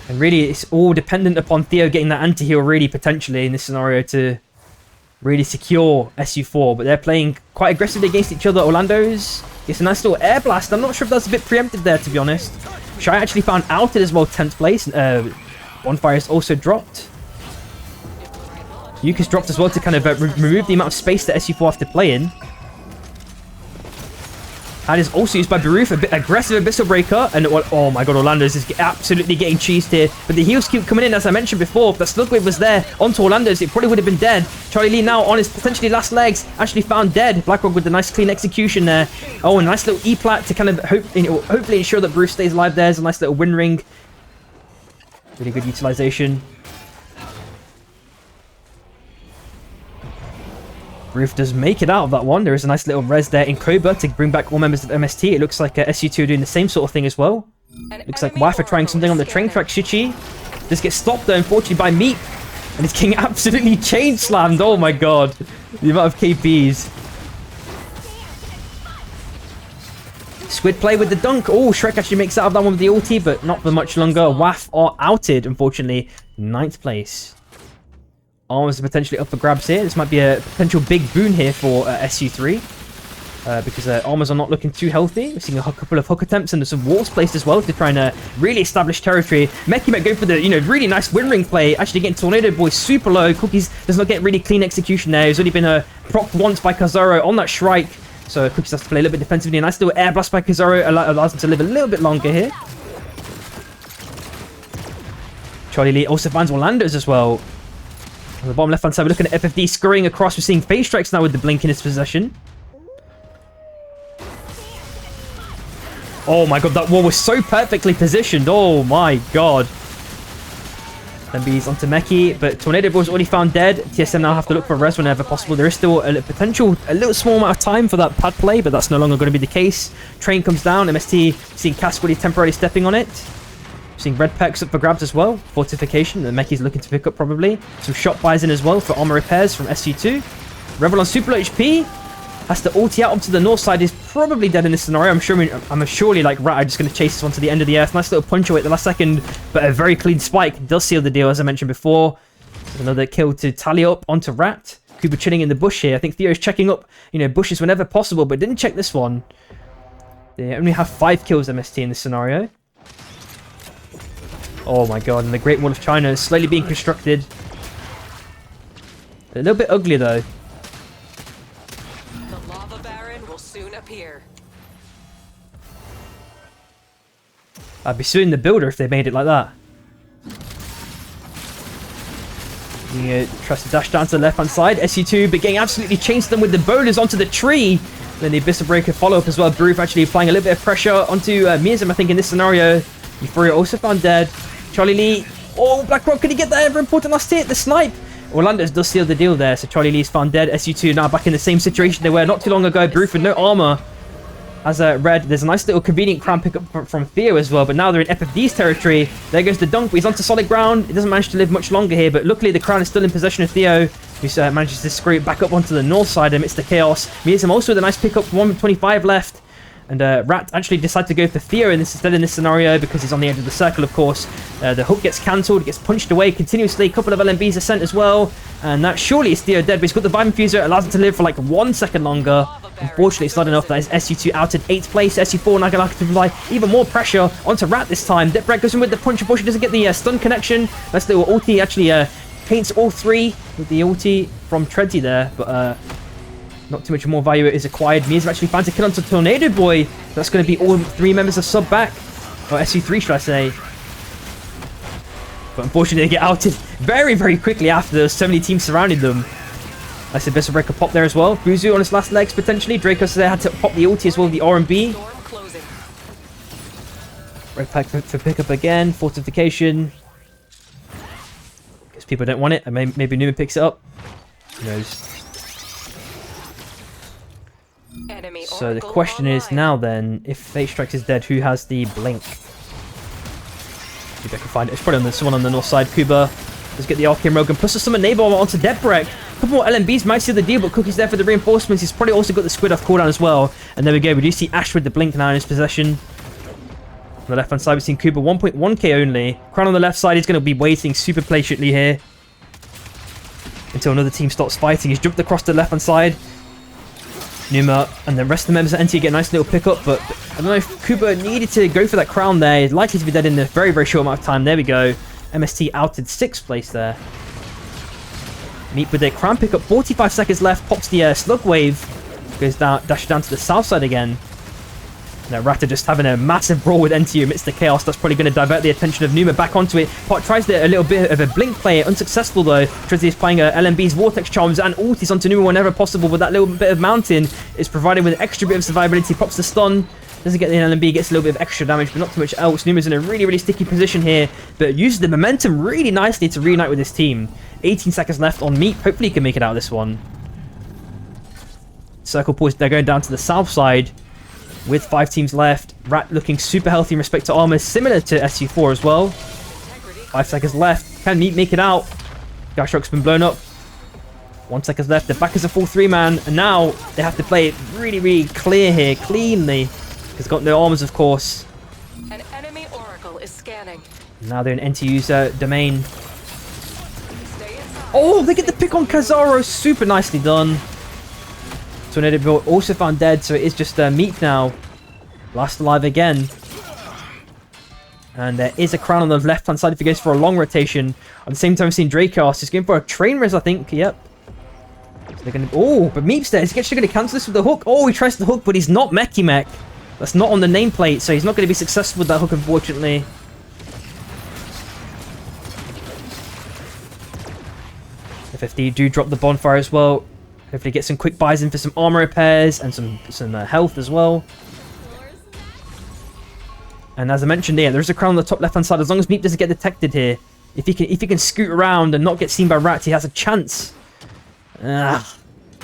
[SPEAKER 1] And really, it's all dependent upon Theo getting that anti-heal really potentially in this scenario to really secure SU4. But they're playing quite aggressively against each other. Orlando's gets a nice little air blast. I'm not sure if that's a bit preemptive there, to be honest. Shy actually found outed as well, 10th place. Bonfire is also dropped. Yuka's dropped as well to kind of remove the amount of space that SU4 have to play in. And is also used by Baruth, a bit aggressive Abyssal Breaker. And oh my god, Orlando's is absolutely getting cheesed here. But the heals keep coming in, as I mentioned before. If the Slugwave was there onto Orlando's, it probably would have been dead. Charlie Lee now on his potentially last legs, actually found dead. BlackRock with the nice clean execution there. Oh, a nice little E-plat to kind of hopefully ensure that Baruth stays alive. There's a nice little win ring. Really good utilization. Baruth does make it out of that one. There is a nice little res there in Cobra to bring back all members of MST. It looks like SU2 are doing the same sort of thing as well. Looks like Wife are trying something on the train track. Shichi just gets stopped though, unfortunately, by Meep. And he's getting absolutely chain slammed. Oh my god. The amount of KPs. Squid play with the dunk. Oh, Shrek actually makes out of that one with the ulti, but not for much longer. WAF are outed, unfortunately. 9th place. Armors are potentially up for grabs here. This might be a potential big boon here for SU3. Because armors are not looking too healthy. We're seeing a couple of hook attempts and some walls placed as well to try and really establish territory. Meki might go for the, really nice win ring play. Actually getting Tornado Boy super low. Cookies does not get really clean execution there. He's only been propped once by Kazaro on that Shrike. So Cookies has to play a little bit defensively. A nice little air blast by Kazaro allows him to live a little bit longer here. Charlie Lee also finds Orlando's as well. On the bottom left-hand side, we're looking at FFD scurrying across. We're seeing Phase Strikes now with the Blink in his possession. Oh my god, that wall was so perfectly positioned. Oh my god. MB's onto Meki, but Tornado Boy's already found dead. TSM now have to look for res whenever possible. There is still a little small amount of time for that pad play, but that's no longer going to be the case. Train comes down. MST seeing Casquity temporarily stepping on it. Seeing red perks up for grabs as well. Fortification that Meki's looking to pick up probably. Some shot buys in as well for armor repairs from SC2. Rebel on super low HP. Has to ulti out onto the north side. Is probably dead in this scenario. I'm surely like Rat. I'm just going to chase this one to the end of the earth. Nice little punch away at the last second. But a very clean spike does seal the deal as I mentioned before. Another kill to tally up onto Rat. Kuba chilling in the bush here. I think Theo's checking up, bushes whenever possible. But didn't check this one. They only have 5 kills MST in this scenario. Oh my god, and the Great Wall of China is slowly being constructed. A little bit ugly though.
[SPEAKER 2] The lava baron will soon appear.
[SPEAKER 1] I'd be suing the builder if they made it like that. You tries to dash down to the left-hand side. SC2, but getting absolutely chased them with the boulders onto the tree. Then the Abyssal Breaker follow-up as well. Baruth actually applying a little bit of pressure onto Miyazam, I think, in this scenario. Euphoria also found dead. Charlie Lee. Oh, BlackRock, can he get that ever important last hit? The snipe. Orlando's does seal the deal there. So Charlie Lee's found dead. SU2 now back in the same situation they were not too long ago. Baruth with no armor. As red, there's a nice little convenient crown pickup from Theo as well. But now they're in FFD's territory. There goes the dunk, but he's onto solid ground. He doesn't manage to live much longer here. But luckily, the crown is still in possession of Theo, who manages to scrape back up onto the north side amidst the chaos. Miyazam also with a nice pickup, 125 left. And Rat actually decided to go for Theo instead in this scenario because he's on the edge of the circle, of course. The hook gets cancelled, gets punched away continuously. A couple of LMBs are sent as well. And that surely is Theo dead, but he's got the Vibe Infuser, allows him to live for like 1 second longer. Unfortunately, it's not enough. That is SU2 out at 8th place. SU4 now going to apply even more pressure onto Rat this time. Depbreak goes in with the punch. Unfortunately, doesn't get the stun connection. Nice little ulti actually paints all 3 with the ulti from Treadsy there. But not too much more value is acquired. Miyazam actually finds a kill onto Tornado Boy. That's going to be all 3 members of sub back. Or SU3, should I say. But unfortunately, they get outed very, very quickly after there's so many teams surrounding them. Nice Abyssal Breaker pop there as well. Buzu on his last legs, potentially. Dracos there had to pop the ulti as well, the R&B.
[SPEAKER 2] Storm closing.
[SPEAKER 1] Red pack for pickup again. Fortification. Because people don't want it. And maybe Numa picks it up. Who knows?
[SPEAKER 2] Enemy
[SPEAKER 1] So the
[SPEAKER 2] Oracle
[SPEAKER 1] question is
[SPEAKER 2] online.
[SPEAKER 1] now then, if Fate Strikes is dead, who has the blink? Maybe I can find it. It's probably on the someone on the north side. Kuba. Let's get the Arcane Rogue and plus the Summon Neighbor onto Deadbreak. A couple more LMBs might seal the deal, but Cookie's there for the reinforcements. He's probably also got the Squid off cooldown as well. And there we go. We do see Ash with the blink now in his possession. On the left hand side, we've seen Kuba 1.1k only. Crown on the left side, he's going to be waiting super patiently here until another team stops fighting. He's jumped across the left hand side. Numa and the rest of the members of NT get a nice little pickup, but I don't know if Kuba needed to go for that crown there. He's likely to be dead in a very, very short amount of time. There we go. MST outed 6th place there. Meet with a crown pickup. 45 seconds left. Pops the slug wave. Goes down, dashes down to the south side again. Now Rata just having a massive brawl with NTU amidst the chaos. That's probably going to divert the attention of Numa back onto it. Pot tries a little bit of a blink play. Unsuccessful though. Trizzy is playing LMB's Vortex Charms and ultis onto Numa whenever possible. But that little bit of Mountain is providing with an extra bit of survivability. Pops the stun. Doesn't get the LMB. Gets a little bit of extra damage, but not too much else. Numa's in a really, really sticky position here. But uses the momentum really nicely to reunite with his team. 18 seconds left on Meat. Hopefully he can make it out of this one. Circle Pulse. They're going down to the south side. With 5 teams left. Rat looking super healthy in respect to armor, similar to SU4 as well. 5 seconds left. Can Meat make it out? Gashrock's been blown up. 1 second left. The back is a full 3-man. And now they have to play it really, really clear here, cleanly. He's got no armors, of course.
[SPEAKER 2] An enemy Oracle is scanning.
[SPEAKER 1] Now they're in NTU's domain.
[SPEAKER 2] Stay inside.
[SPEAKER 1] Oh, they get the pick on Kazaro. Super nicely done. Tornado also found dead, so it is just Meat now. Last alive again. And there is a crown on the left-hand side if he goes for a long rotation. At the same time, we've seen Dracos. He's going for a train res, I think. Yep. So they're gonna... Oh, but Meep's there. He's actually going to cancel this with the hook. Oh, he tries the hook, but he's not Mech. That's not on the nameplate, so he's not going to be successful with that hook, unfortunately. FFD do drop the bonfire as well. Hopefully get some quick buys in for some armor repairs and some health as well. And as I mentioned here, there's a crown on the top left-hand side. As long as Meep doesn't get detected here, if he can scoot around and not get seen by rats, he has a chance. Gonna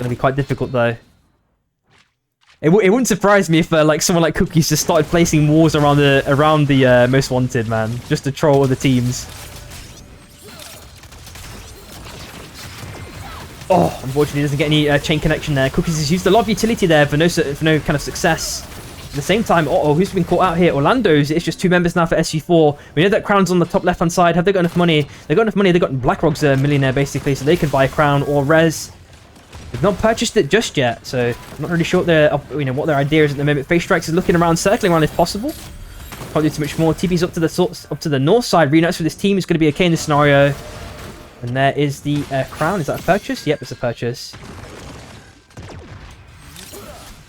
[SPEAKER 1] be quite difficult though. It wouldn't surprise me if like someone like Cookies just started placing walls around the most wanted, man, just to troll other teams. Oh, unfortunately, he doesn't get any chain connection there. Cookies has used a lot of utility there for no kind of success. At the same time, who's been caught out here? Orlando's. It's just 2 members now for SU4. We know that crown's on the top left-hand side. Have they got enough money? They've got enough money. They've got Blackrock's a millionaire, basically, so they can buy a crown or res. They've not purchased it just yet, so I'm not really sure what their idea is at the moment. Face Strikes is looking around, circling around if possible. Can't do too much more. TP's up to the north side. Reunites with this team. It's going to be okay in this scenario. And there is the crown. Is that a purchase? Yep, it's a purchase.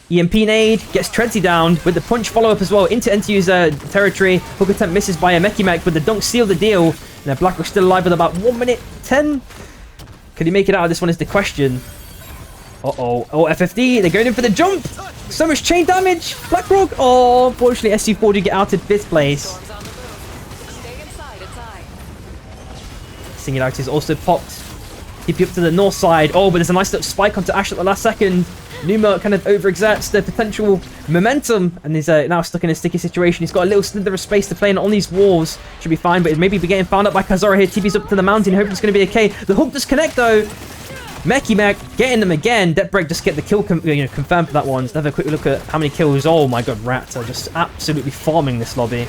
[SPEAKER 1] EMP nade gets Tredsy down with the punch follow-up as well into NTU's territory. Hook attempt misses by a Mech, but the dunk sealed the deal. And Blackrock's still alive with about 1 minute 10. Could he make it out of this one is the question. Uh-oh. Oh, FFD. They're going in for the jump. So much chain damage. Blackrock. Oh, unfortunately, SU4 do get out in 5th place.
[SPEAKER 2] Storm's on the move. Stay inside.
[SPEAKER 1] Singularity is also popped. TP up to the north side. Oh, but there's a nice little spike onto Ash at the last second. Numa kind of overexerts the potential momentum and is now stuck in a sticky situation. He's got a little slither of space to play in on these walls. Should be fine, but maybe be getting found out by Kazora here. TP's up to the mountain. Hoping it's going to be okay. The hook does connect though. Mech getting them again. Deathbreak just get the kill confirmed for that one. Let's have a quick look at how many kills. Oh my god, rats are just absolutely farming this lobby.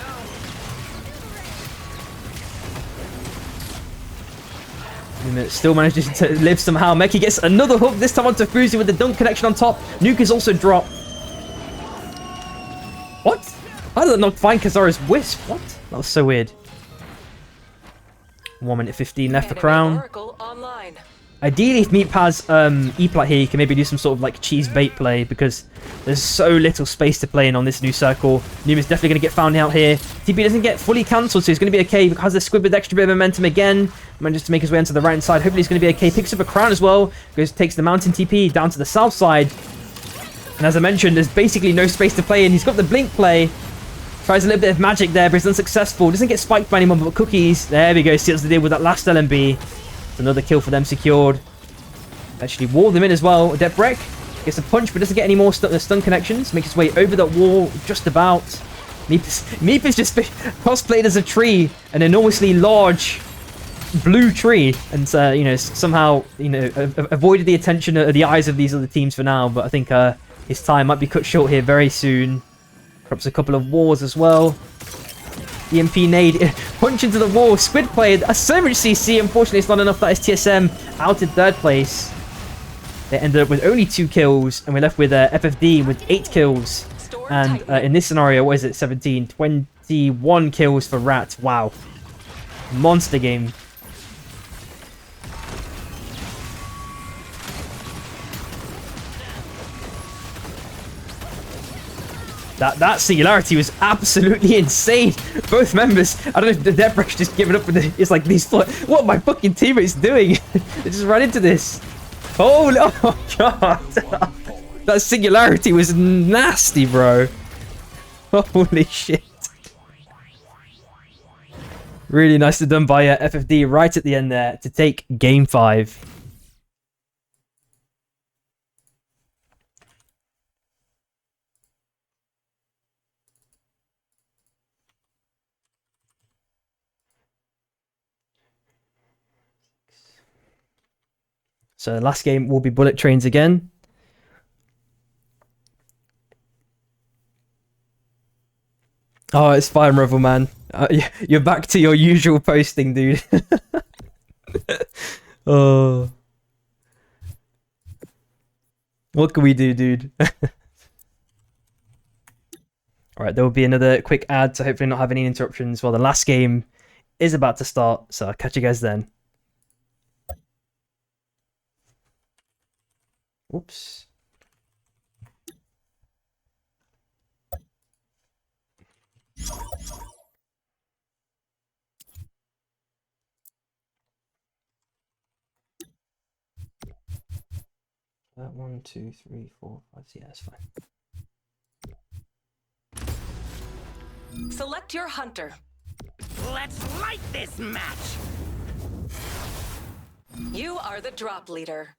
[SPEAKER 1] Still manages to live somehow. Meki gets another hook, this time onto Fuzi with the dunk connection on top. Nuke is also dropped. What? How did that not find Kazora's Wisp? What? That was so weird. 1 minute 15 left for Crown.
[SPEAKER 2] Oracle online.
[SPEAKER 1] Ideally, if Meep has E-Plat here, you can maybe do some sort of like cheese bait play because there's so little space to play in on this new circle. Numa's definitely going to get found out here. TP doesn't get fully cancelled, so he's going to be okay. Has the squid with extra bit of momentum again. Manages to make his way onto the right side. Hopefully he's going to be okay. Picks up a crown as well. Takes the mountain TP down to the south side. And as I mentioned, there's basically no space to play in. He's got the blink play. Tries a little bit of magic there, but it's unsuccessful. Doesn't get spiked by anyone but Cookies. There we go. Seals the deal with that last LMB. It's another kill for them secured. Actually wall them in as well. Adept Break gets a punch, but doesn't get any more stun connections. Makes its way over that wall just about. Meep is just cosplayed as a tree, an enormously large blue tree, and you know, somehow, you know, avoided the attention of the eyes of these other teams for now. But I think his time might be cut short here very soon. Drops a couple of walls as well. EMP nade, punch into the wall. Squid played so much CC. Unfortunately, it's not enough. That is TSM out in third place. They ended up with only 2 kills, and we're left with FFD with 8 kills. And in this scenario, what is it? 17, 21 kills for Rat. Wow, monster game. That singularity was absolutely insane. Both members, I don't know if the Deathbreak's just giving up with it. It's like these, what are my fucking teammates doing? They just ran into this. Oh god. That singularity was nasty, bro. Holy shit. Really nicely done by FFD right at the end there to take game 5. So the last game will be Bullet Trains again. Oh, it's fine, Revel, man. You're back to your usual posting, dude. Oh. What can we do, dude? Alright, there will be another quick ad to hopefully not have any interruptions while the last game is about to start. So I'll catch you guys then. Whoops. That 1, 2, 3, 4, 5. Yeah, that's fine.
[SPEAKER 2] Select your hunter.
[SPEAKER 3] Let's light this match!
[SPEAKER 2] You are the drop leader.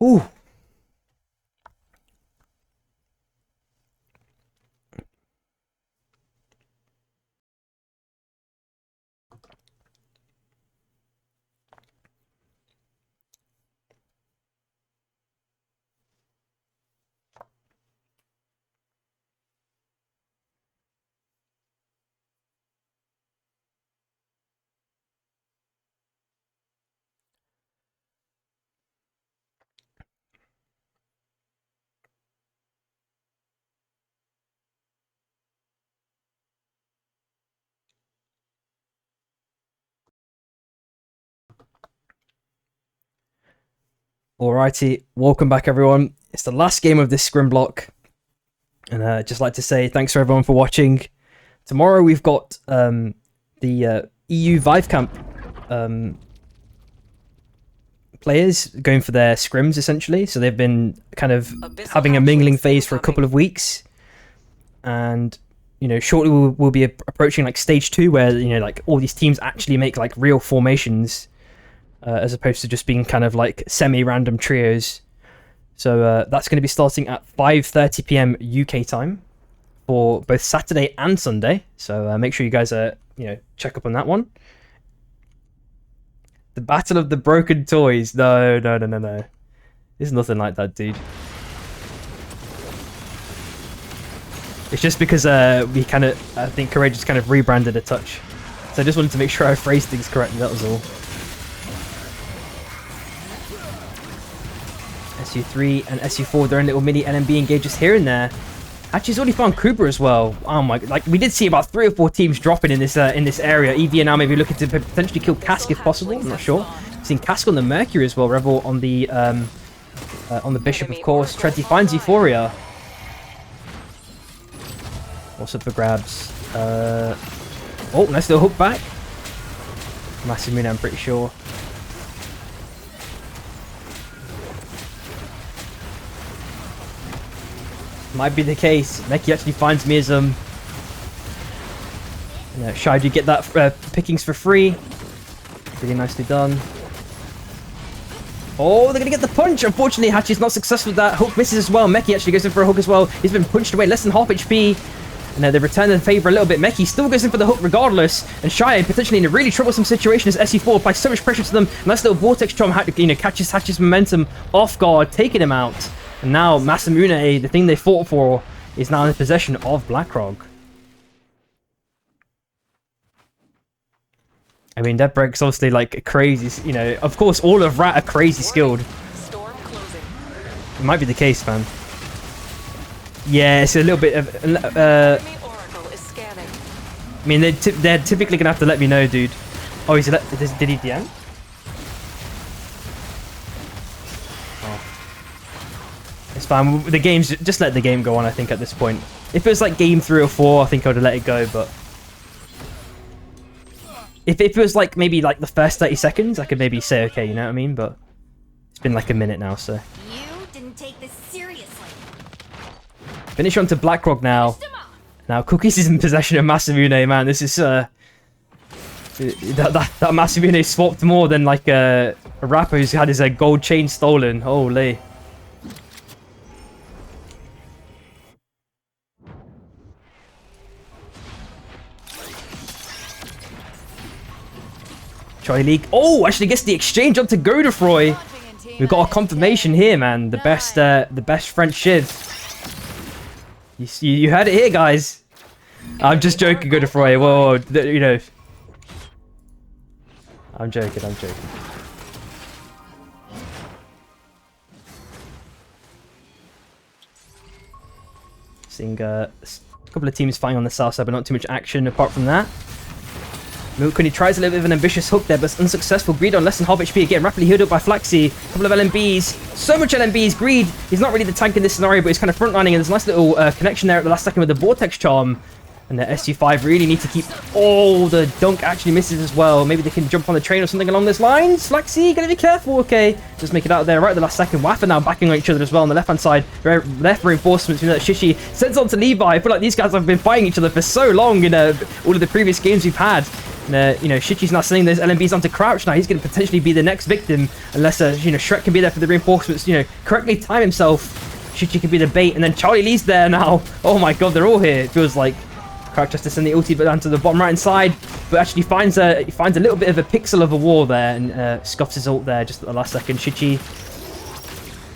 [SPEAKER 1] Ooh. Alrighty, welcome back everyone. It's the last game of this scrim block, and I'd just like to say thanks for everyone for watching. Tomorrow we've got the EU Vive Camp players going for their scrims essentially. So they've been kind of having a mingling phase for a couple of weeks, and you know, shortly we'll be approaching like stage 2, where you know, like all these teams actually make like real formations. As opposed to just being kind of like semi-random trios. So that's going to be starting at 5:30 p.m. UK time for both Saturday and Sunday. So make sure you guys check up on that one. The Battle of the Broken Toys. No. There's nothing like that, dude. It's just because we kind of, I think Courageous kind of rebranded a touch. So I just wanted to make sure I phrased things correctly, that was all. SU3 and SU4, their own little mini NMB engages here and there. Actually, he's already found Kuba as well. Oh my, like we did see about 3 or 4 teams dropping in this area. EV are now maybe looking to potentially kill Cask if possible. I'm not sure. We've seen Cask on the Mercury as well. Rebel on the On the Bishop, of course. Trenty finds Euphoria. Also for grabs. Oh, nice little hook back. Massive Moon, I'm pretty sure. Might be the case. Meki actually finds Miasm. Shy do get that pickings for free. Really nicely done. Oh, they're going to get the punch. Unfortunately, Hachi's not successful with that. Hook misses as well. Meki actually goes in for a hook as well. He's been punched away, less than half HP. And they return the favor a little bit. Meki still goes in for the hook regardless. And Shy potentially in a really troublesome situation as SE4 applies so much pressure to them. Nice little Vortex Charm catches Hachi's momentum off guard, taking him out. And now Masamune, the thing they fought for, is now in possession of Blackrock. I mean, that breaks obviously like crazy, of course all of Rat are crazy skilled.
[SPEAKER 2] Storm closing.
[SPEAKER 1] It might be the case, man. Yeah, it's a little bit of...
[SPEAKER 2] Enemy Oracle is scanning.
[SPEAKER 1] I mean, they're typically going to have to let me know, dude. Oh, did he DM? Oh. It's fine. The game's... Just let the game go on, I think, at this point. If it was like game 3 or 4, I think I would have let it go, but... If it was like maybe like the first 30 seconds, I could maybe say okay, you know what I mean? But it's been like a minute now, so.
[SPEAKER 4] You didn't take this seriously.
[SPEAKER 1] Finish on to Blackrock now. Now Cookies is in possession of Masamune, man. This is that Masamune swapped more than like a rapper who's had his gold chain stolen. Holy. Charlie League. Oh, actually gets the exchange onto Godefroy. We've got a confirmation here, man. The best French Shiv. You heard it here, guys. I'm just joking, Godefroy. Whoa, I'm joking. Seeing a couple of teams fighting on the south side, but not too much action apart from that. Milkuni tries a little bit of an ambitious hook there, but it's unsuccessful. Greed on less than half HP, again rapidly healed up by Flaxy. A couple of LMBs. So much LMBs. Greed, he's not really the tank in this scenario, but he's kind of frontlining, and there's a nice little connection there at the last second with the Vortex Charm. And the SU5 really need to keep... Oh, the dunk actually misses as well. Maybe they can jump on the train or something along those lines. Flaxy, gotta be careful, okay. Just make it out there right at the last second. Waffa now backing on each other as well on the left-hand side. Left reinforcements, that Shishi sends on to Levi. I feel like these guys have been fighting each other for so long in all of the previous games we've had. And, Shichi's now sending those LMBs onto Crouch now. He's going to potentially be the next victim unless, Shrek can be there for the reinforcements, correctly time himself. Shichi can be the bait, and then Charlie Lee's there now. Oh my god, they're all here. It feels like Crouch has to send the ulti down to the bottom right-hand side, but actually finds a little bit of a pixel of a wall there and scuffs his ult there just at the last second. Shichi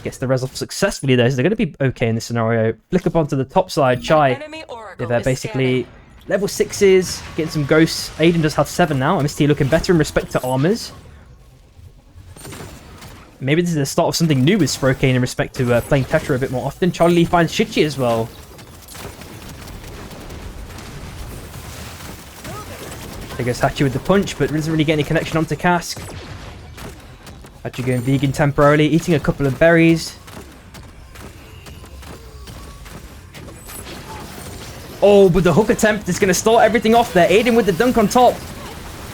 [SPEAKER 1] gets the res off successfully there, so they're going to be okay in this scenario. Flick up onto the top side. Chai, they're basically level 6s, getting some ghosts. Aiden does have 7 now. MST looking better in respect to armors. Maybe this is the start of something new with Sprokane in respect to playing Tetra a bit more often. Charlie Lee finds Shichi as well. There goes Hachi with the punch, but doesn't really get any connection onto Cask. Hachi going vegan temporarily, eating a couple of berries. Oh, but the hook attempt is going to start everything off there. Aiden with the dunk on top.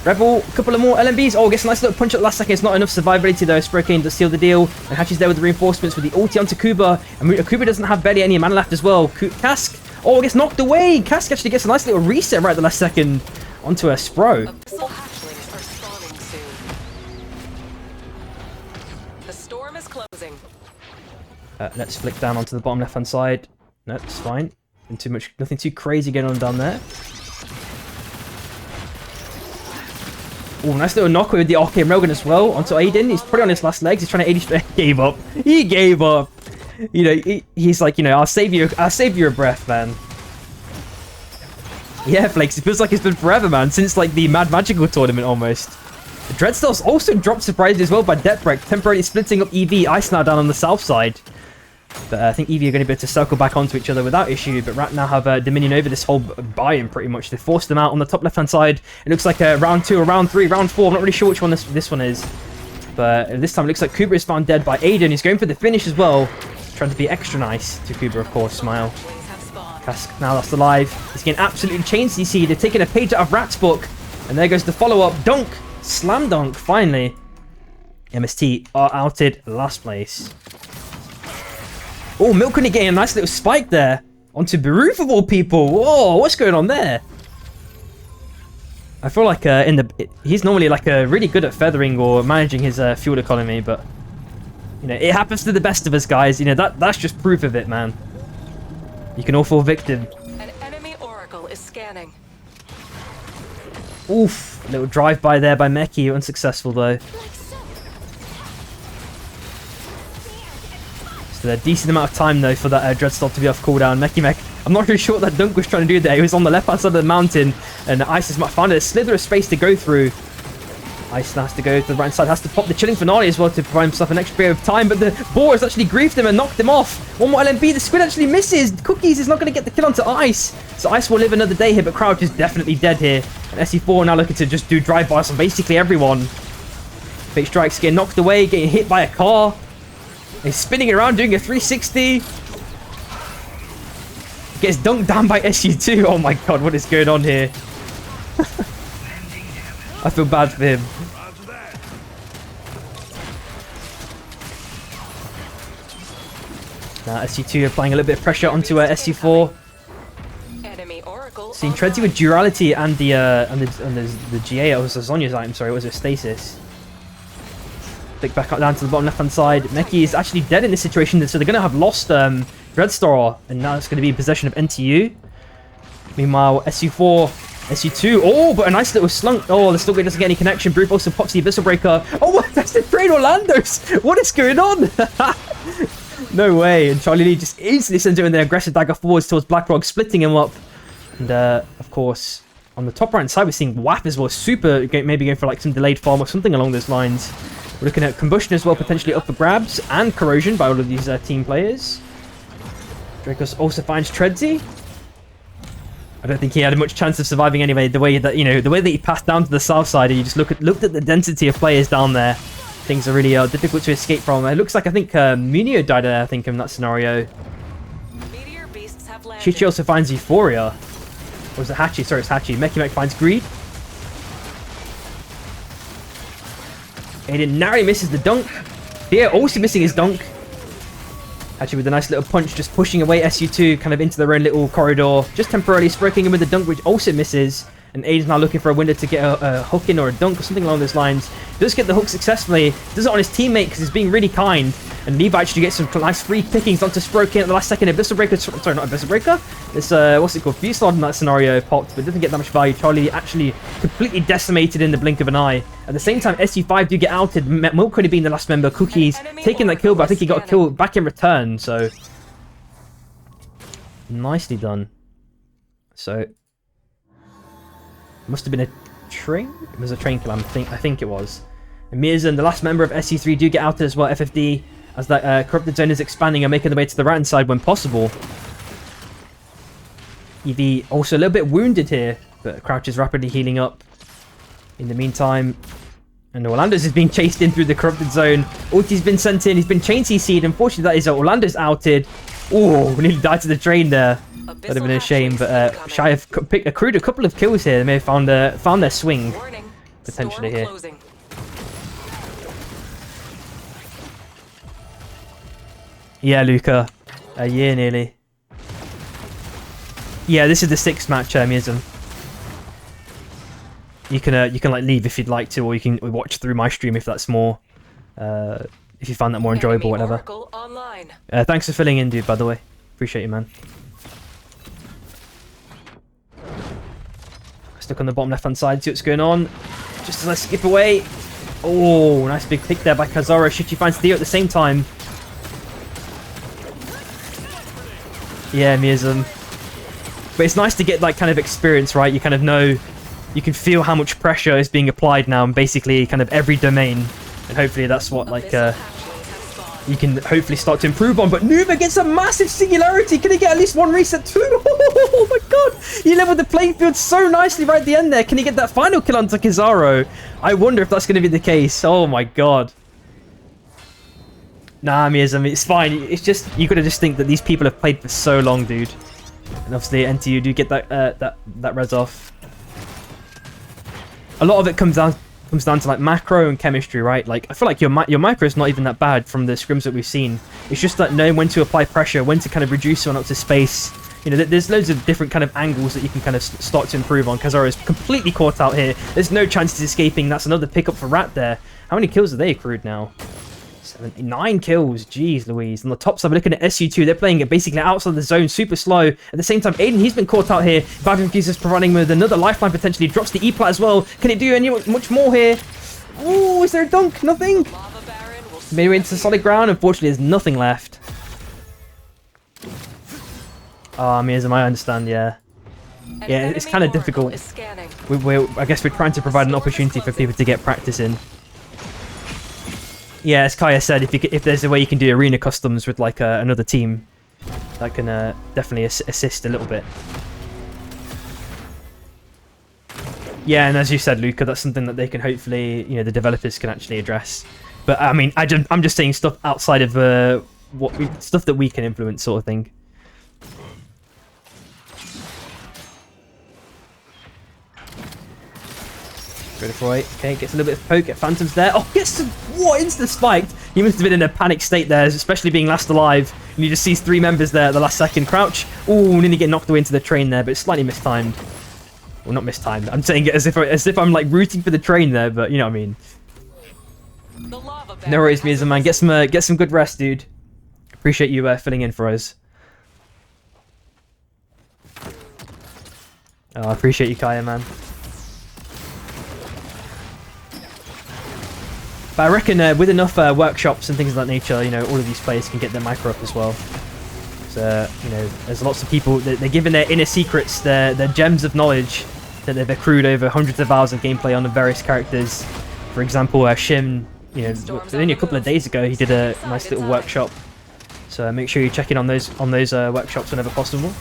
[SPEAKER 1] Rebel, a couple of more LMBs. Oh, gets a nice little punch at the last second. It's not enough survivability though. Sprokane does seal the deal. And Hachi's there with the reinforcements with the ulti onto Kuba. And Kuba doesn't have barely any mana left as well. Cask, oh, gets knocked away. Cask actually gets a nice little reset right at the last second onto a Spro.
[SPEAKER 2] Abyssal hatchlings are spawning soon. The storm is closing.
[SPEAKER 1] Let's flick down onto the bottom left-hand side. No, it's fine. Nothing too crazy going on down there. Oh, nice little knock with the Arcane Railgun as well onto Aiden. He's probably on his last legs. He's trying to 80. Gave up. He gave up. He's like, I'll save you a breath, man. Yeah, Flakes. It feels like it's been forever, man, since like the Mad Magical tournament almost. The Dreadstars also dropped surprisingly as well by Deptbreak, temporarily splitting up EV Ice now down on the south side. But I think EV are going to be able to circle back onto each other without issue. But Rat now have dominion over this whole biome pretty much. They forced them out on the top left-hand side. It looks like round 2 or round 3, round 4. I'm not really sure which one this one is. But this time it looks like Kuba is found dead by Aiden. He's going for the finish as well. Trying to be extra nice to Kuba, of course. Smile. Kask now lost alive. He's getting absolutely chain CC. They're taking a page out of Rat's book. And there goes the follow-up. Dunk. Slam dunk, finally. MST are outed last place. Oh, Milkony getting a nice little spike there. Onto Baroof of all people. Whoa, what's going on there? I feel like he's normally like really good at feathering or managing his fuel economy, but you know, it happens to the best of us, guys. You know, that's just proof of it, man. You can all fall victim.
[SPEAKER 2] An enemy oracle is scanning.
[SPEAKER 1] Oof, a little drive-by there by Meki, unsuccessful though. So a decent amount of time though for that Dreadstop to be off cooldown. Mech, I'm not really sure what that dunk was trying to do there. He was on the left-hand side of the mountain, and Ice has found a slither of space to go through. Ice has to go to the right side, has to pop the chilling finale as well to provide himself an extra bit of time, but the boar has actually griefed him and knocked him off. One more LMB, the squid actually misses. Cookies is not going to get the kill onto Ice, so Ice will live another day here, but Crouch is definitely dead here. And SE4 now looking to just do drive-bys on basically everyone. Fate Strikes getting knocked away, getting hit by a car. He's spinning around doing a 360. Gets dunked down by SU2. Oh my god, what is going on here? I feel bad for him. Now SU2 applying a little bit of pressure onto SU4.
[SPEAKER 2] Enemy oracle.
[SPEAKER 1] Seeing Treadsy with Durality and the GA, it was a Zonya's item, sorry, it was a Stasis. Flick back up down to the bottom left hand side. Meki is actually dead in this situation, so they're going to have lost Dreadstar, and now it's going to be in possession of NTU. Meanwhile, SU4, SU2, oh, but a nice little slunk. Oh, the Stalker doesn't get any connection. Broof also pops the Abyssal Breaker. Oh, what? That's the Train Orlando's. What is going on? No way. And Charlie Lee just instantly sends it in their aggressive dagger forwards towards Blackrock, splitting him up. And, of course, on the top right side, we're seeing WAP as well. Super, maybe going for like some delayed farm or something along those lines. We're looking at Combustion as well, potentially up for grabs, and Corrosion by all of these team players. Dracos also finds Treadsy. I don't think he had much chance of surviving anyway. The way that he passed down to the south side, and you just looked at the density of players down there. Things are really difficult to escape from. It looks like I think Munio died there, I think, in that scenario.
[SPEAKER 2] Meteor beasts have landed.
[SPEAKER 1] Chichi also finds Euphoria. Or was it Hachi? Sorry, it's Hachi. Mech finds Greed. Aiden narrowly misses the dunk. Thea also missing his dunk. Actually, with a nice little punch, just pushing away SU2 kind of into their own little corridor. Just temporarily stroking him with the dunk, which also misses. And Aiden's now looking for a window to get a hook in or a dunk or something along those lines. Does get the hook successfully. Does it on his teammate because he's being really kind. And Levi actually gets some nice free pickings onto Sprokin at the last second. Abyssal Breaker, sorry, not Abyssal Breaker. It's, what's it called? Fusillade in that scenario popped, but doesn't get that much value. Charlie actually completely decimated in the blink of an eye. At the same time, SU5 do get outed. Milk could have been the last member. Cookies taking that kill, but I think he got a kill back in return, so... Nicely done. So... Must have been a train? It was a train kill, I think it was. And Mirza and the last member of SC3 do get outed as well, FFD, as that corrupted zone is expanding and making their way to the right hand side when possible. EV also a little bit wounded here, but Crouch is rapidly healing up. In the meantime, and Orlando's is being chased in through the corrupted zone. Ulti's been sent in, he's been chain CC'd. Unfortunately, that is Orlando's outed. Oh, we nearly died to the train there. That'd have been a shame, but Shy have accrued a couple of kills here. They may have found their swing, potentially here. Yeah, Luca. A year nearly. Yeah, this is the 6th match, Mizum. You can like leave if you'd like to, or you can watch through my stream if that's more, if you find that more enjoyable, whatever. Thanks for filling in, dude, by the way. Appreciate you, man. Stuck on the bottom left-hand side, see what's going on. Just as I skip away. Oh, nice big pick there by Kazara. Shichi finds Theo at the same time. Yeah, Miyazum. But it's nice to get like kind of experience, right? You kind of know, you can feel how much pressure is being applied now in basically kind of every domain. And hopefully that's what like you can hopefully start to improve on. But Nuba gets a massive singularity. Can he get at least one reset too? Oh my god! He leveled the playing field so nicely right at the end there. Can he get that final kill onto Kizaru? I wonder if that's going to be the case. Oh my god. Nah, Miz, I mean, it's fine. It's just, you gotta just think that these people have played for so long, dude. And obviously, NTU do get that res off. A lot of it comes down to like macro and chemistry, right? Like, I feel like your micro is not even that bad from the scrims that we've seen. It's just that knowing when to apply pressure, when to kind of reduce someone up to space. You know, there's loads of different kind of angles that you can kind of start to improve on. Kazara is completely caught out here. There's no chance he's escaping. That's another pickup for Rat there. How many kills have they accrued now? 9 kills. Jeez Louise. On the top side, we're looking at SU2. They're playing it basically outside the zone, super slow. At the same time, Aiden, he's been caught out here. Vivim is providing with another lifeline potentially. Drops the E-plat as well. Can it do any much more here? Oh, is there a dunk? Nothing. Maybe into solid ground. Unfortunately, there's nothing left. Oh, Miazam, I understand, yeah. Yeah, it's kind of difficult. I guess we're trying to provide an opportunity for people to get practice in. Yeah, as Kaya said, if there's a way you can do arena customs with like another team, that can definitely assist a little bit. Yeah, and as you said, Luca, that's something that they can hopefully, you know, the developers can actually address. But I mean, I'm just saying stuff outside of stuff that we can influence, sort of thing. Go for it. Okay, gets a little bit of poke. Get Phantoms there. Oh, gets some... What? Insta spiked. He must have been in a panic state there, especially being last alive. And you just see 3 members there at the last second. Crouch. Ooh, nearly get knocked away into the train there, but it's slightly mistimed. Well, not mistimed. I'm saying it as if I'm like rooting for the train there, but you know what I mean. No worries, Miza, man. Get some good rest, dude. Appreciate you filling in for us. Oh, I appreciate you, Kaya, man. But I reckon with enough workshops and things of that nature, you know, all of these players can get their micro up as well. So, you know, there's lots of people, they're given their inner secrets, their gems of knowledge that they've accrued over hundreds of hours of gameplay on the various characters. For example, Shim, you know, only a couple of days ago, he did a nice little workshop. So make sure you check in on those workshops whenever possible.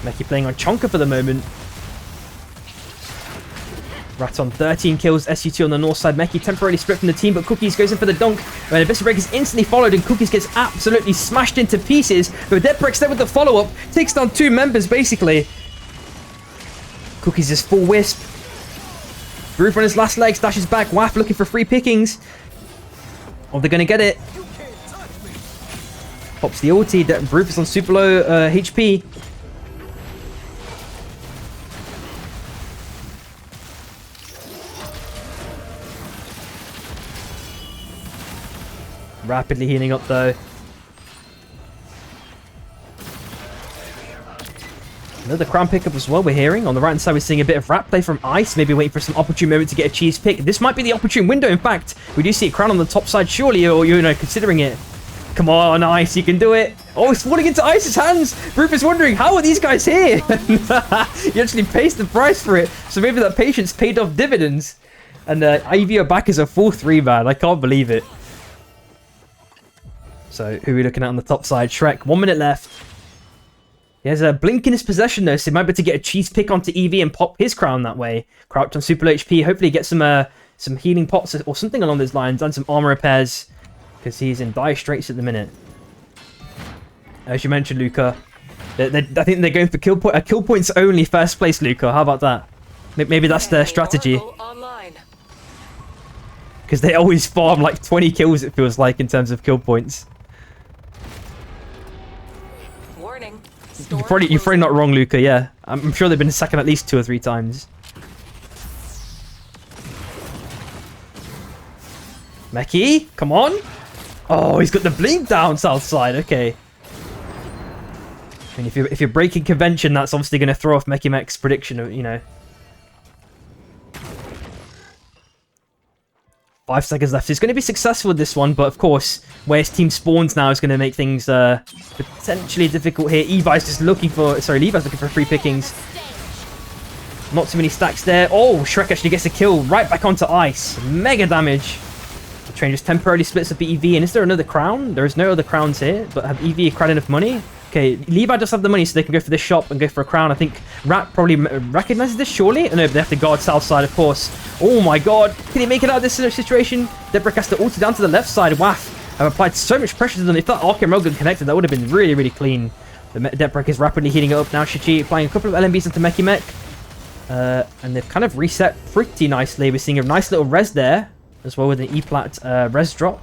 [SPEAKER 1] Meki playing on Chonka for the moment. Rat on 13 kills, SU2 on the north side. Meki temporarily split from the team, but Cookies goes in for the dunk. And Abyssal Break is instantly followed, and Cookies gets absolutely smashed into pieces. But Deadbreak's there with the follow-up. Takes down 2 members, basically. Cookies is full wisp. Roof on his last legs, dashes back. Waff looking for free pickings. Oh, they're going to get it. Pops the ulti. Roof is on super low HP. Rapidly healing up though. Another crown pickup as well, we're hearing. On the right hand side, we're seeing a bit of rat play from Ice. Maybe waiting for some opportune moment to get a cheese pick. This might be the opportune window, in fact. We do see a crown on the top side, surely, or you know, considering it. Come on, Ice, you can do it. Oh, it's falling into Ice's hands. Roof is wondering, how are these guys here? He actually pays the price for it. So maybe that patience paid off dividends. And Ivy are back as a full 3-man. I can't believe it. So, who are we looking at on the top side? Shrek, 1 minute left. He has a blink in his possession though, so he might be able to get a cheese pick onto Eevee and pop his crown that way. Crouch on super low HP, hopefully get some healing pots or something along those lines, and some armor repairs, because he's in dire straits at the minute. As you mentioned, Luca, I think they're going for kill points only first place, Luca. How about that? Maybe that's their strategy. Because they always farm like 20 kills, it feels like, in terms of kill points. You're probably not wrong, Luca, yeah. I'm sure they've been second at least 2 or 3 times. Meki, come on. Oh, he's got the blink down south side, okay. I mean, if you're breaking convention, that's obviously going to throw off Meki Mech's prediction, you know. 5 seconds left. He's going to be successful with this one, but of course, where his team spawns now is going to make things potentially difficult here. Levi's just looking for... Sorry, Levi's looking for free pickings. Not too many stacks there. Oh, Shrek actually gets a kill right back onto Ice. Mega damage. The train just temporarily splits up the EV. And is there another crown? There is no other crowns here, but have EV acquired enough money? Okay, Levi does have the money, so they can go for this shop and go for a crown. I think Rat probably recognizes this, surely? No, but they have to guard south side, of course. Oh my god. Can he make it out of this situation? Debrick has to ulti down to the left side. Waff have applied so much pressure to them. If that Arcane Railgun connected, that would have been really, really clean. The Debrick is rapidly heating it up now. Shichi applying a couple of LMBs into Meki Mech. And they've kind of reset pretty nicely. We're seeing a nice little res there, as well with an E-plat res drop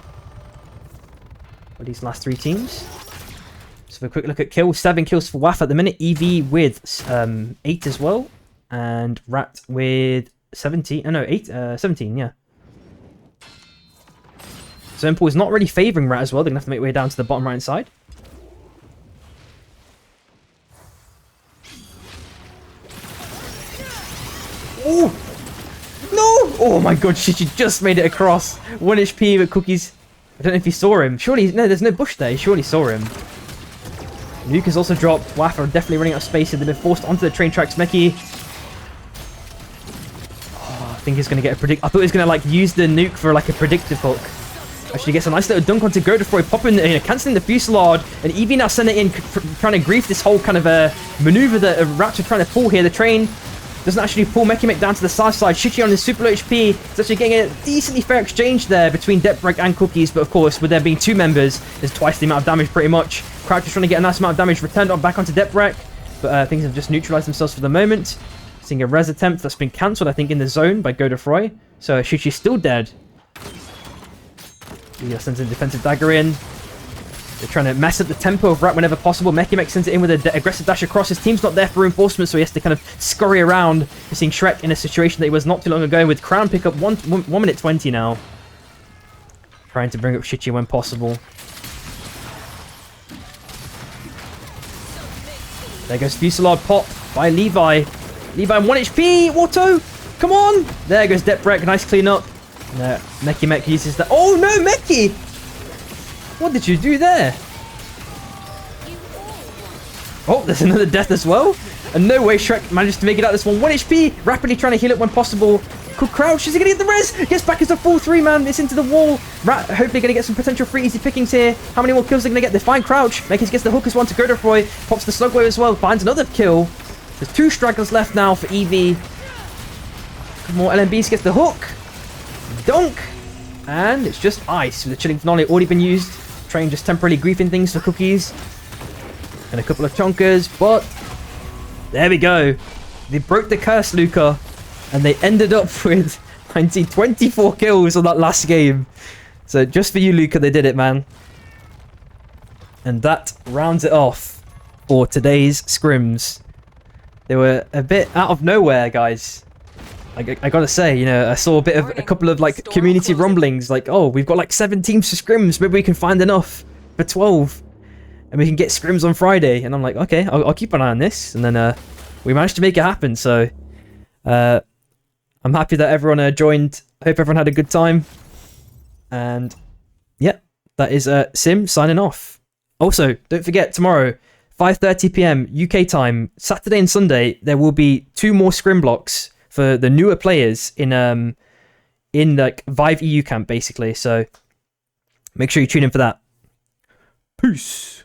[SPEAKER 1] for these last 3 teams. So a quick look at kills. 7 kills for Waff at the minute. EV with 8 as well. And Rat with 17. Oh no, 8, 17, yeah. So Impul is not really favouring Rat as well. They're going to have to make their way down to the bottom right-hand side. Oh! No! Oh my god, she just made it across. 1 HP with Cookies. I don't know if he saw him. Surely, no, there's no bush there. He surely saw him. Luke has also dropped. Waff are definitely running out of space. They've been forced onto the train tracks. Meki. Oh, I think he's going to get a predict. I thought he was going to like use the nuke for like a predictive hook. Actually gets a nice little dunk onto Godefroy, popping, cancelling the Fusillade. And Evie now sending it in, trying to grief this whole kind of maneuver that Rats are trying to pull here. The train doesn't actually pull Meki Mech down to the south side. Shichi on his super low HP. It's actually getting a decently fair exchange there between Depbrek and Cookies. But of course, with there being 2 members, there's twice the amount of damage pretty much. Crouch is trying to get a nice amount of damage returned on back onto Depbrek. But things have just neutralized themselves for the moment. Seeing a res attempt that's been cancelled, I think, in the zone by Godefroy. So Shichi's still dead. He sends a defensive dagger in. They're trying to mess up the tempo of Rat whenever possible. Meki Mech sends it in with an aggressive dash across. His team's not there for reinforcements, so he has to kind of scurry around. We're seeing Shrek in a situation that he was not too long ago with Crown pick up 1 minute 20 now. Trying to bring up Shichi when possible. There goes Fusillade pop by Levi. Levi 1 HP. Watto, come on. There goes Depbrek. Nice clean up. Meki Mech uses that. Oh no, Meki! What did you do there? Oh, there's another death as well. And no way Shrek manages to make it out this one. 1 HP. Rapidly trying to heal it when possible. Could crouch. Is he going to get the res? Gets back as a full 3-man. It's into the wall. Rat hopefully going to get some potential free easy pickings here. How many more kills are they going to get? They find Crouch. Meki gets the hook as one to Godefroy. Pops the slug wave as well. Finds another kill. There's 2 stragglers left now for EV. More LMBs. Gets the hook. Dunk. And it's just ice. With the chilling finale already been used. Train just temporarily griefing things for Cookies. And a couple of chonkers. But there we go. They broke the curse, Luca. And they ended up with 24 kills on that last game. So just for you, Luca, they did it, man. And that rounds it off for today's scrims. They were a bit out of nowhere, guys. I gotta say, you know, I saw a couple of like community rumblings, like, oh, we've got like 7 teams for scrims, maybe we can find enough for 12, and we can get scrims on Friday. And I'm like, okay, I'll keep an eye on this. And then we managed to make it happen. So I'm happy that everyone joined. I hope everyone had a good time. And yeah, that is Sim signing off. Also, don't forget, tomorrow, 5:30 p.m. UK time, Saturday and Sunday, there will be 2 more scrim blocks for the newer players in like Vive EU camp, basically. So make sure you tune in for that. Peace.